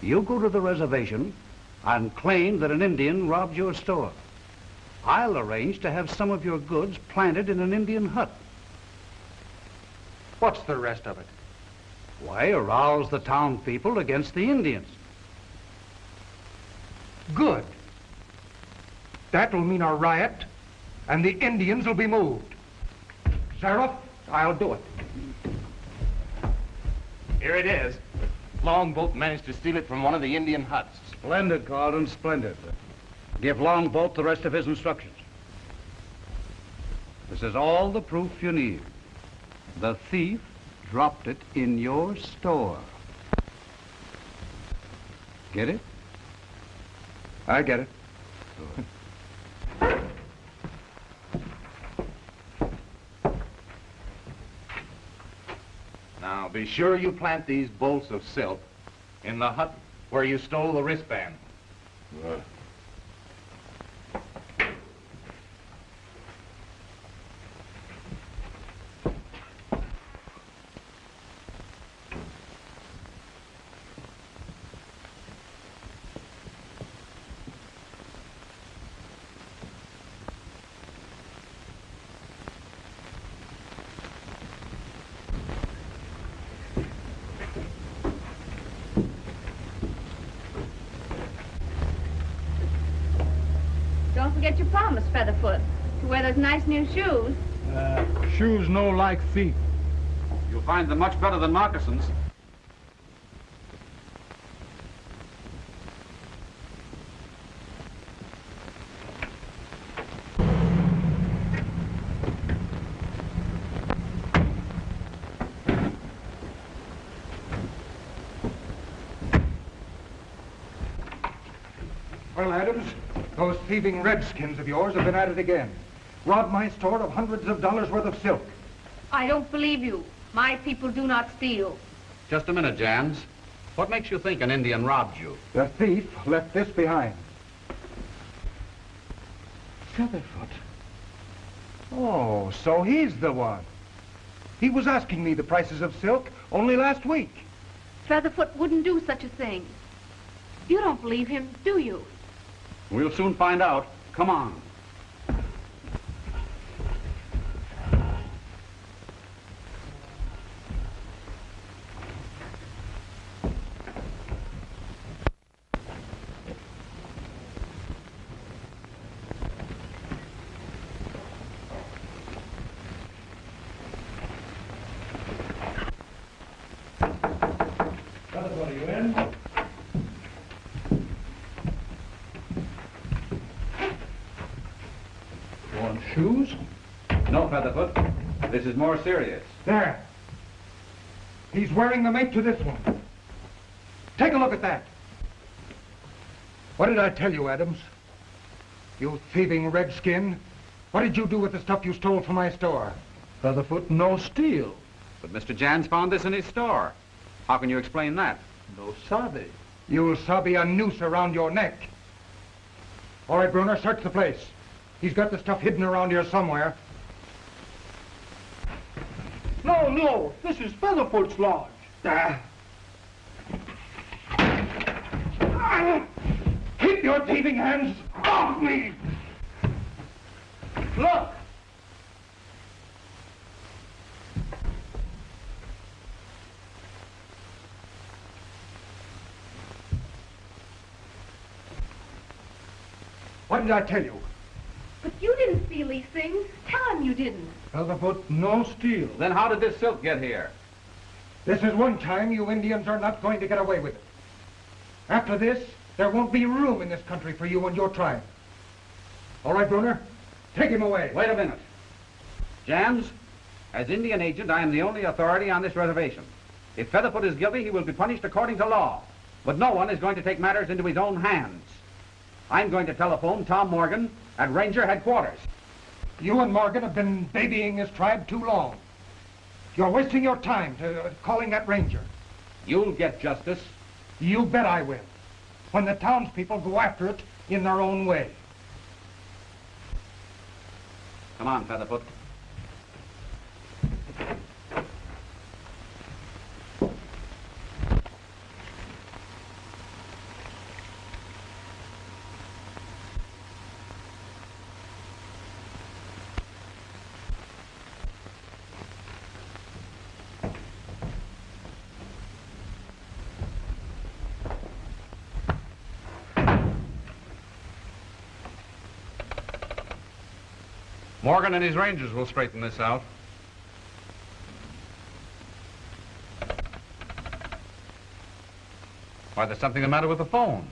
You go to the reservation and claim that an Indian robbed your store. I'll arrange to have some of your goods planted in an Indian hut. What's the rest of it? Why, arouse the town people against the Indians. Good. That'll mean a riot, and the Indians will be moved. Zaroff, I'll do it. Here it is. Longboat managed to steal it from one of the Indian huts. Splendid, Carlton, splendid. Give Longboat the rest of his instructions. This is all the proof you need. The thief dropped it in your store. Get it? I get it. Now, be sure you plant these bolts of silk in the hut where you stole the wristband. Don't forget your promise, Featherfoot, to wear those nice new shoes. Shoes no like feet. You'll find them much better than moccasins. Well, Adams, those thieving redskins of yours have been at it again. Robbed my store of hundreds of dollars worth of silk. I don't believe you. My people do not steal. Just a minute, Jans. What makes you think an Indian robbed you? The thief left this behind. Featherfoot. Oh, so he's the one. He was asking me the prices of silk only last week. Featherfoot wouldn't do such a thing. You don't believe him, do you? We'll soon find out. Come on. Featherfoot, are you in? Want shoes? No, Featherfoot. This is more serious. There. He's wearing the mate to this one. Take a look at that. What did I tell you, Adams? You thieving redskin. What did you do with the stuff you stole from my store? Featherfoot, no steal. But Mr. Jans found this in his store. How can you explain that? No sabe. You'll sabe a noose around your neck. All right, Bruner, search the place. He's got the stuff hidden around here somewhere. No, no, this is Featherfoot's lodge. Keep your thieving hands off me! Look! What did I tell you? But you didn't steal these things. Tell him you didn't. Featherfoot, no steal. Then how did this silk get here? This is one time you Indians are not going to get away with it. After this, there won't be room in this country for you and your tribe. All right, Bruner, take him away. Wait a minute. Jans, as Indian agent, I am the only authority on this reservation. If Featherfoot is guilty, he will be punished according to law. But no one is going to take matters into his own hands. I'm going to telephone Tom Morgan at Ranger headquarters. You and Morgan have been babying this tribe too long. You're wasting your time calling that ranger. You'll get justice. You bet I will. When the townspeople go after it in their own way. Come on, Featherfoot. Morgan and his rangers will straighten this out. Why, there's something the matter with the phone.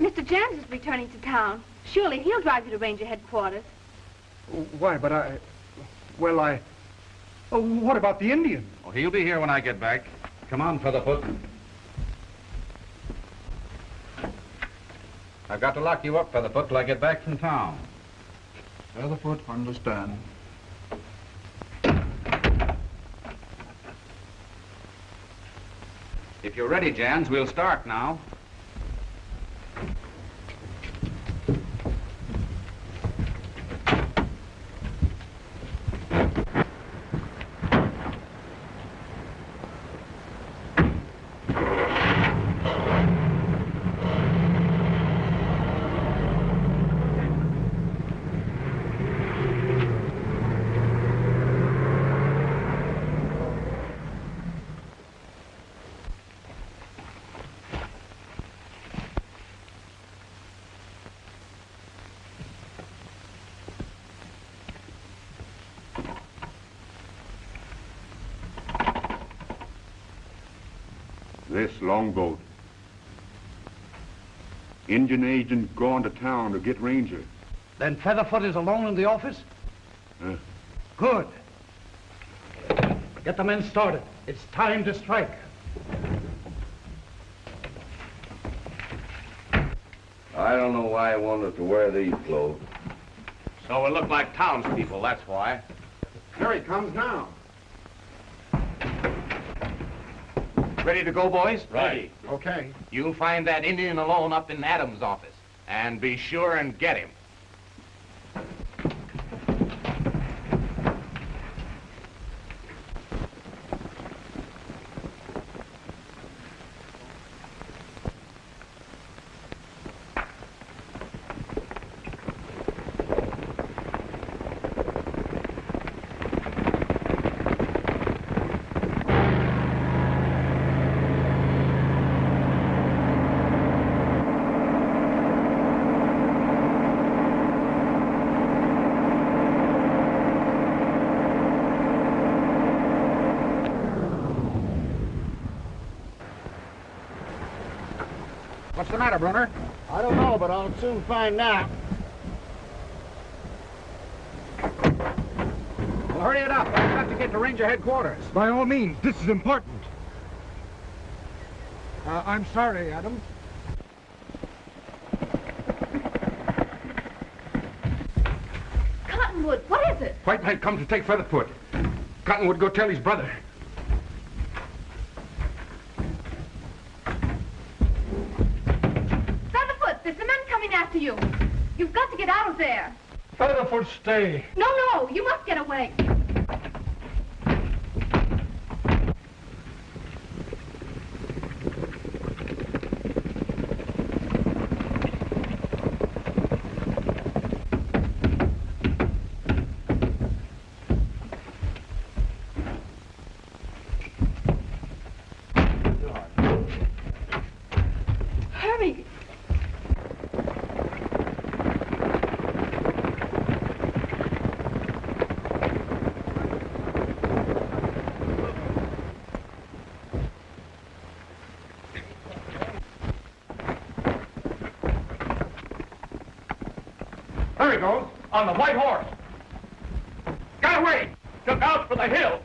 Mr. Jans is returning to town. Surely he'll drive you to Ranger headquarters. Why, but Oh, what about the Indian? Oh, he'll be here when I get back. Come on, Featherfoot. I've got to lock you up, Featherfoot, till I get back from town. Featherfoot, understand. If you're ready, Jans, we'll start now. This longboat. Indian agent gone to town to get Ranger. Then Featherfoot is alone in the office? Good. Get the men started. It's time to strike. I don't know why I wanted to wear these clothes. So we look like townspeople, that's why. Here he comes now. Ready to go, boys? Ready. Okay. You'll find that Indian alone up in Adams' office. And be sure and get him. What's the matter, Brunner? I don't know, but I'll soon find out. Well, hurry it up. I've got to get to Ranger headquarters. By all means, this is important. I'm sorry, Adam. Cottonwood, what is it? White man comes to take Featherfoot. Cottonwood go tell his brother. Featherfoot, there's the men coming after you. You've got to get out of there. Featherfoot, stay. No, no, you must get away. Hurry. There he goes, on the white horse. Got away! Took out for the hills.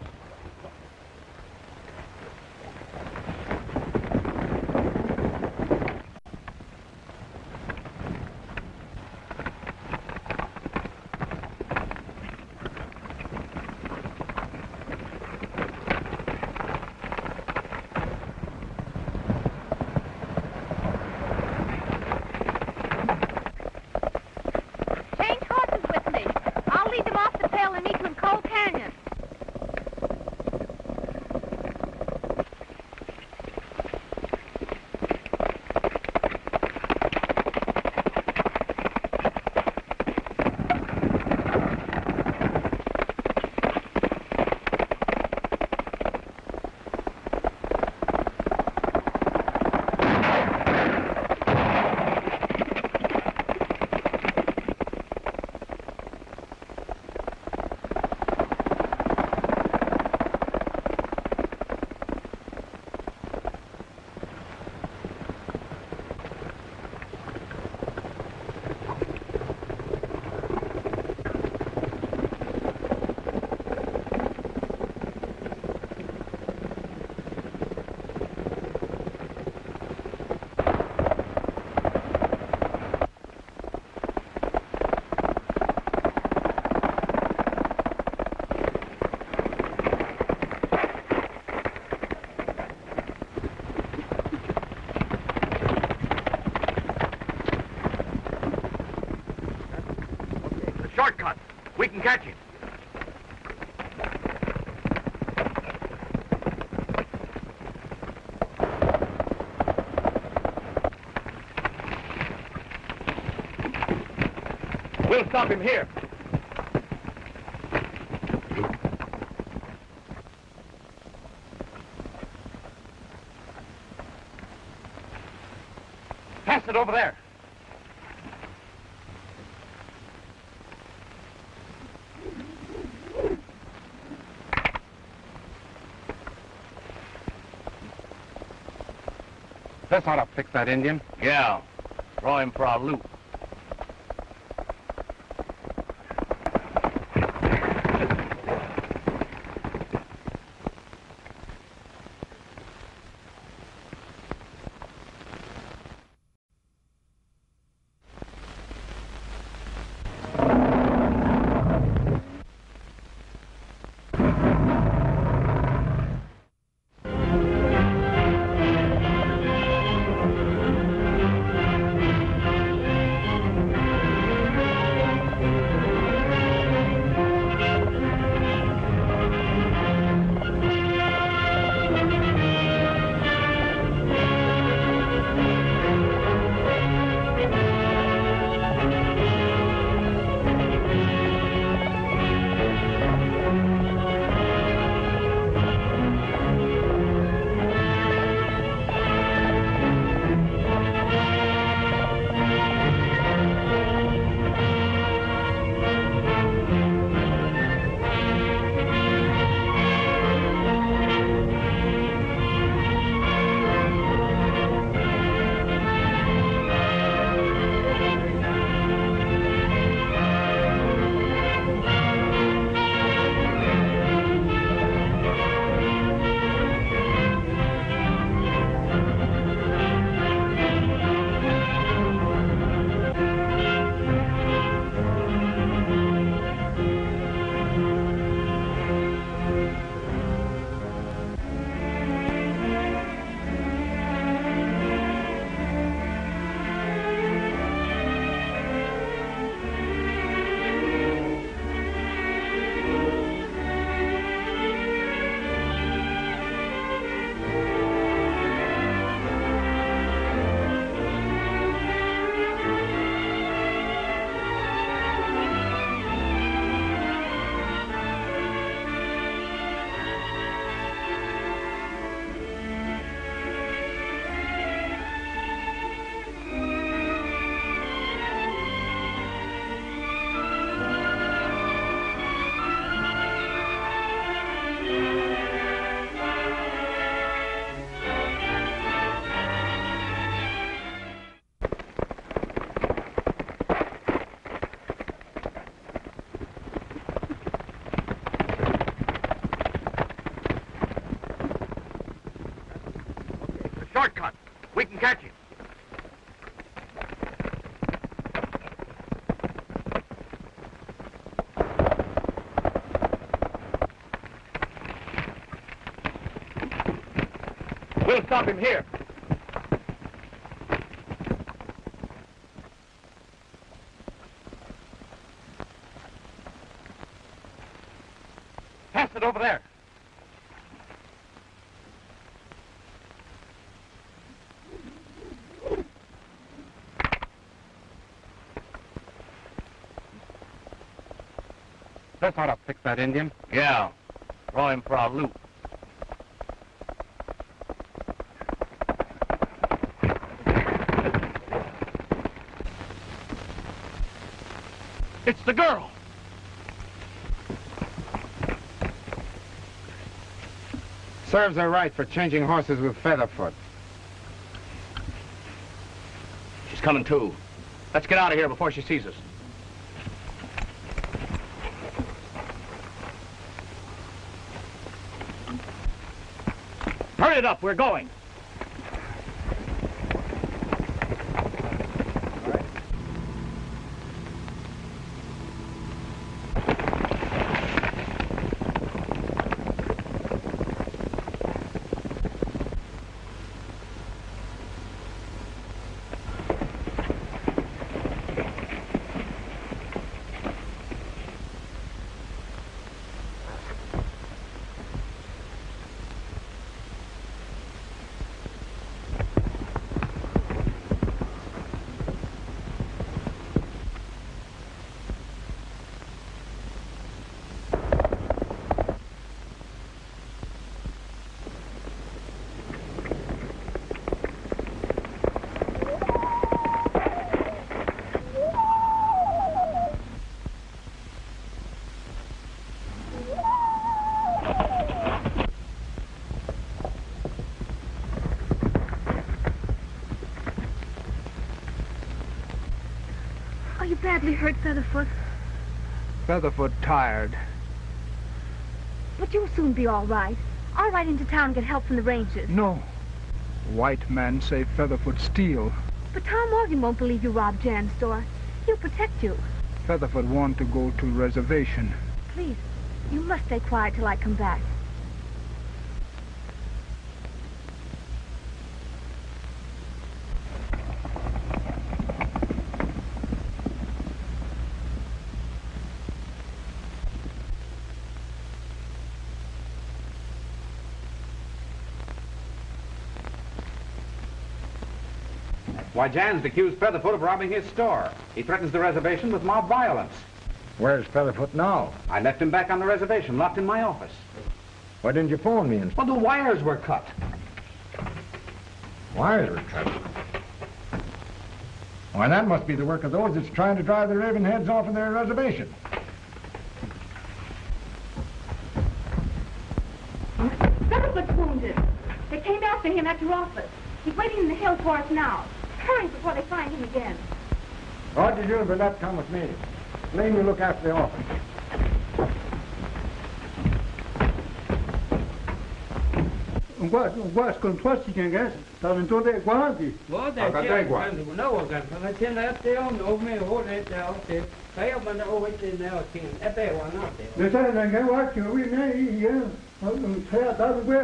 Change horses with me. I'll lead them off the trail and meet you in Cold Canyon. Shortcut. We can catch him. We'll stop him here. Pass it over there. This ought to fix that Indian. Yeah. Throw him for a loop. Shortcut. We can catch him. We'll stop him here. Pass it over there. This ought to fix that Indian. Yeah. Throw him for a loop. It's the girl. Serves her right for changing horses with Featherfoot. She's coming too. Let's get out of here before she sees us. Hurry it up, we're going. Are you badly hurt, Featherfoot? Featherfoot tired. But you'll soon be all right. I'll ride into town and get help from the rangers. No. White men say Featherfoot steal. But Tom Morgan won't believe you robbed Jan's store. He'll protect you. Featherfoot want to go to reservation. Please, you must stay quiet till I come back. Why, Jan's accused Featherfoot of robbing his store. He threatens the reservation with mob violence. Where's Featherfoot now? I left him back on the reservation, locked in my office. Why didn't you phone me? Well, the wires were cut. Wires were cut? Why, that must be the work of those that's trying to drive the Ravenheads off of their reservation. Featherfoot's wounded. They came after him at your office. He's waiting in the hills for us now. Hurry before they find him again. Roger, you and Burnett come with me. Lane, you look after the office. Con toi, si tu gars, t'as une tour de quoi, puis? Le temps d'un gars, ouais, que oui, mais il y a un très à table, ouais.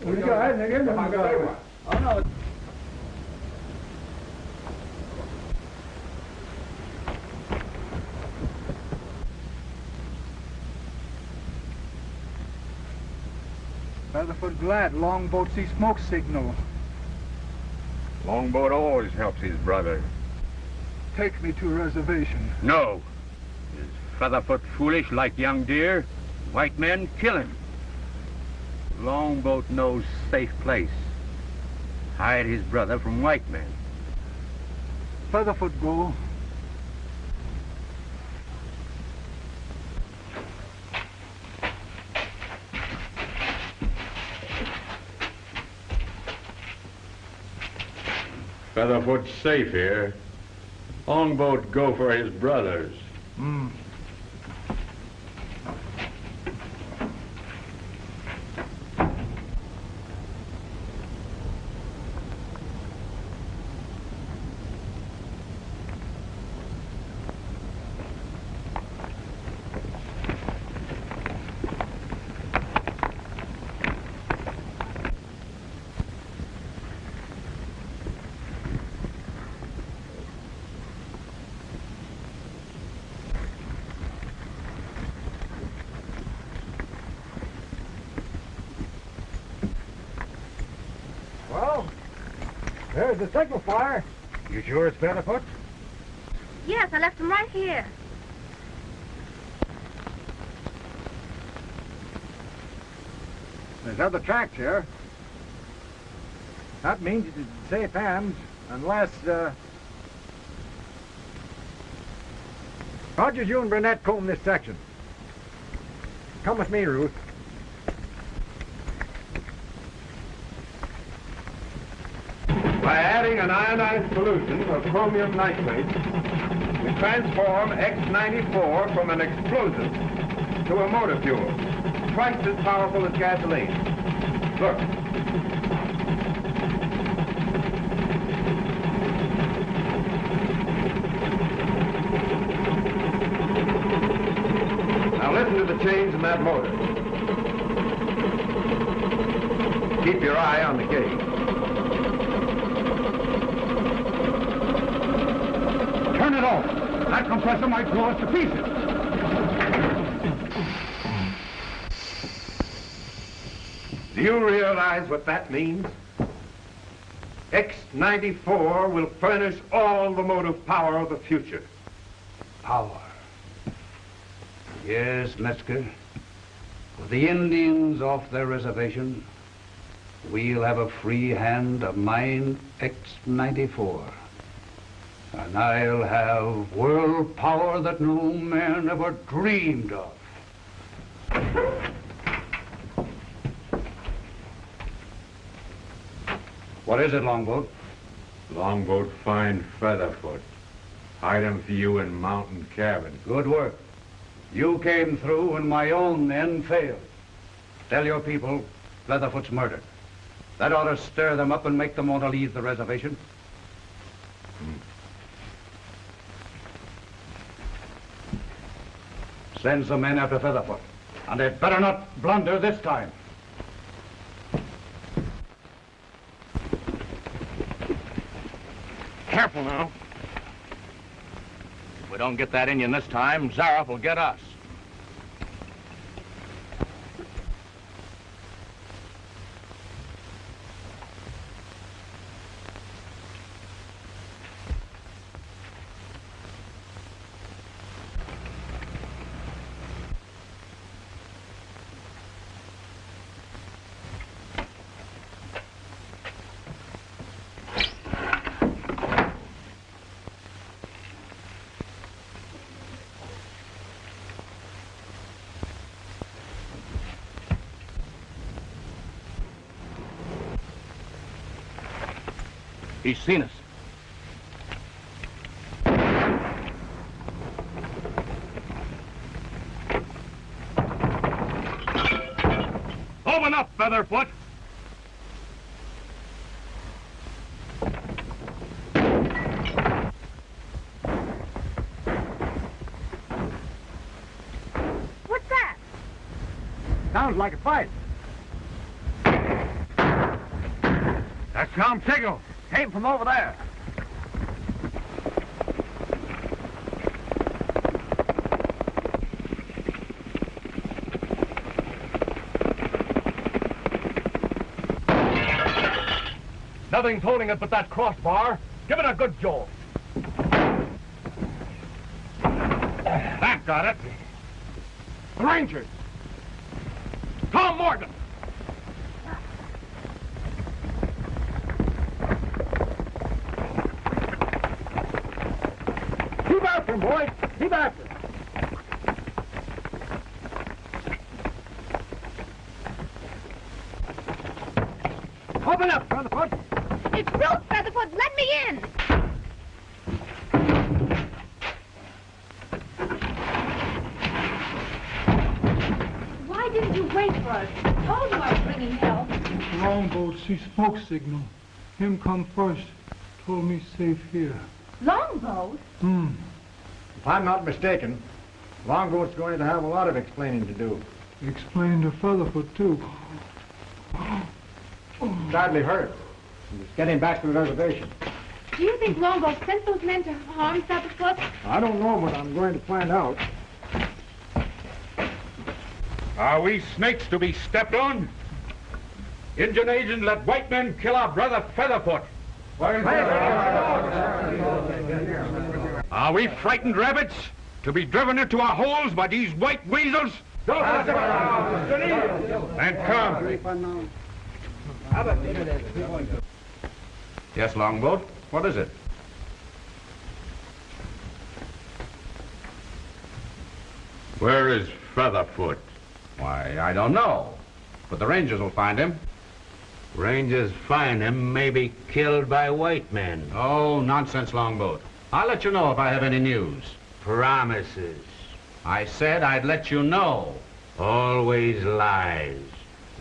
Le gars, Oh, no. Featherfoot glad longboat see smoke signal. Longboat always helps his brother. Take me to reservation. No. Is Featherfoot foolish like young deer? White men kill him. Longboat knows safe place. Hide his brother from white men. Featherfoot go. Featherfoot's safe here. Longboat go for his brothers. Well, there's the signal fire. You sure it's Featherfoot? Yes, I left him right here. There's other tracks here. That means it's in safe hands, unless, Rogers, you and Burnett comb this section. Come with me, Ruth. By adding an ionized solution of chromium nitrate, we transform X94 from an explosive to a motor fuel, twice as powerful as gasoline. Look. Now listen to the change in that motor. Keep your eye on the gauge. Turn it off. That compressor might blow us to pieces. Do you realize what that means? X94 will furnish all the motive power of the future. Power. Yes, Metzger. With the Indians off their reservation, we'll have a free hand to mine X94. And I'll have world power that no man ever dreamed of. What is it, Longboat? Longboat find Featherfoot. Hide them for you in mountain cabin. Good work. You came through and my own men failed. Tell your people Leatherfoot's murdered. That ought to stir them up and make them want to leave the reservation. Send some men after Featherfoot. And they'd better not blunder this time. Careful now. If we don't get that Indian this time, Zaroff will get us. He's seen us. Open up, Featherfoot! What's that? Sounds like a fight. That's Tom's signal. Came from over there. Nothing's holding it but that crossbar. Give it a good jolt. That got it. The Rangers. Tom Morgan. Keep after him, boys. Keep after him. Open up, Featherfoot. It's Bruce Featherfoot. Let me in. Why didn't you wait for us? Told you I was bringing help. Longboat see smoke signal. Him come first. Told me safe here. Longboat? If I'm not mistaken, Longboat's going to have a lot of explaining to do. Explain to Featherfoot, too. Badly hurt. Just get him back to the reservation. Do you think Longboat sent those men to harm Featherfoot? I don't know, but I'm going to find out. Are we snakes to be stepped on? Indian agent let white men kill our brother Featherfoot. Are we frightened rabbits to be driven into our holes by these white weasels? And come. Yes, Longboat. What is it? Where is Featherfoot? Why, I don't know. But the Rangers will find him. Rangers find him, may be killed by white men. Oh, nonsense, Longboat. I'll let you know if I have any news. Promises. I said I'd let you know. Always lies.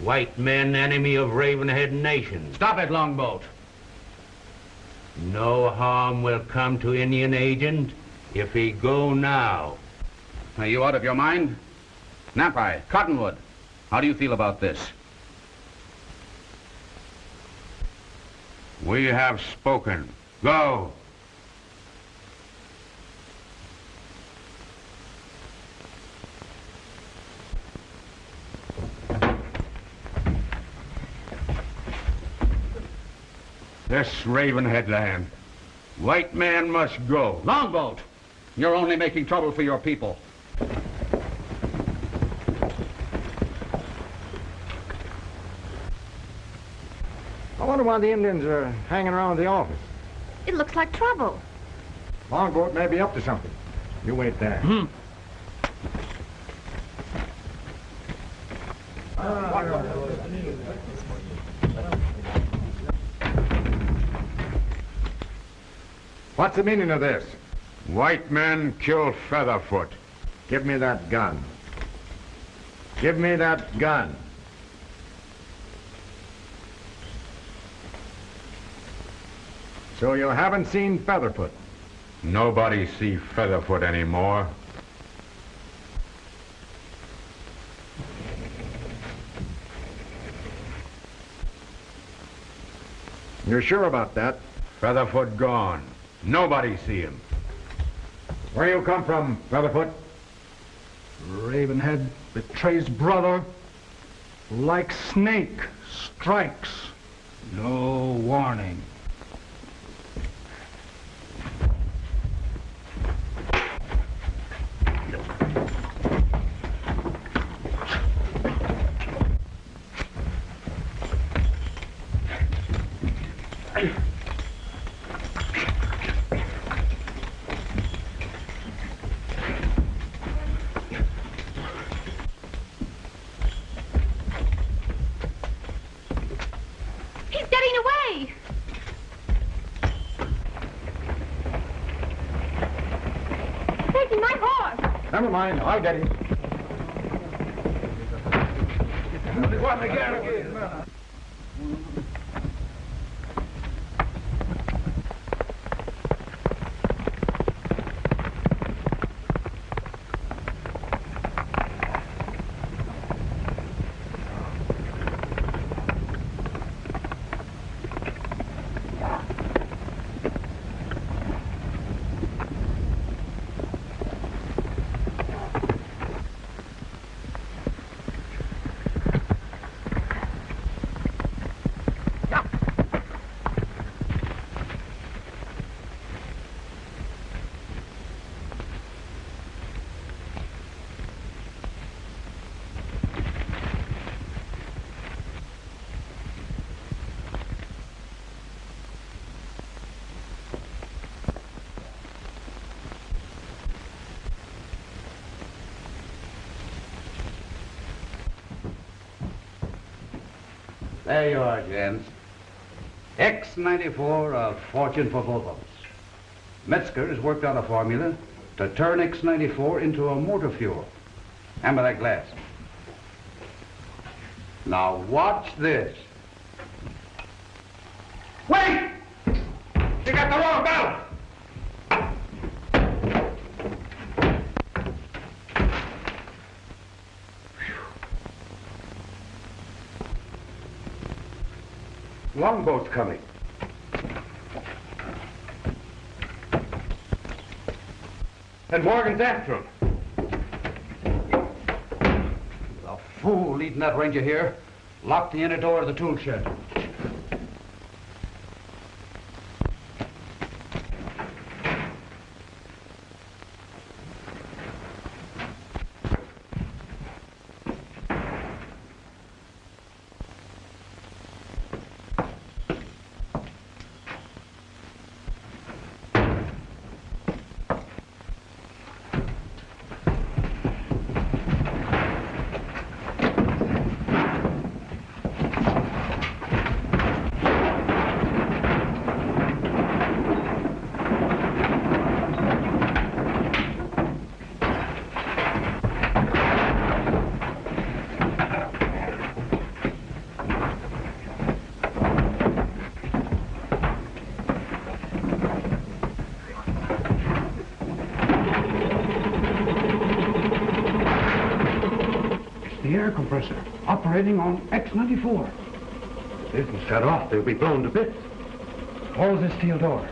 White men, enemy of Ravenhead Nation. Stop it, Longboat. No harm will come to Indian agent if he go now. Are you out of your mind? Napai, Cottonwood, how do you feel about this? We have spoken. Go. This Ravenhead land. White man must go. Longboat, you're only making trouble for your people. I wonder why the Indians are hanging around the office. It looks like trouble. Longboat may be up to something. You wait there. What's the meaning of this? White men kill Featherfoot. Give me that gun. Give me that gun. So you haven't seen Featherfoot? Nobody see Featherfoot anymore. You're sure about that? Featherfoot gone. Nobody see him. Where you come from, Featherfoot? Ravenhead betrays brother. Like snake, strikes. No warning. Never mind, I'll get him. There you are, gents. X-94, a fortune for both of us. Metzger has worked out a formula to turn X-94 into a motor fuel. Hand me that glass. Now watch this. Wait! You got the wrong ballot! Longboat's coming. And Morgan's after him. The fool leading that ranger here locked the inner door of the tool shed. The air compressor operating on X-94. If it isn't shut off, they'll be blown to bits. Close this steel door.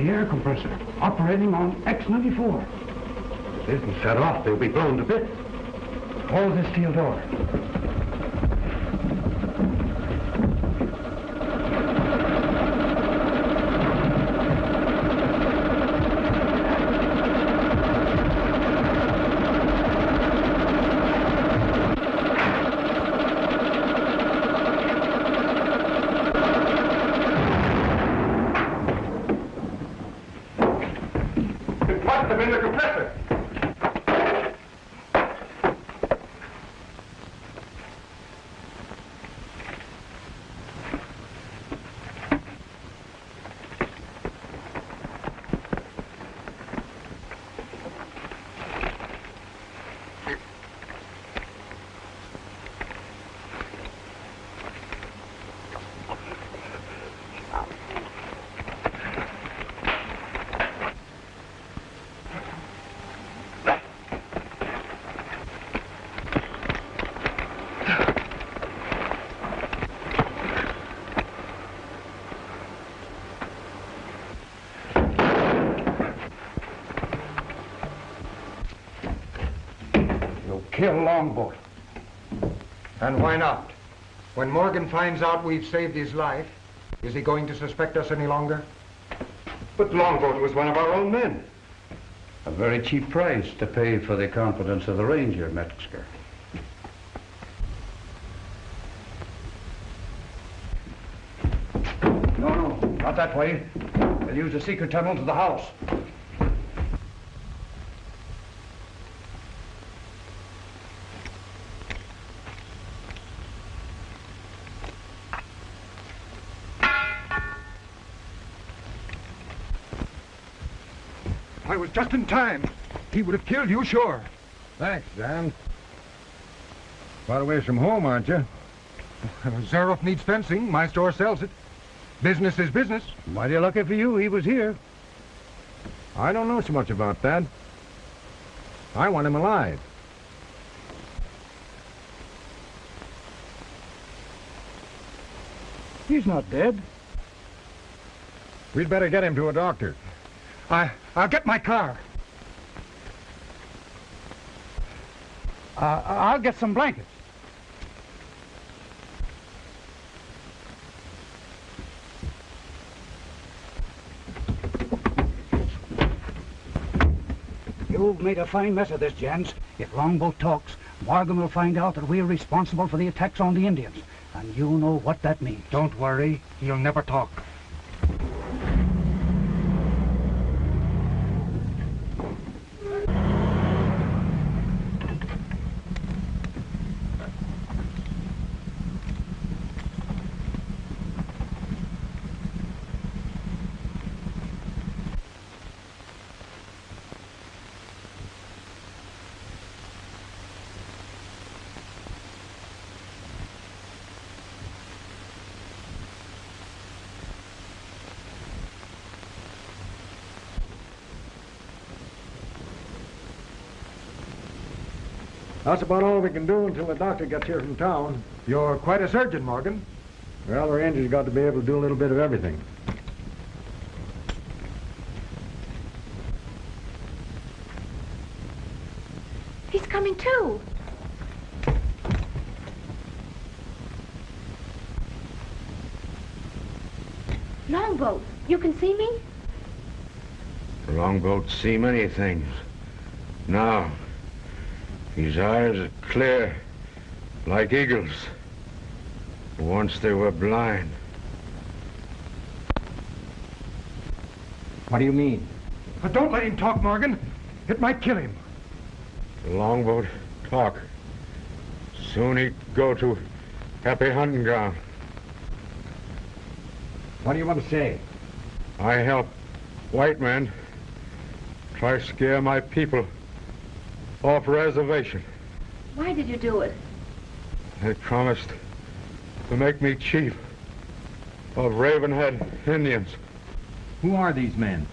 the air compressor, operating on X-94. If it isn't shut off, they'll be blown to bits. Hold this steel door. Watch them in the compressor. Kill Longboat. And why not? When Morgan finds out we've saved his life, is he going to suspect us any longer? But Longboat was one of our own men. A very cheap price to pay for the confidence of the Ranger, Metzger. No, not that way. They'll use the secret tunnel to the house. I was just in time. He would have killed you, sure. Thanks, Dan. Quite a ways from home, aren't you? Zaroff needs fencing. My store sells it. Business is business. Mighty lucky for you, he was here. I don't know so much about that. I want him alive. He's not dead. We'd better get him to a doctor. I'll get my car. I'll get some blankets. You've made a fine mess of this, gents. If Longboat talks, Morgan will find out that we're responsible for the attacks on the Indians. And you know what that means. Don't worry. He'll never talk. That's about all we can do until the doctor gets here from town. You're quite a surgeon, Morgan. Well, the Ranger's got to be able to do a little bit of everything. He's coming too. Longboat, you can see me? Longboat see many things. Now, his eyes are clear, like eagles. Once they were blind. What do you mean? Don't let him talk, Morgan. It might kill him. The longboat talk. Soon he'd go to happy hunting ground. What do you want to say? I help white men try to scare my people off reservation. Why did you do it? They promised to make me chief of Ravenhead Indians. Who are these men?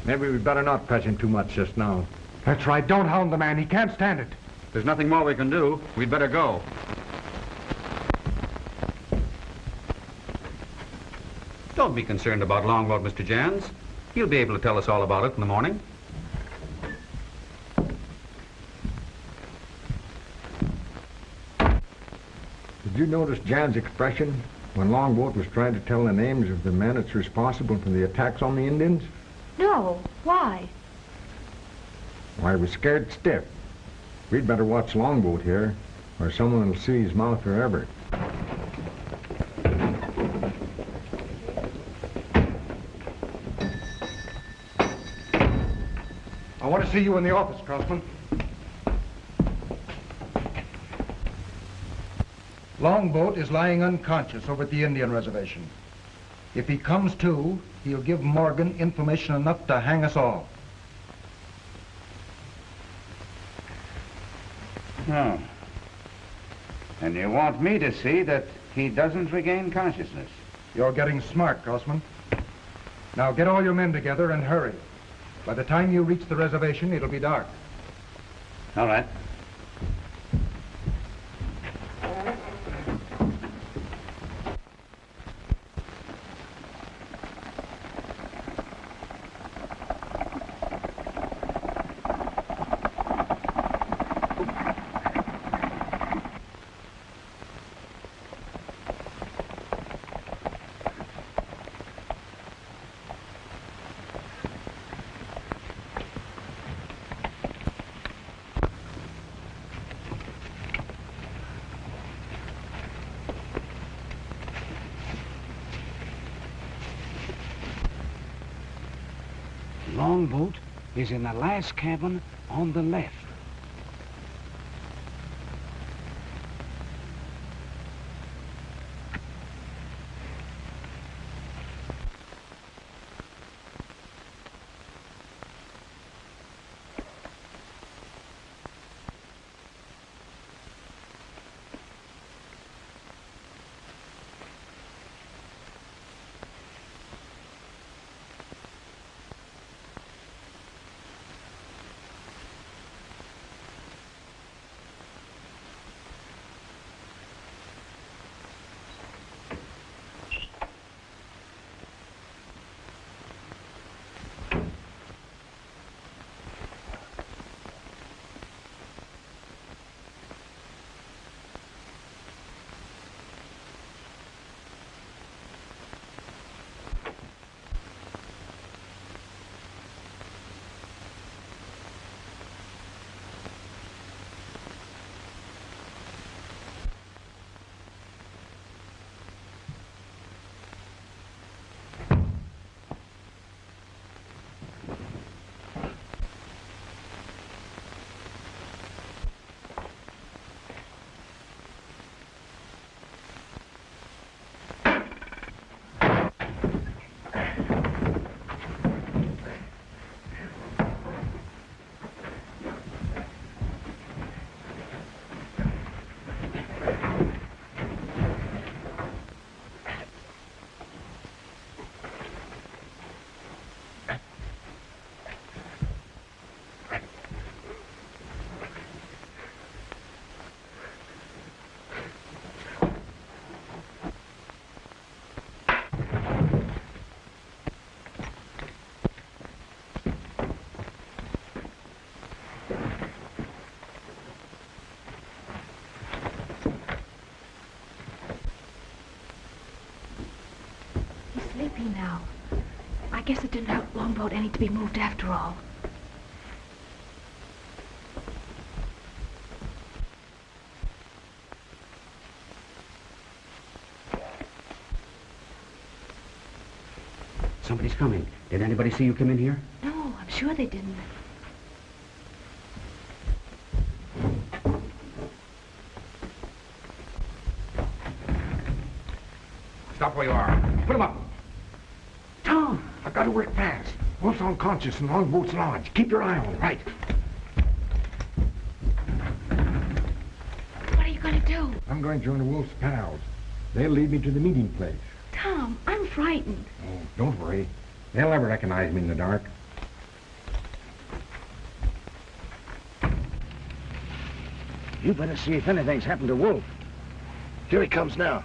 Maybe we'd better not press him too much just now. That's right. Don't hound the man. He can't stand it. There's nothing more we can do. We'd better go. Don't be concerned about Longboat, Mr. Jans. He'll be able to tell us all about it in the morning. Did you notice Jan's expression when Longboat was trying to tell the names of the men that's responsible for the attacks on the Indians? No. Why? Why, he was scared stiff. We'd better watch Longboat here, or someone will see his mouth forever. I want to see you in the office, Crossman. Longboat is lying unconscious over at the Indian reservation. If he comes to, he'll give Morgan information enough to hang us all. Oh. And you want me to see that he doesn't regain consciousness? You're getting smart, Crossman. Now get all your men together and hurry. By the time you reach the reservation, it'll be dark. All right. Longboat is in the last cabin on the left. Sleepy now. I guess it didn't hurt Longboat any to be moved after all. Somebody's coming. Did anybody see you come in here? No, I'm sure they didn't. Stop where you are. Put him up. Tom, I've got to work fast. Wolf's unconscious in Longboat's lodge. Keep your eye on him. Right. What are you going to do? I'm going to join the Wolf's pals. They'll lead me to the meeting place. Tom, I'm frightened. Oh, don't worry. They'll never recognize me in the dark. You better see if anything's happened to Wolf. Here he comes now.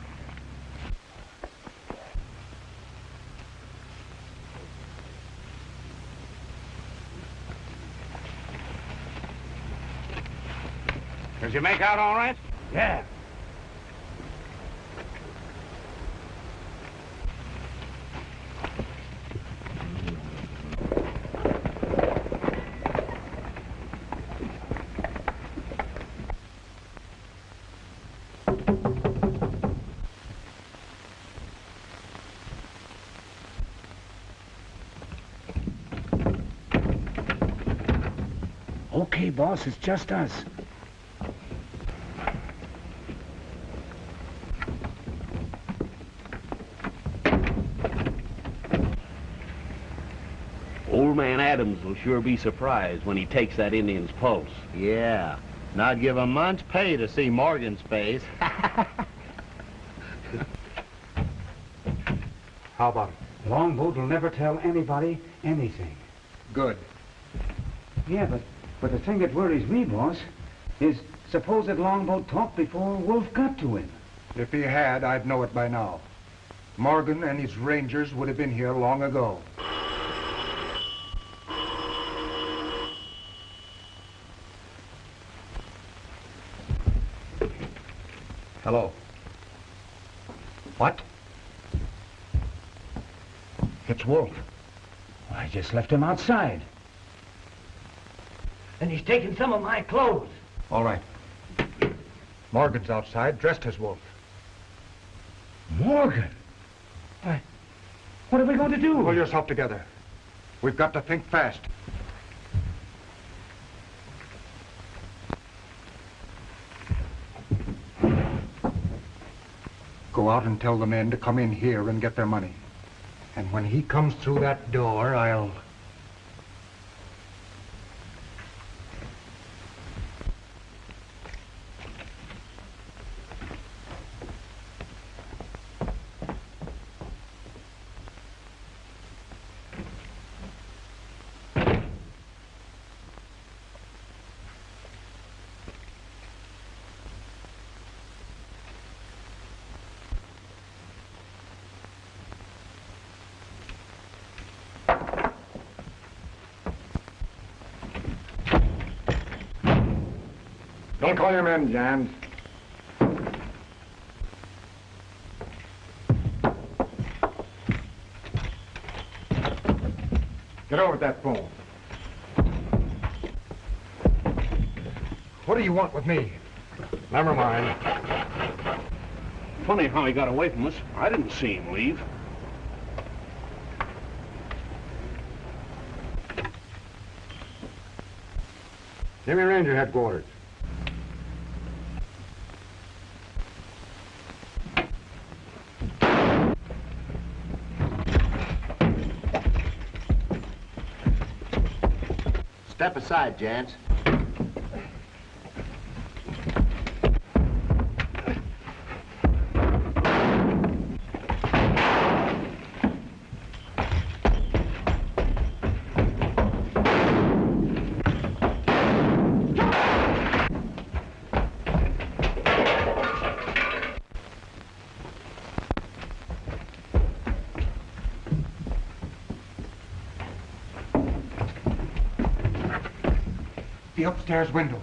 Does you make out all right? Yeah. Okay, boss, it's just us. Old man Adams will sure be surprised when he takes that Indian's pulse. Yeah. Not give a month's pay to see Morgan's face. How about it? Longboat will never tell anybody anything. Good. Yeah, but the thing that worries me, boss, is suppose that Longboat talked before Wolf got to him. If he had, I'd know it by now. Morgan and his rangers would have been here long ago. Hello. What? It's Wolf. I just left him outside. And he's taken some of my clothes. All right. Morgan's outside, dressed as Wolf. Morgan? Why, what are we going to do? Pull yourself together. We've got to think fast. Go out and tell the men to come in here and get their money. And when he comes through that door, I'll... Don't call your men, Jans. Get over that phone. What do you want with me? Never mind. Funny how he got away from us. I didn't see him leave. Give me Ranger headquarters. Step aside, Jans. The upstairs window.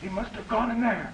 He must have gone in there.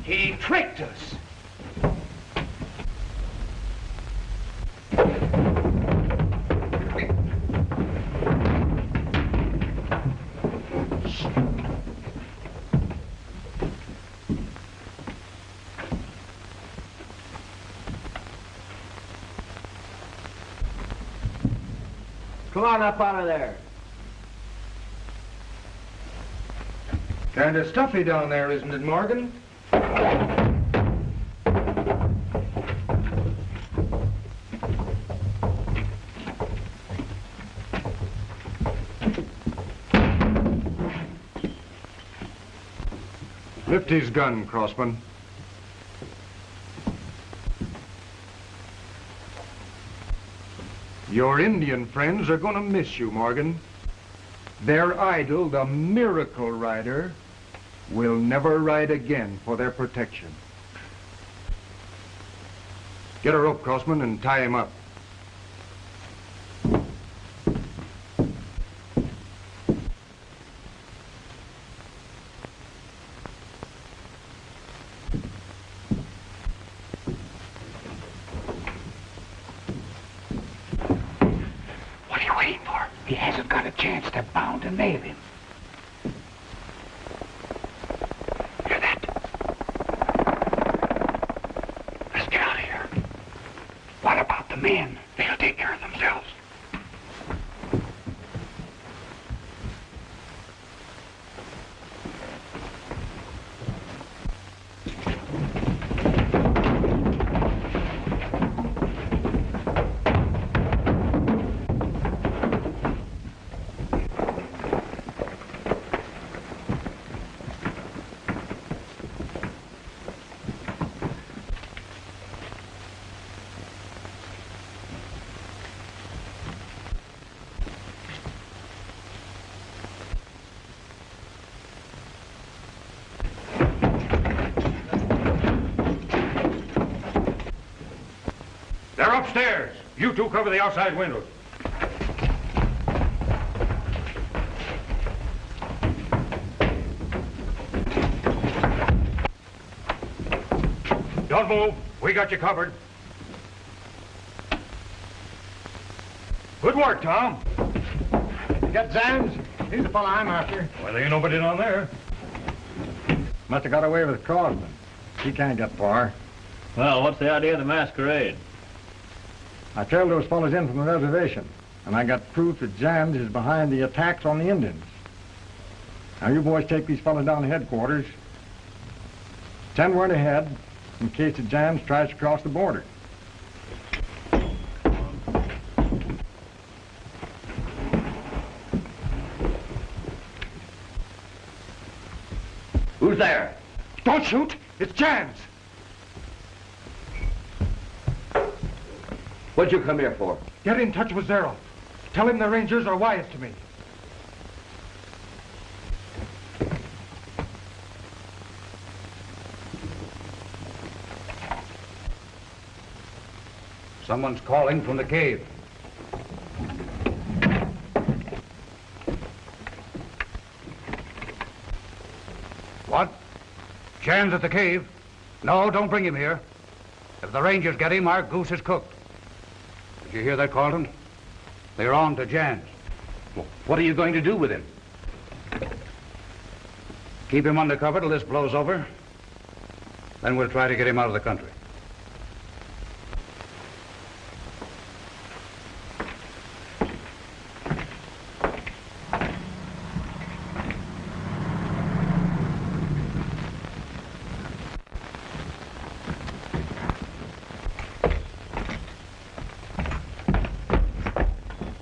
He tricked us. Come on up out of there. Kind of stuffy down there, isn't it, Morgan? Lift his gun, Crossman. Your Indian friends are going to miss you, Morgan. Their idol, the Miracle Rider, will never ride again for their protection. Get a rope, Crossman, and tie him up. What are you waiting for? He hasn't got a chance to bound and nail him. Hear that? Let's get out of here. What about the men? They'll take care of themselves. They're upstairs. You two cover the outside windows. Don't move. We got you covered. Good work, Tom. You got Zans? He's the fellow I'm after. Well, there ain't nobody down there. Must have got away with Crosman. He can't get far. Well, what's the idea of the masquerade? I trailed those fellows in from the reservation, and I got proof that Jans is behind the attacks on the Indians. Now, you boys take these fellows down to headquarters. Send word ahead in case the Jans tries to cross the border. Who's there? Don't shoot! It's Jans! What'd you come here for? Get in touch with Zaroff. Tell him the Rangers are wise to me. Someone's calling from the cave. What? Jan's at the cave? No, don't bring him here. If the Rangers get him, our goose is cooked. Did you hear that, Carlton? They're on to Jan's. Well, what are you going to do with him? Keep him undercover till this blows over. Then we'll try to get him out of the country.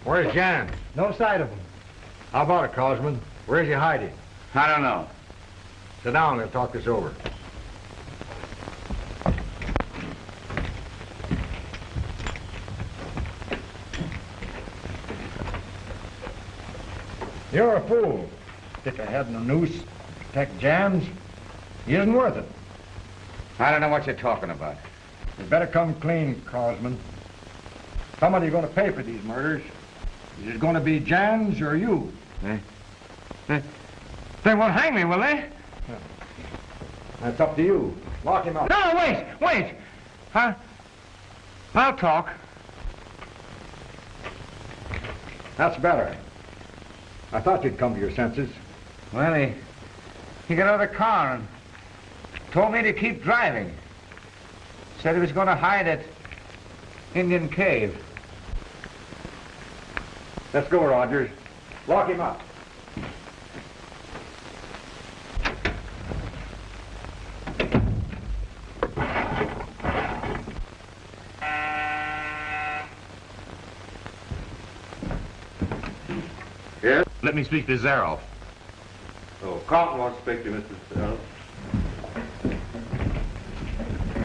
Where's Jan? No sight of him. How about it, Crosman? Where's he hiding? I don't know. Sit down, we'll talk this over. You're a fool. Stick a head in a noose, protect Jans. He isn't worth it. I don't know what you're talking about. You better come clean, Crosman. Somebody's going to pay for these murders. Is it going to be Jans or you? They won't hang me, will they? That's up to you. Lock him up. No, wait! Huh? I'll talk. That's better. I thought you'd come to your senses. Well, he got out of the car and told me to keep driving. Said he was going to hide at Indian Cave. Let's go, Rogers. Lock him up. Yes? Let me speak to Zaroff. Oh, Carlton wants to speak to you, Mr. Zaroff.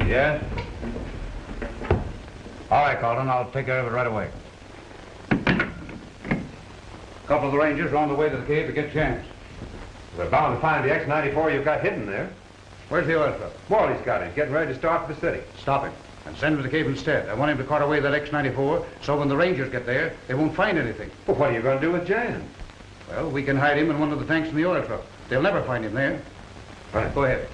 Yeah? All right, Carlton, I'll take care of it right away. A couple of the Rangers are on the way to the cave to get Chance. We're bound to find the X-94 you've got hidden there. Where's the oil truck? Morley's got it. Getting ready to start for the city. Stop him and send him to the cave instead. I want him to cart away that X-94 so when the Rangers get there, they won't find anything. Well, what are you going to do with Jan? Well, we can hide him in one of the tanks in the oil truck. They'll never find him there. All right, go ahead.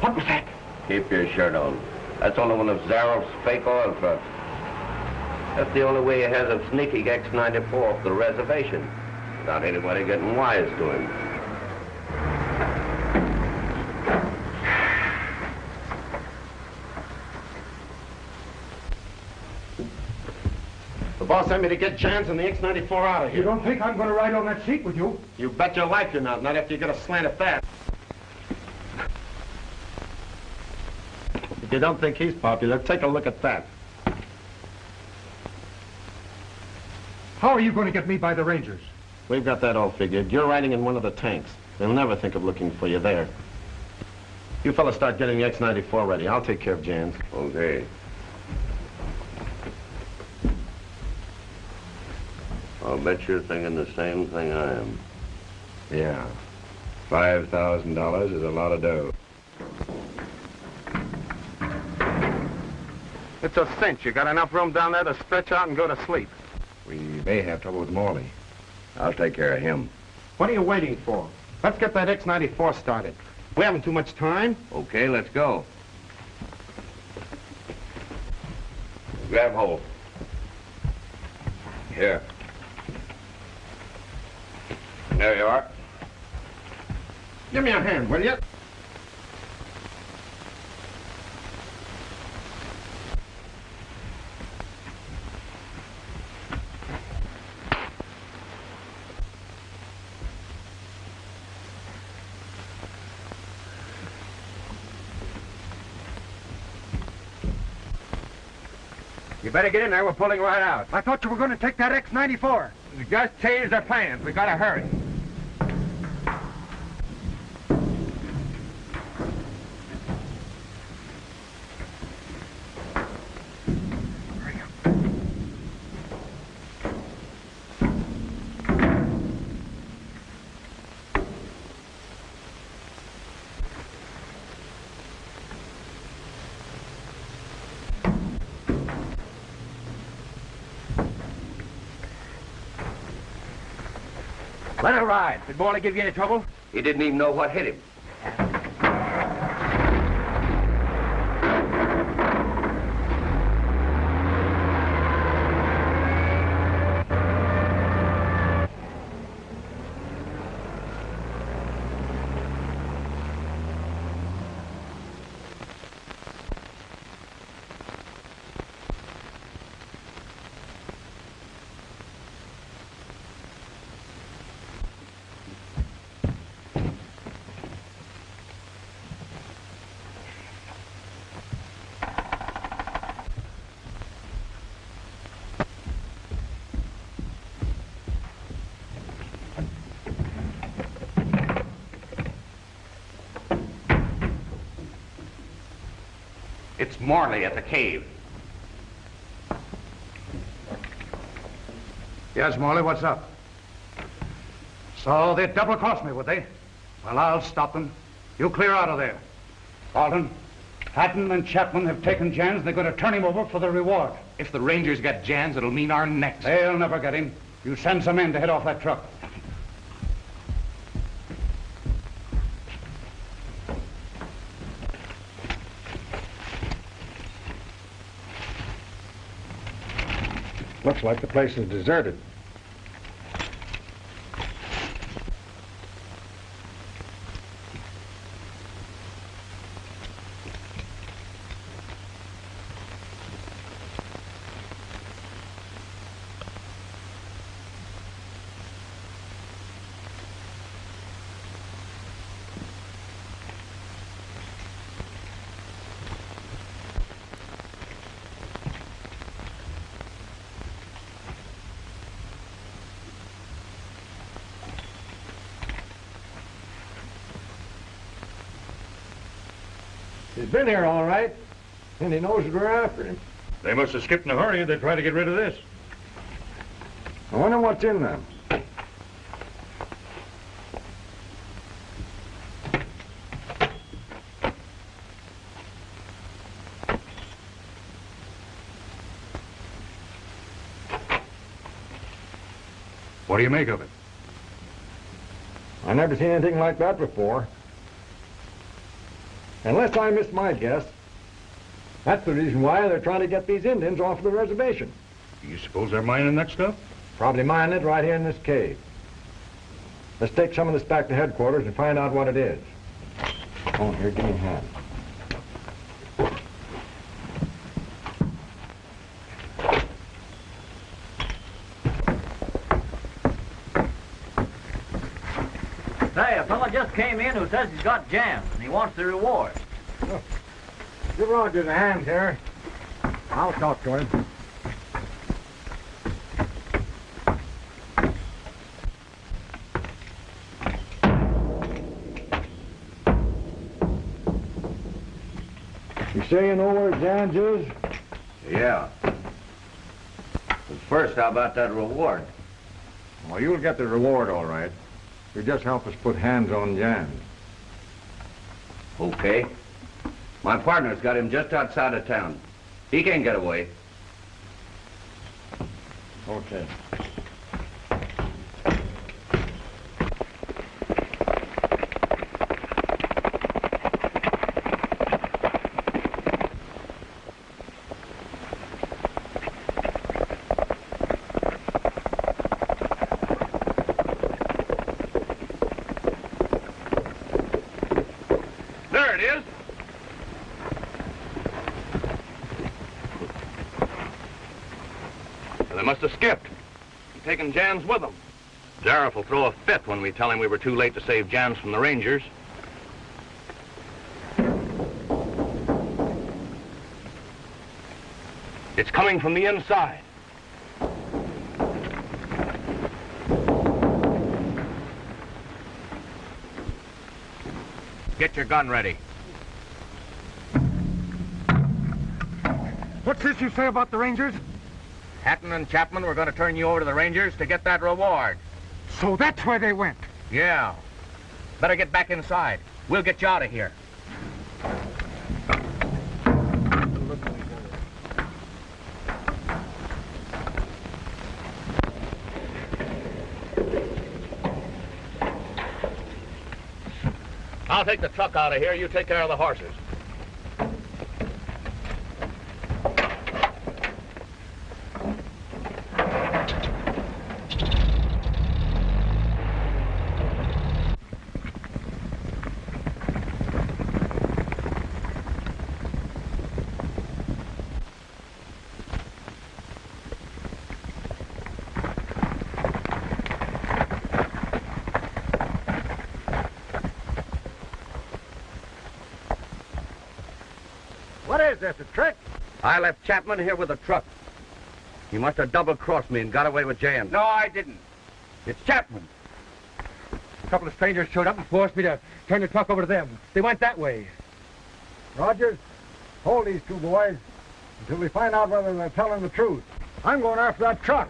What was that? Keep your shirt on. That's only one of Zaroff's fake oil trucks. That's the only way he has of sneaking X-94 off the reservation without anybody getting wise to him. The boss sent me to get Jans and the X-94 out of here. You don't think I'm going to ride on that seat with you? You bet your life you're not. Not after you get a slant at that. If you don't think he's popular, take a look at that. How are you going to get me by the Rangers? We've got that all figured. You're riding in one of the tanks. They'll never think of looking for you there. You fellas start getting the X-94 ready. I'll take care of Jans. Okay. I'll bet you're thinking the same thing I am. Yeah. $5,000 is a lot of dough. It's a cinch. You got enough room down there to stretch out and go to sleep. We may have trouble with Morley. I'll take care of him. What are you waiting for? Let's get that X-94 started. We haven't too much time. Okay, let's go. Grab hold. Here. There you are. Give me a hand, will you? You better get in there. We're pulling right out. I thought you were going to take that X-94. We just changed our plans. We gotta hurry. Let her ride. Did Morley give you any trouble? He didn't even know what hit him. It's Morley at the cave. Yes, Morley, what's up? So they double-crossed me, would they? Well, I'll stop them. You clear out of there. Carlton, Hatton and Chapman have taken Jans, and they're going to turn him over for the reward. If the Rangers get Jans, it'll mean our necks. They'll never get him. You send some men to head off that truck. Looks like the place is deserted. He's been here all right, and he knows that we're after him. They must have skipped in a hurry. They tried to get rid of this. I wonder what's in them. What do you make of it? I never seen anything like that before. Unless I missed my guess, that's the reason why they're trying to get these Indians off the reservation. Do you suppose they're mining that stuff? Probably mining it right here in this cave. Let's take some of this back to headquarters and find out what it is. Oh, here, give me a hand. Say, a fella just came in who says he's got jams and he wants the reward. Oh. Give Rogers a hand here. I'll talk to him. You say you know where Jans is? Yeah. But first, how about that reward? Well, you'll get the reward, all right. You just help us put hands on Jans. Okay. My partner's got him just outside of town. He can't get away. Okay. There it is. They must have skipped. Taken Jans with them. Zaroff will throw a fit when we tell him we were too late to save Jans from the Rangers. It's coming from the inside. Get your gun ready. What's this you say about the Rangers? Hatton and Chapman were going to turn you over to the Rangers to get that reward. So that's where they went. Yeah. Better get back inside. We'll get you out of here. I'll take the truck out of here. You take care of the horses. What is this, a trick? I left Chapman here with a truck. He must have double-crossed me and got away with Jan. No, I didn't. It's Chapman. A couple of strangers showed up and forced me to turn the truck over to them. They went that way. Rogers, hold these two boys until we find out whether they're telling the truth. I'm going after that truck.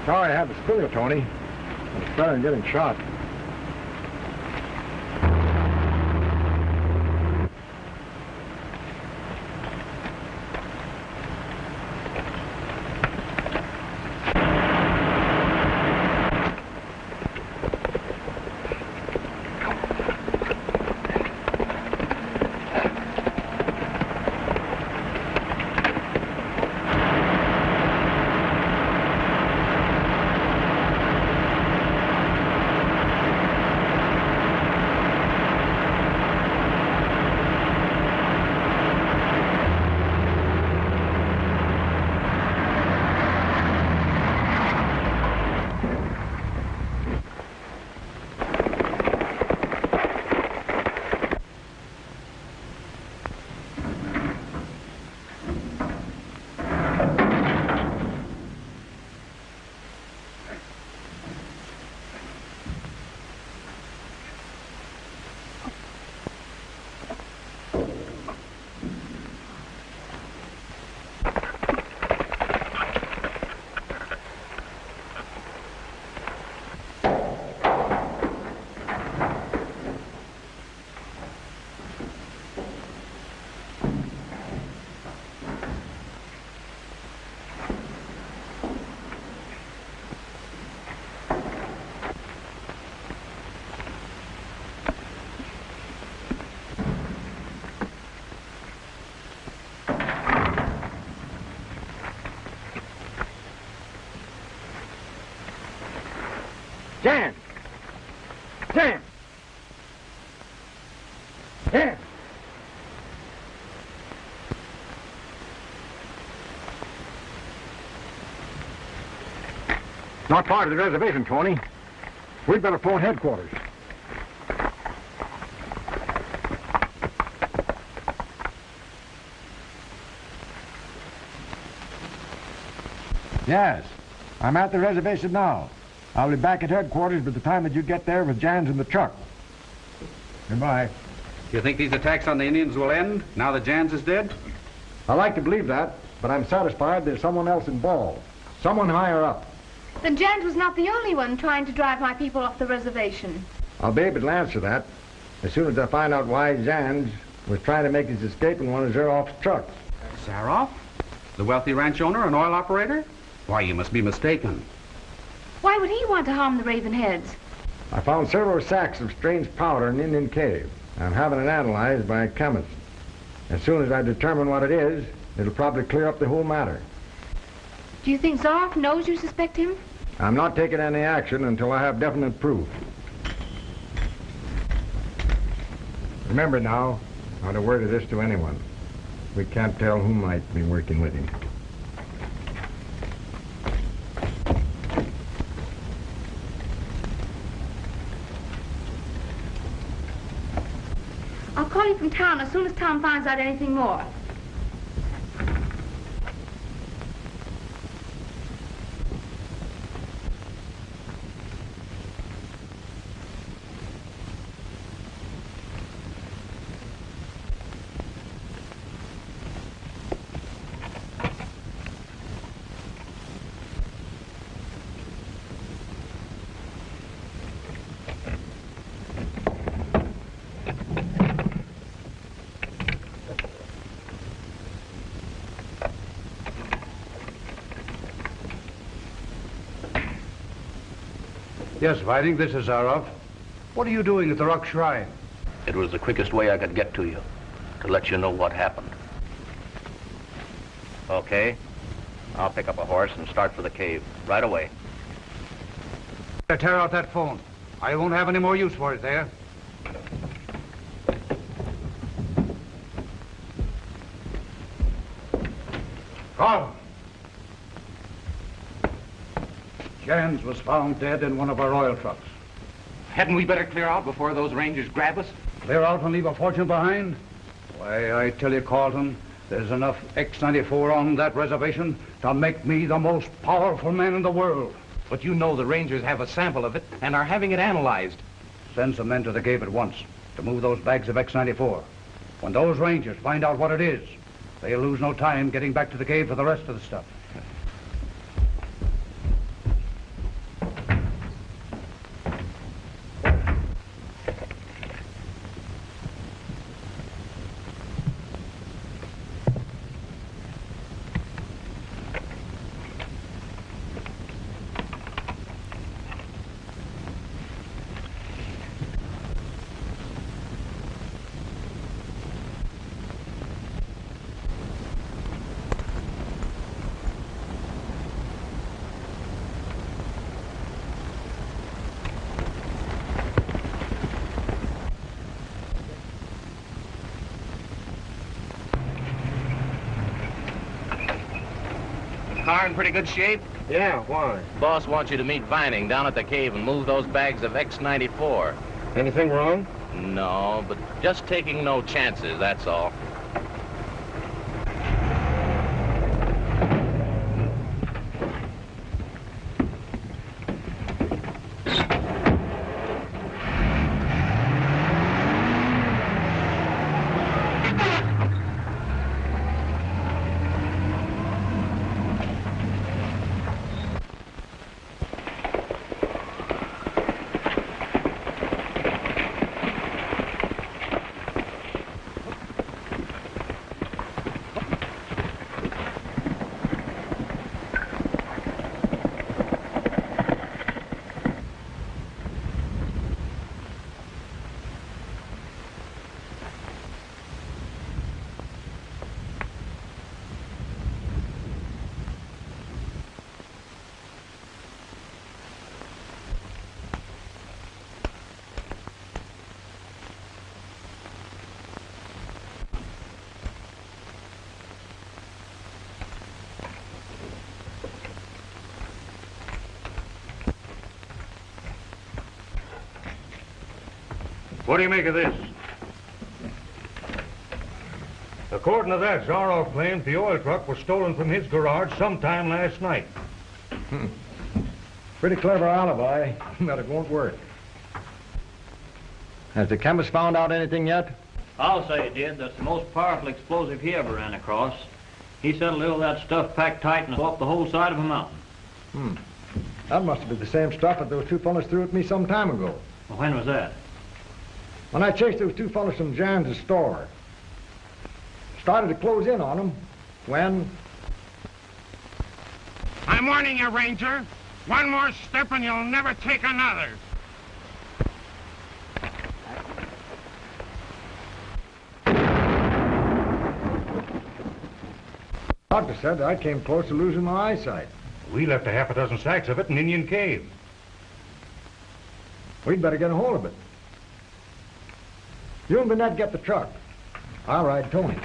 Sorry I had to spill you, Tony. It's better than getting shot. Jan! Jan! Jan! Not far to the reservation, Tony. We'd better phone headquarters. Yes, I'm at the reservation now. I'll be back at headquarters by the time that you get there with Jan's in the truck. Goodbye. You think these attacks on the Indians will end now that Jans is dead? I like to believe that, but I'm satisfied there's someone else involved. Someone higher up. Then Jans was not the only one trying to drive my people off the reservation. I'll be able to answer that as soon as I find out why Jans was trying to make his escape in one of Zaroff's trucks. Zaroff? The wealthy ranch owner and oil operator? Why, you must be mistaken. Why would he want to harm the Ravenheads? I found several sacks of strange powder in an Indian cave. I'm having it analyzed by a chemist. As soon as I determine what it is, it'll probably clear up the whole matter. Do you think Zaroff knows you suspect him? I'm not taking any action until I have definite proof. Remember now, not a word of this to anyone. We can't tell who might be working with him. I'll call you from town as soon as Tom finds out anything more. Yes, Whiting, this is Zaroff. What are you doing at the Rock Shrine? It was the quickest way I could get to you, to let you know what happened. Okay, I'll pick up a horse and start for the cave right away. Tear out that phone. I won't have any more use for it there. Carl! Jans was found dead in one of our oil trucks. Hadn't we better clear out before those rangers grab us? Clear out and leave a fortune behind? Why, I tell you, Carlton, there's enough X-94 on that reservation to make me the most powerful man in the world. But you know the rangers have a sample of it and are having it analyzed. Send some men to the cave at once to move those bags of X-94. When those rangers find out what it is, they'll lose no time getting back to the cave for the rest of the stuff. car in pretty good shape? Yeah, why? Boss wants you to meet Vining down at the cave and move those bags of X-94. Anything wrong? No, but just taking no chances, that's all. What do you make of this? According to that, Zaroff claims the oil truck was stolen from his garage sometime last night. Pretty clever alibi, but it won't work. Has the chemist found out anything yet? I'll say it did. That's the most powerful explosive he ever ran across. He said a little of that stuff packed tight and off the whole side of a mountain. That must have been the same stuff that those two fellas threw at me some time ago. Well, when was that? When I chased those two fellas from Jan's store. Started to close in on them when... I'm warning you, Ranger. One more step and you'll never take another. Doctor said I came close to losing my eyesight. We left a half a dozen sacks of it in Indian Cave. We'd better get a hold of it. You and Burnett get the truck. I'll ride Tony.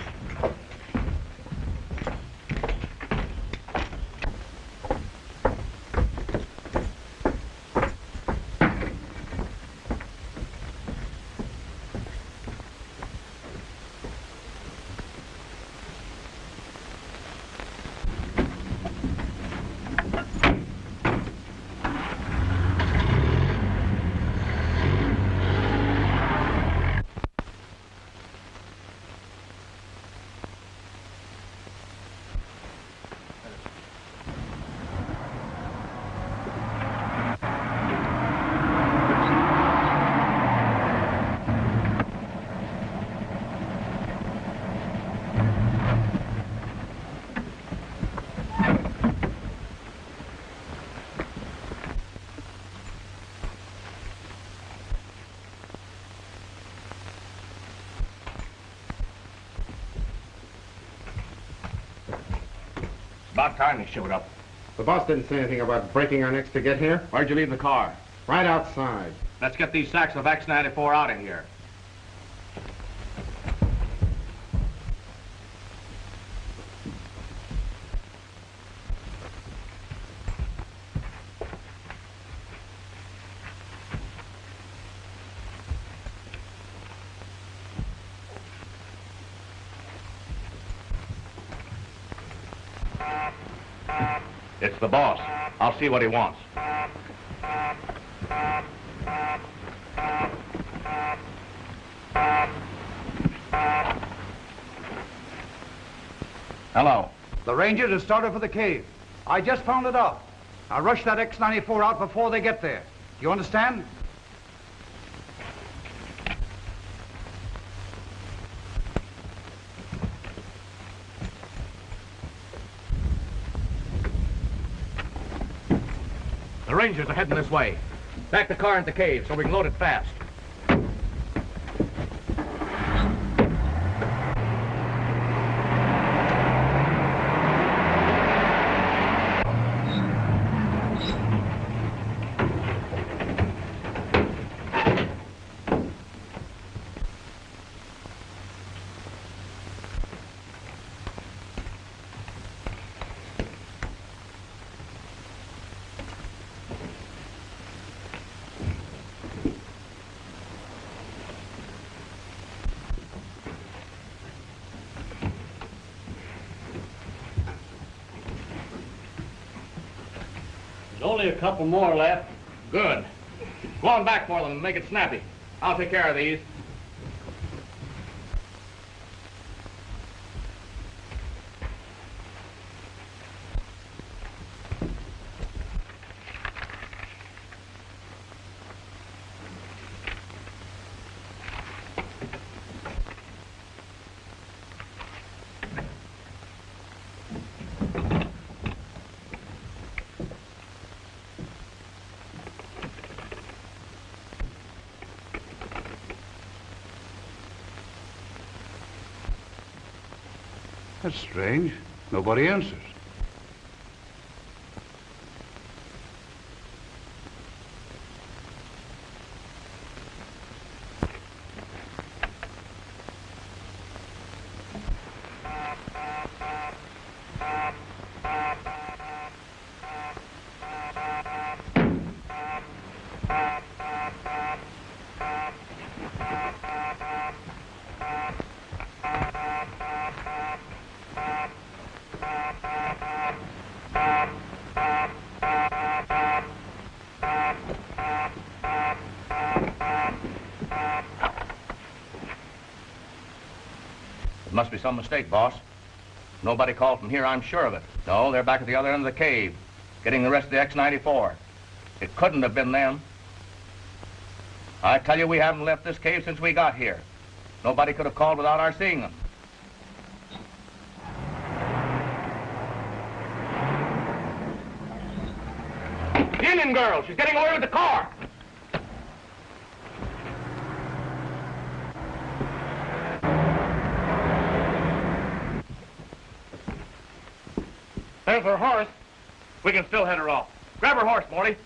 About time he showed up. The boss didn't say anything about breaking our necks to get here. Where'd you leave the car? Right outside. Let's get these sacks of X-94 out of here. It's the boss. I'll see what he wants. Hello. The Rangers have started for the cave. I just found it out. I'll rush that X-94 out before they get there. You understand? The Rangers are heading this way. Back the car into the cave so we can load it fast. Only a couple more left. Good. Go on back for them and make it snappy. I'll take care of these. That's strange. Nobody answers. It must be some mistake, boss. Nobody called from here, I'm sure of it. No, they're back at the other end of the cave, getting the rest of the X-94. It couldn't have been them. I tell you, we haven't left this cave since we got here. Nobody could have called without our seeing them. The Indian girl, she's getting away with the car. There's her horse. We can still head her off. Grab her horse, Morty.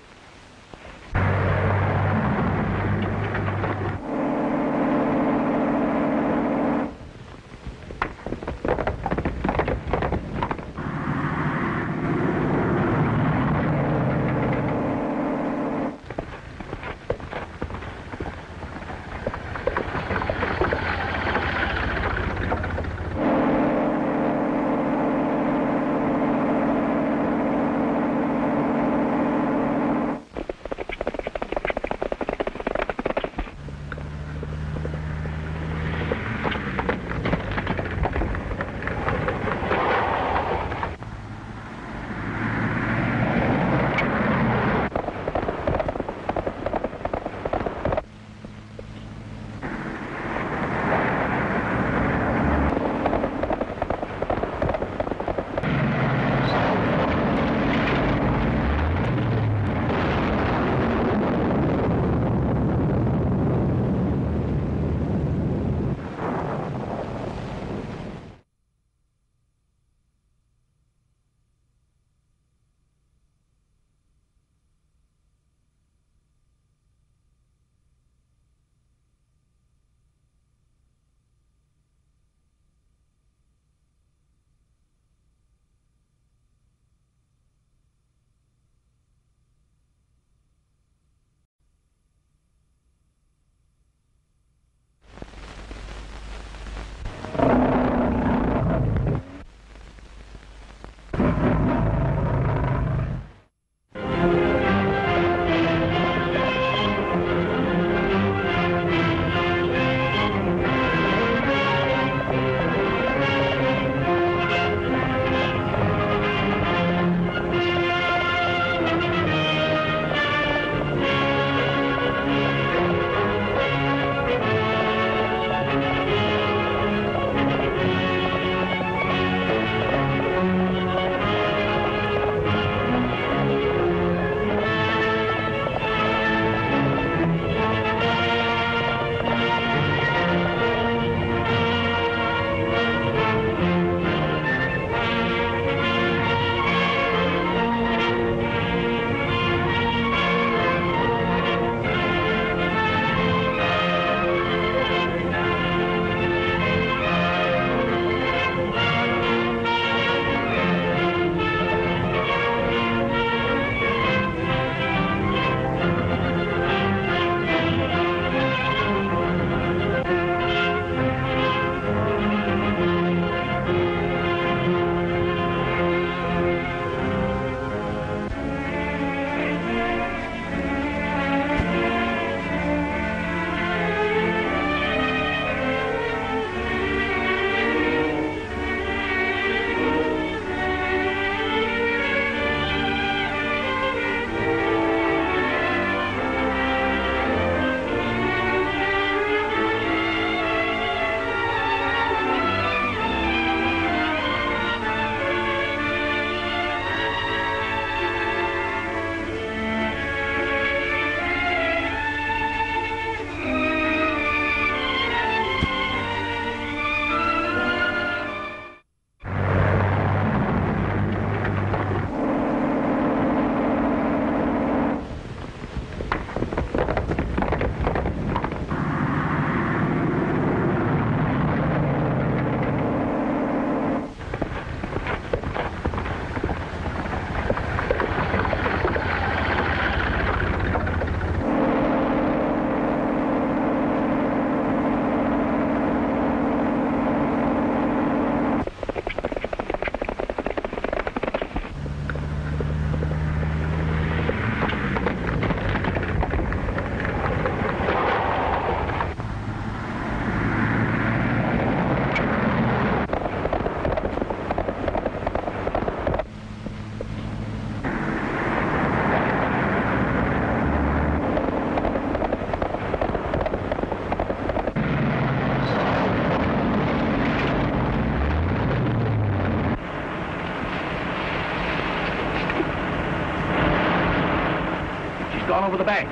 all over the bank.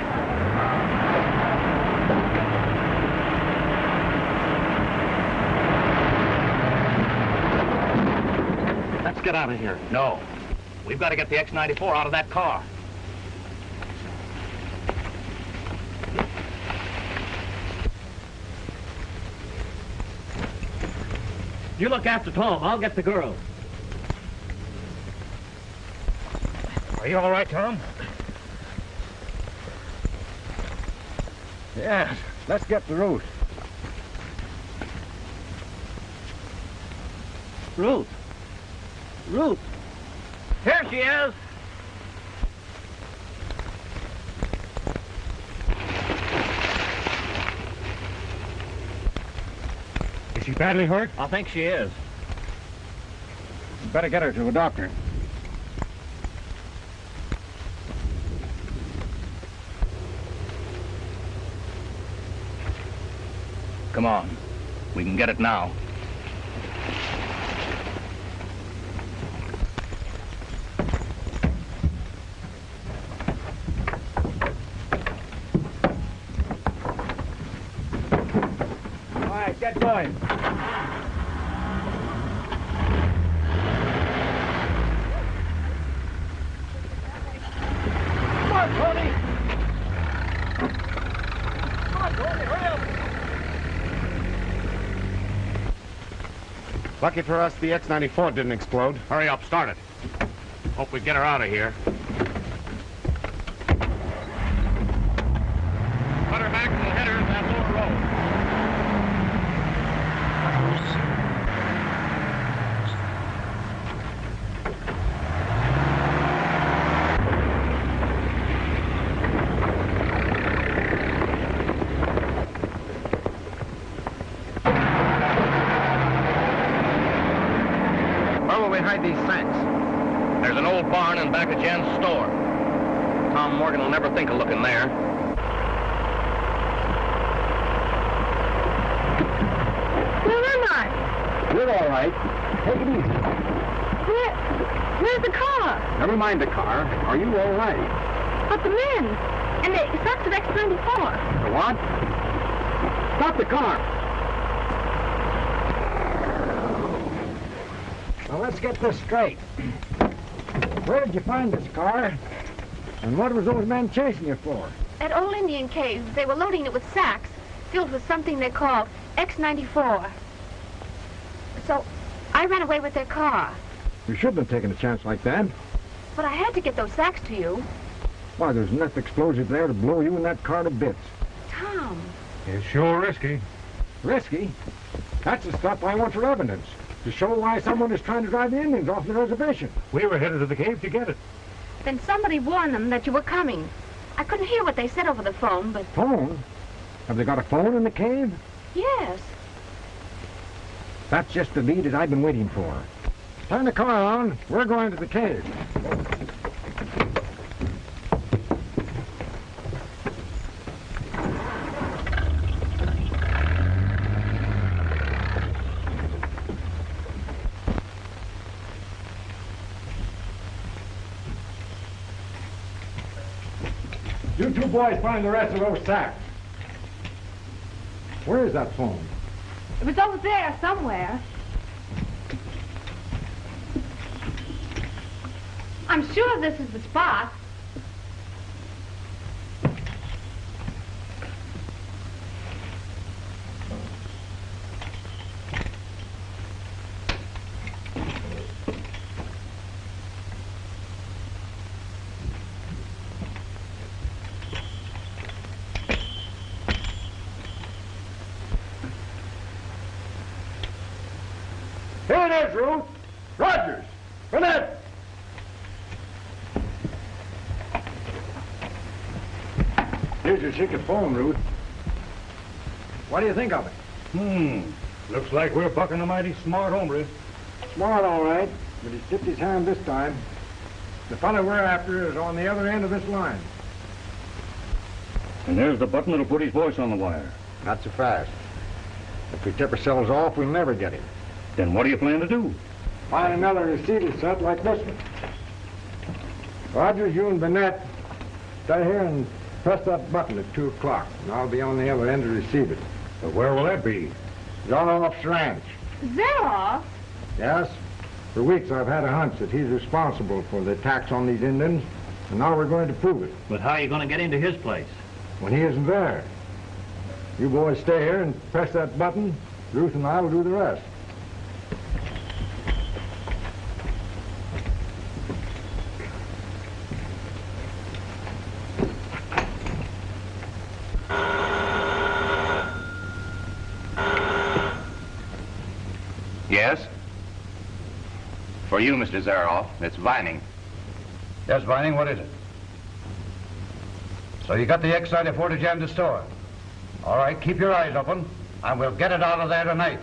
Let's get out of here. No. We've got to get the X-94 out of that car. You look after Tom. I'll get the girl. Are you all right, Tom? Yes, let's get to Ruth. Ruth. Ruth. Here she is. Is she badly hurt? I think she is. Better get her to a doctor. Come on. We can get it now. All right, get going. Come on, Tony. Come on, Tony, hurry up. Lucky for us, the X-94 didn't explode. Hurry up, start it. Hope we get her out of here. Put her back and we'll hit her in that lower road. Where will we hide these sacks? There's an old barn in back of Jen's store. Tom Morgan will never think of looking there. Where am I? You're all right. Take it easy. Where's the car? Never mind the car. Are you all right? But the men. And the effects of X-94. The what? Stop the car. Now, let's get this straight. Where did you find this car? And what was those men chasing you for? At Old Indian Cave, they were loading it with sacks filled with something they call X-94. So I ran away with their car. You shouldn't have taken a chance like that. But I had to get those sacks to you. Why, there's enough explosive there to blow you and that car to bits. Tom. It's sure risky. Risky? That's the stuff I want for evidence. To show why someone is trying to drive the Indians off the reservation. We were headed to the cave to get it. Then somebody warned them that you were coming. I couldn't hear what they said over the phone, but... Phone? Have they got a phone in the cave? Yes. That's just the lead that I've been waiting for. Turn the car on. We're going to the cave. You two boys find the rest of those sacks. Where is that phone? It was over there somewhere. I'm sure this is the spot. Here it is, Ruth. Rogers. Burnett. Here's your secret phone, Ruth. What do you think of it? Looks like we're bucking a mighty smart hombre. Smart, all right, but he tipped his hand this time. The fellow we're after is on the other end of this line. And there's the button that'll put his voice on the wire. Not so fast. If we tip ourselves off, we'll never get him. Then what do you plan to do? Find another receiver set like this one. Rogers, you and Burnett, stay here and press that button at 2 o'clock, and I'll be on the other end to receive it. But where will that be? Zaroff's ranch. Zaroff? Yes. For weeks I've had a hunch that he's responsible for the attacks on these Indians, and now we're going to prove it. But how are you going to get into his place? When he isn't there. You boys stay here and press that button. Ruth and I will do the rest. Yes? For you, Mr. Zaroff, it's Vining. Yes, Vining, what is it? So you got the X-94 to jam the store? All right, keep your eyes open, and we'll get it out of there tonight.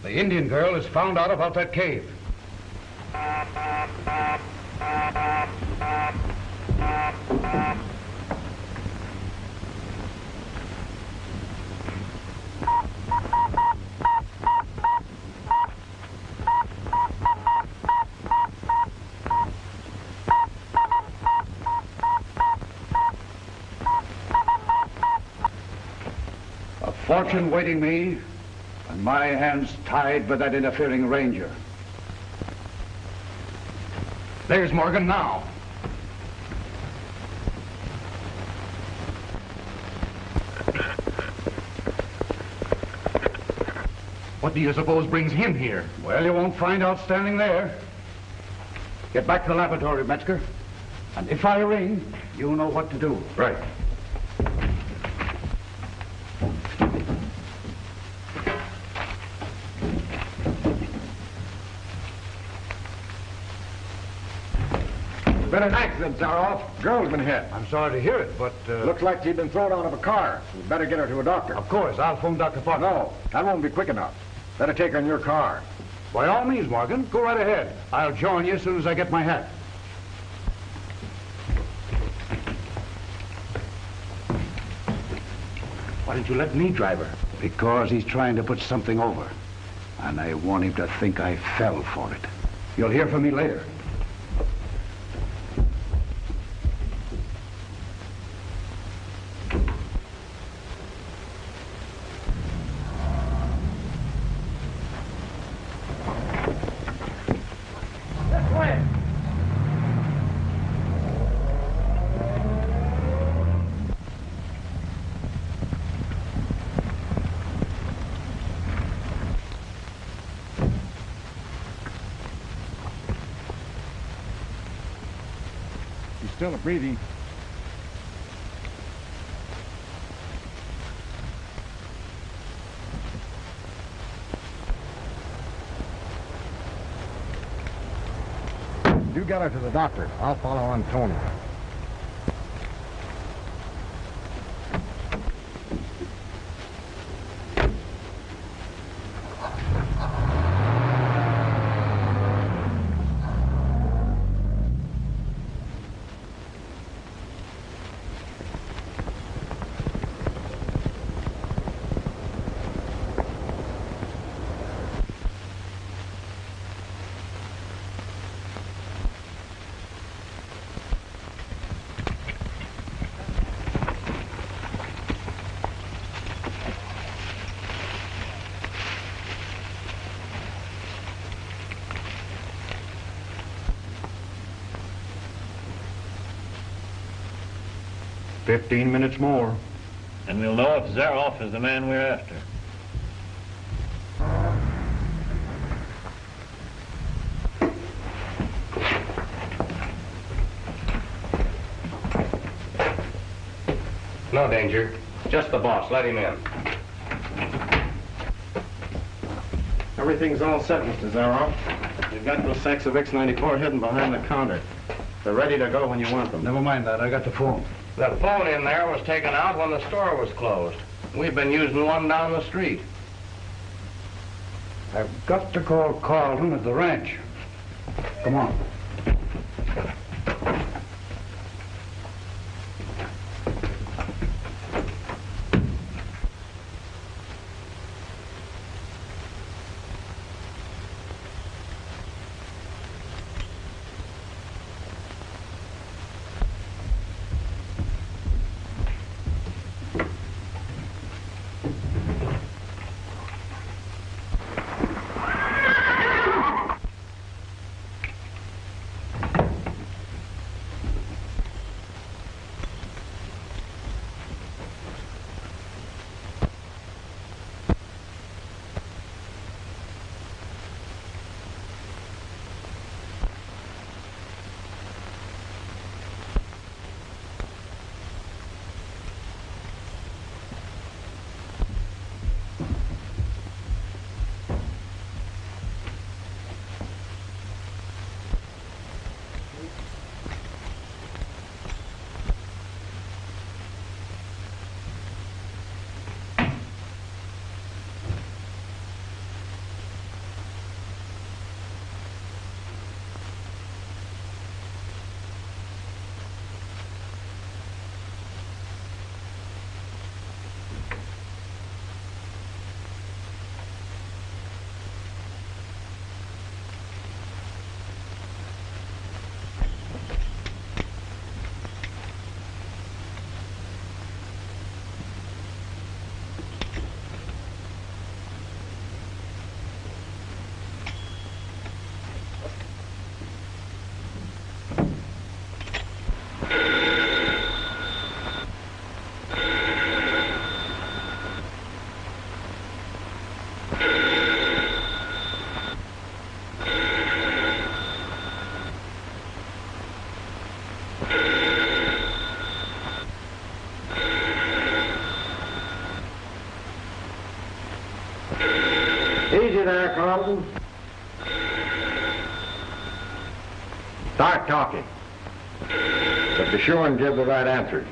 The Indian girl has found out about that cave. A fortune waiting me, and my hands tied by that interfering ranger. There's Morgan now. What do you suppose brings him here? Well, you won't find out standing there. Get back to the laboratory, Metzger. And if I ring, you know what to do. Right. Been an accident, Zaroff. Girl's been hit. I'm sorry to hear it, but... Looks like she'd been thrown out of a car. We better get her to a doctor. Of course, I'll phone Dr. Potter. No, that won't be quick enough. Better take her in your car. By all means, Morgan, go right ahead. I'll join you as soon as I get my hat. Why didn't you let me drive her? Because he's trying to put something over. And I want him to think I fell for it. You'll hear from me later. Still breathing. You get her to the doctor. I'll follow on Tony. "15 minutes more. And we'll know if Zaroff is the man we're after. No danger. Just the boss. Let him in. Everything's all set, Mr. Zaroff. You've got those sacks of X-94 hidden behind the counter. They're ready to go when you want them. Never mind that. I got the phone. That phone in there was taken out when the store was closed. We've been using one down the street. I've got to call Carlton at the ranch. Come on. Easy there, Carlton. Start talking. But be sure and give the right answers.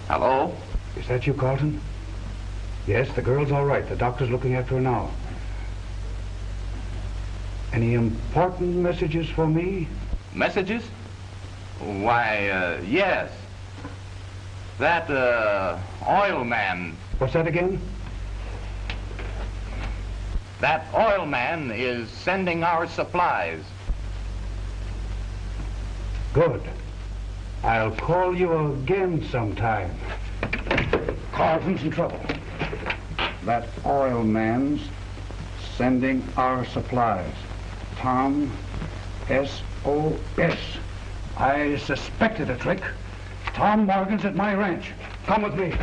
Hello? Is that you, Carlton? Yes, the girl's all right. The doctor's looking after her now. Any important messages for me? Messages? Why, yes. That, oil man. What's that again? That oil man is sending our supplies. Good. I'll call you again sometime. Carlton's in trouble. That oil man's sending our supplies. Tom, S.O.S. I suspected a trick. Tom Morgan's at my ranch. Come with me.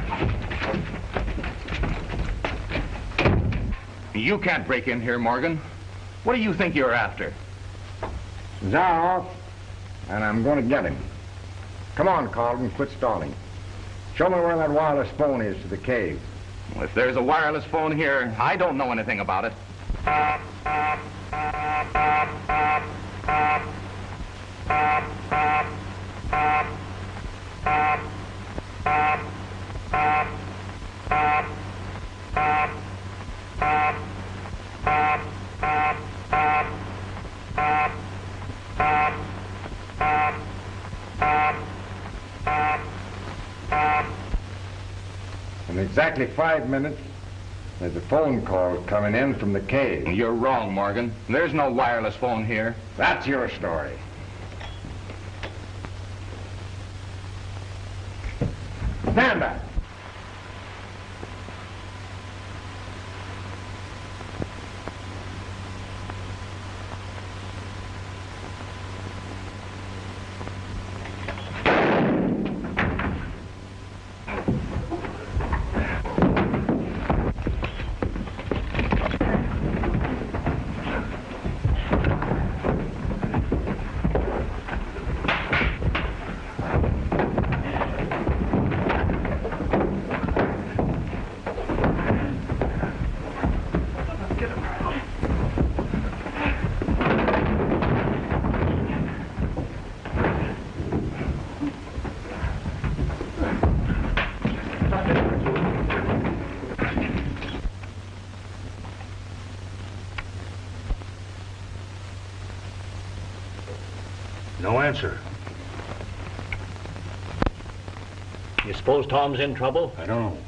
You can't break in here, Morgan. What do you think you're after? Zaroff, and I'm going to get him. Come on, Carlton, quit stalling. Show me where that wireless phone is to the cave. Well, if there's a wireless phone here, I don't know anything about it. In exactly 5 minutes, there's a phone call coming in from the cave. You're wrong, Morgan. There's no wireless phone here. That's your story. Stand back. No answer. You suppose Tom's in trouble? I don't know.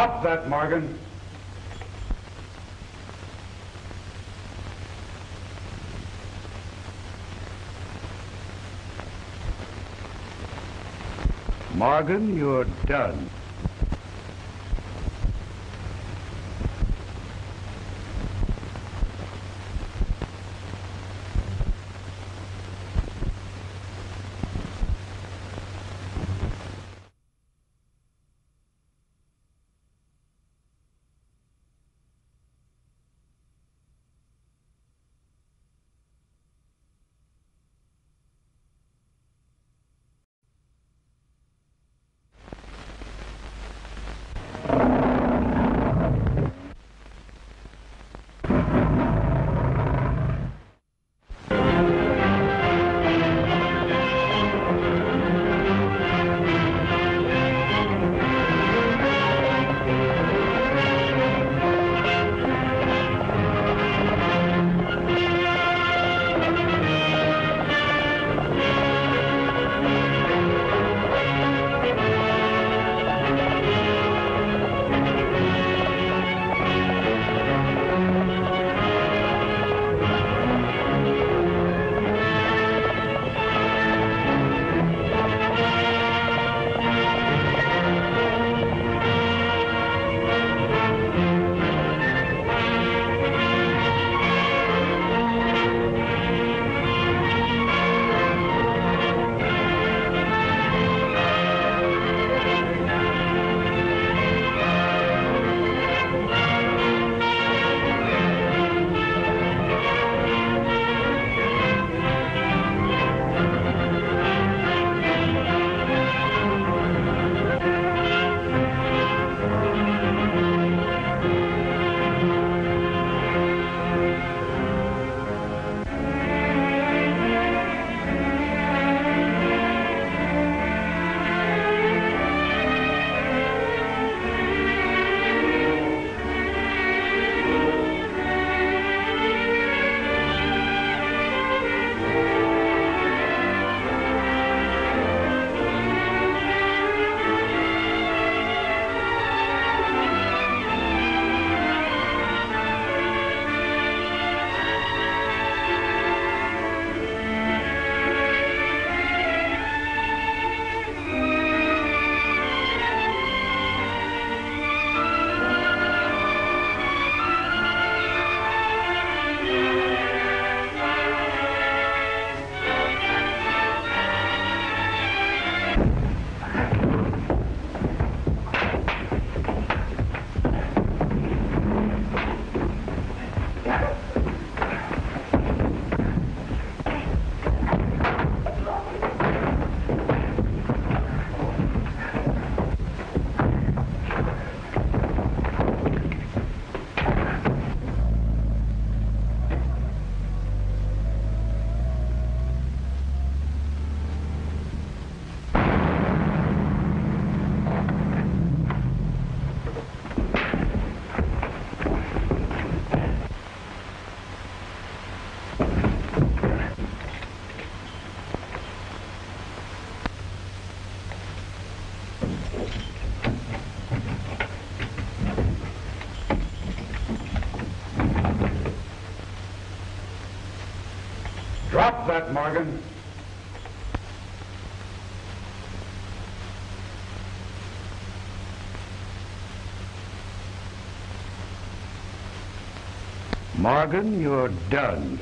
Drop that, Morgan. Morgan, you're done. Drop that, Morgan. Morgan, you're done.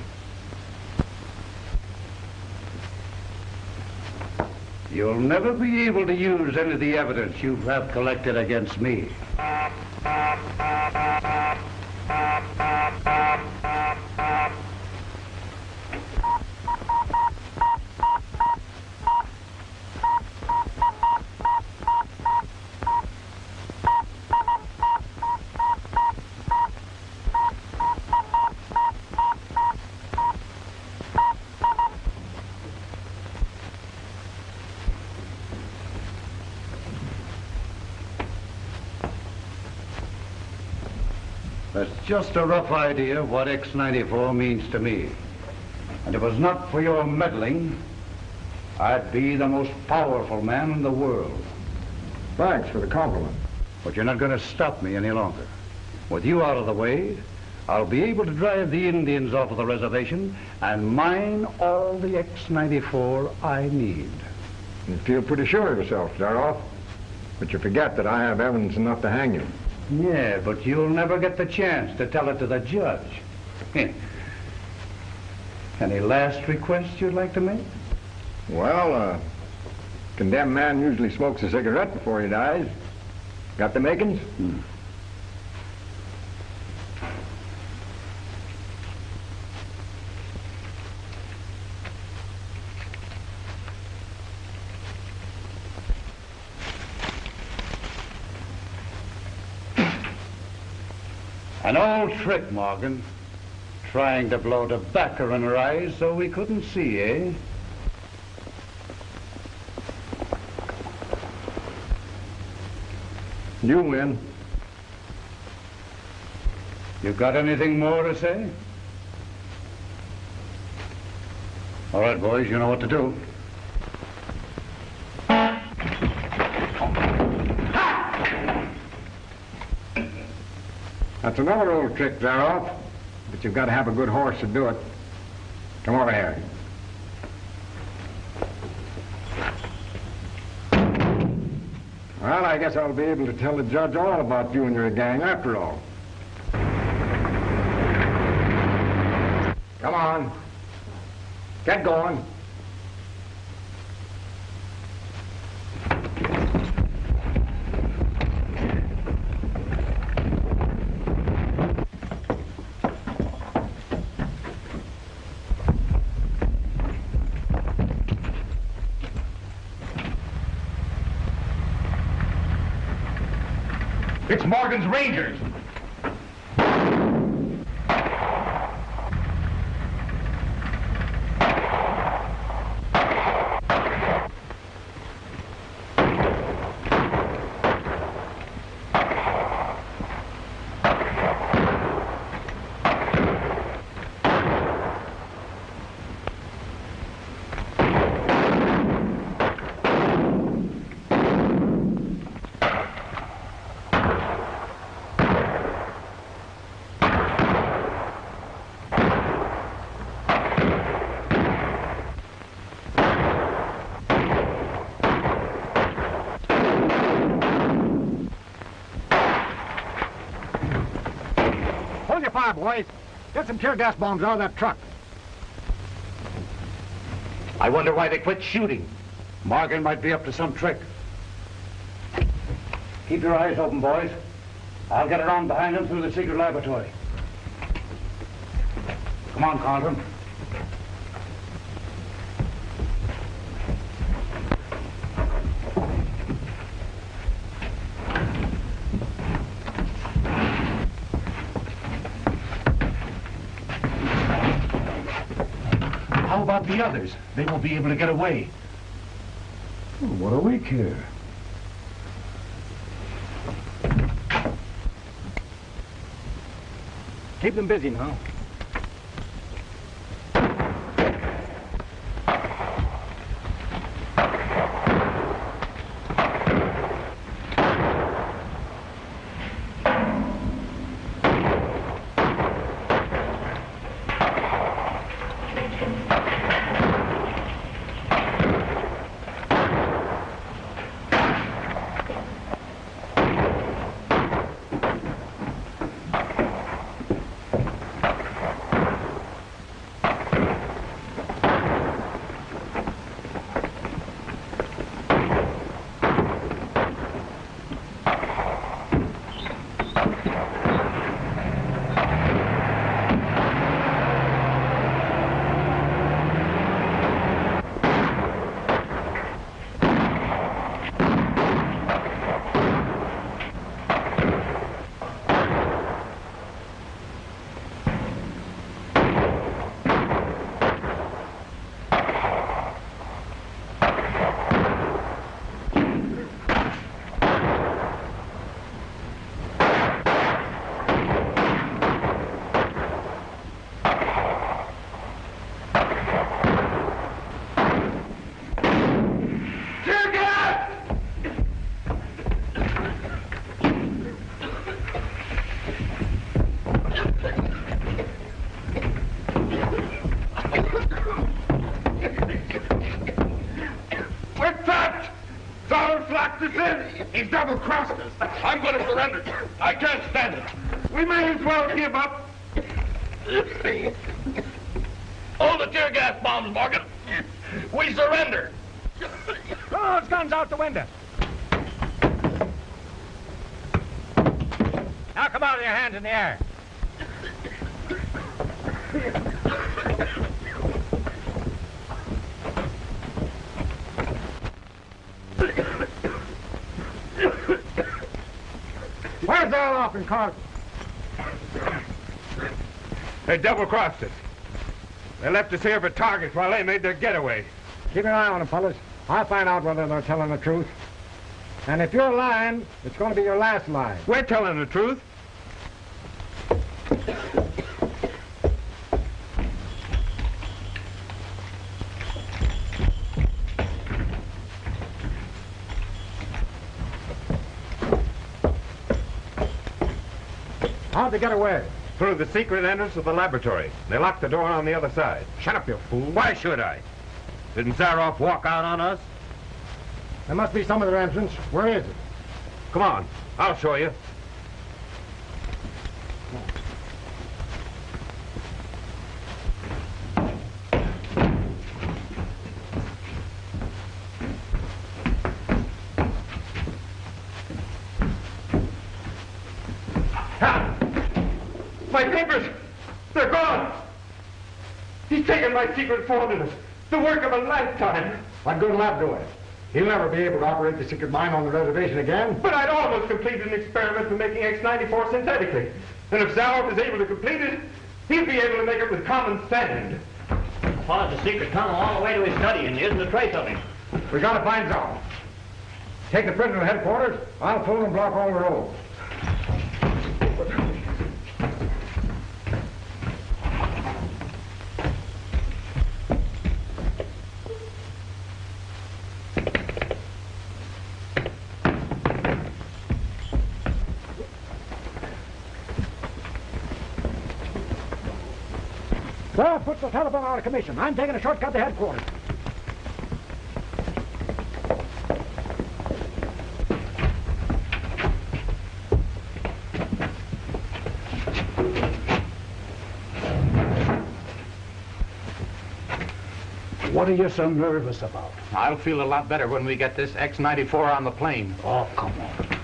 You'll never be able to use any of the evidence you have collected against me. That's just a rough idea of what X-94 means to me. And if it was not for your meddling, I'd be the most powerful man in the world. Thanks for the compliment. But you're not going to stop me any longer. With you out of the way, I'll be able to drive the Indians off of the reservation and mine all the X-94 I need. You feel pretty sure of yourself, Zaroff. But you forget that I have evidence enough to hang you. Yeah, but you'll never get the chance to tell it to the judge. Any last requests you'd like to make? Well, a condemned man usually smokes a cigarette before he dies. Got the makings? An old trick, Morgan. Trying to blow tobacco in her eyes so we couldn't see, eh? You win. You got anything more to say? All right, boys, you know what to do. That's another old trick, Zaroff. But you've got to have a good horse to do it. Come over here. Well, I guess I'll be able to tell the judge all about you and your gang after all. Come on. Get going. It's Morgan's Rangers. Hold your fire, boys. Get some tear gas bombs out of that truck. I wonder why they quit shooting. Morgan might be up to some trick. Keep your eyes open, boys. I'll get around behind them through the secret laboratory. Come on, Carlton. How about the others? They won't be able to get away. Well, what do we care? Keep them busy now. double-crossed us. I'm going to surrender. I can't stand it. We may as well give up. Hold the tear gas bombs, Morgan. We surrender. Throw those guns out the window. Now come out with your hands in the air. Where's Zaroff and Carson? They double-crossed us. They left us here for targets while they made their getaway. Keep an eye on them, fellas. I'll find out whether they're telling the truth. And if you're lying, it's going to be your last lie. We're telling the truth. How'd they get away? Through the secret entrance of the laboratory. They locked the door on the other side. Shut up, you fool. Why should I? Didn't Zaroff walk out on us? There must be some other entrance. Where is it? Come on, I'll show you. My papers! They're gone! He's taken my secret formulas. The work of a lifetime. What good will that do it? He'll never be able to operate the secret mine on the reservation again. But I'd almost completed an experiment for making X-94 synthetically. And if Zaroff is able to complete it, he'll be able to make it with common sand. Followed the secret tunnel all the way to his study, and there isn't a trace of him. We gotta find Zaroff. Take the prisoner to headquarters. I'll pull and block all the roads. Zaroff puts the telephone out of commission. I'm taking a shortcut to headquarters. What are you so nervous about? I'll feel a lot better when we get this X-94 on the plane. Oh, come on.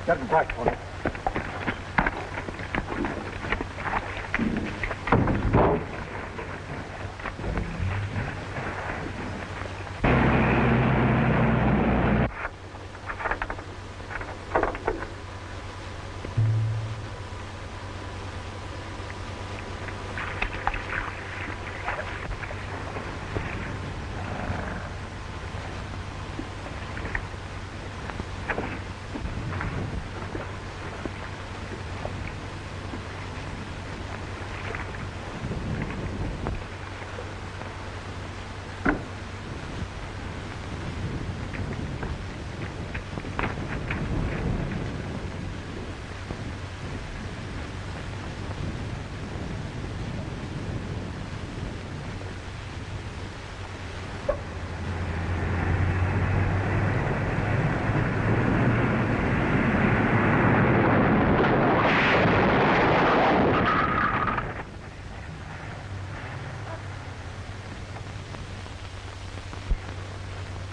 Get him right, Tony.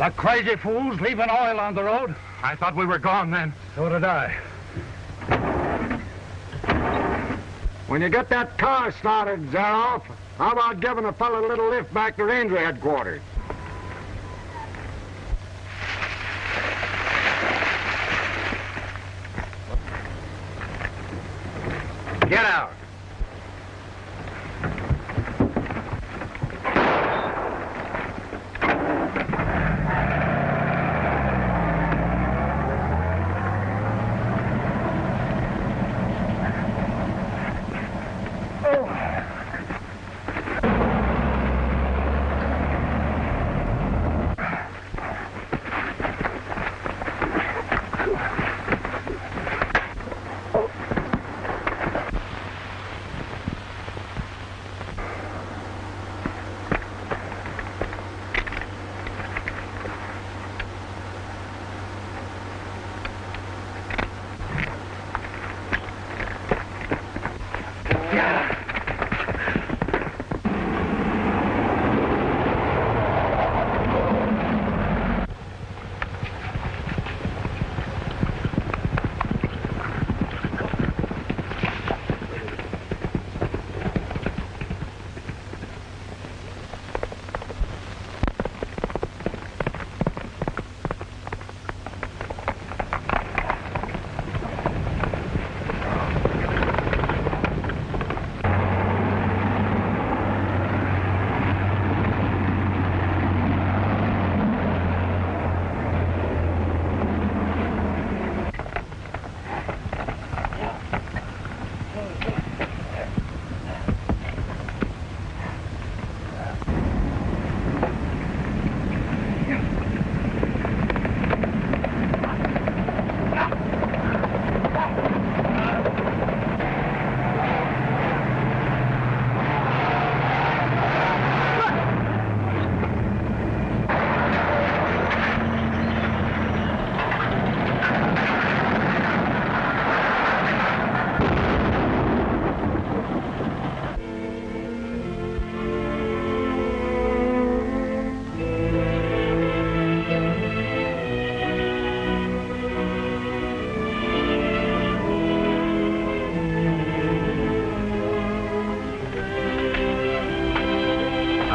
The crazy fools leaving oil on the road. I thought we were gone then. So did I. When you get that car started, Zaroff, how about giving a fellow a little lift back to Ranger headquarters? Get out.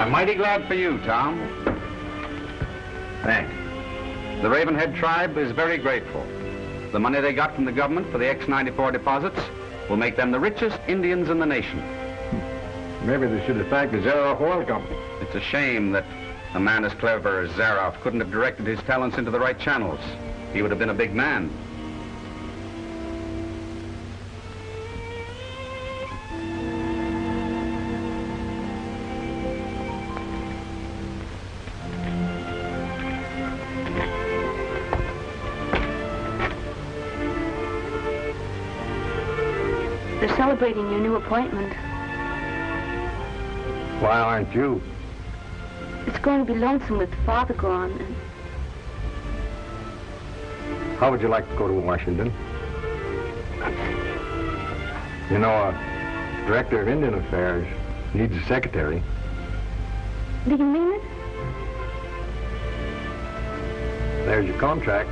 I'm mighty glad for you, Tom. Thanks. The Ravenhead tribe is very grateful. The money they got from the government for the X-94 deposits will make them the richest Indians in the nation. Maybe they should have thanked the Zaroff Oil Company. It's a shame that a man as clever as Zaroff couldn't have directed his talents into the right channels. He would have been a big man. They're celebrating your new appointment. Why aren't you? It's going to be lonesome with Father gone. And How would you like to go to Washington? You know, a director of Indian Affairs needs a secretary. do you mean it? There's your contract.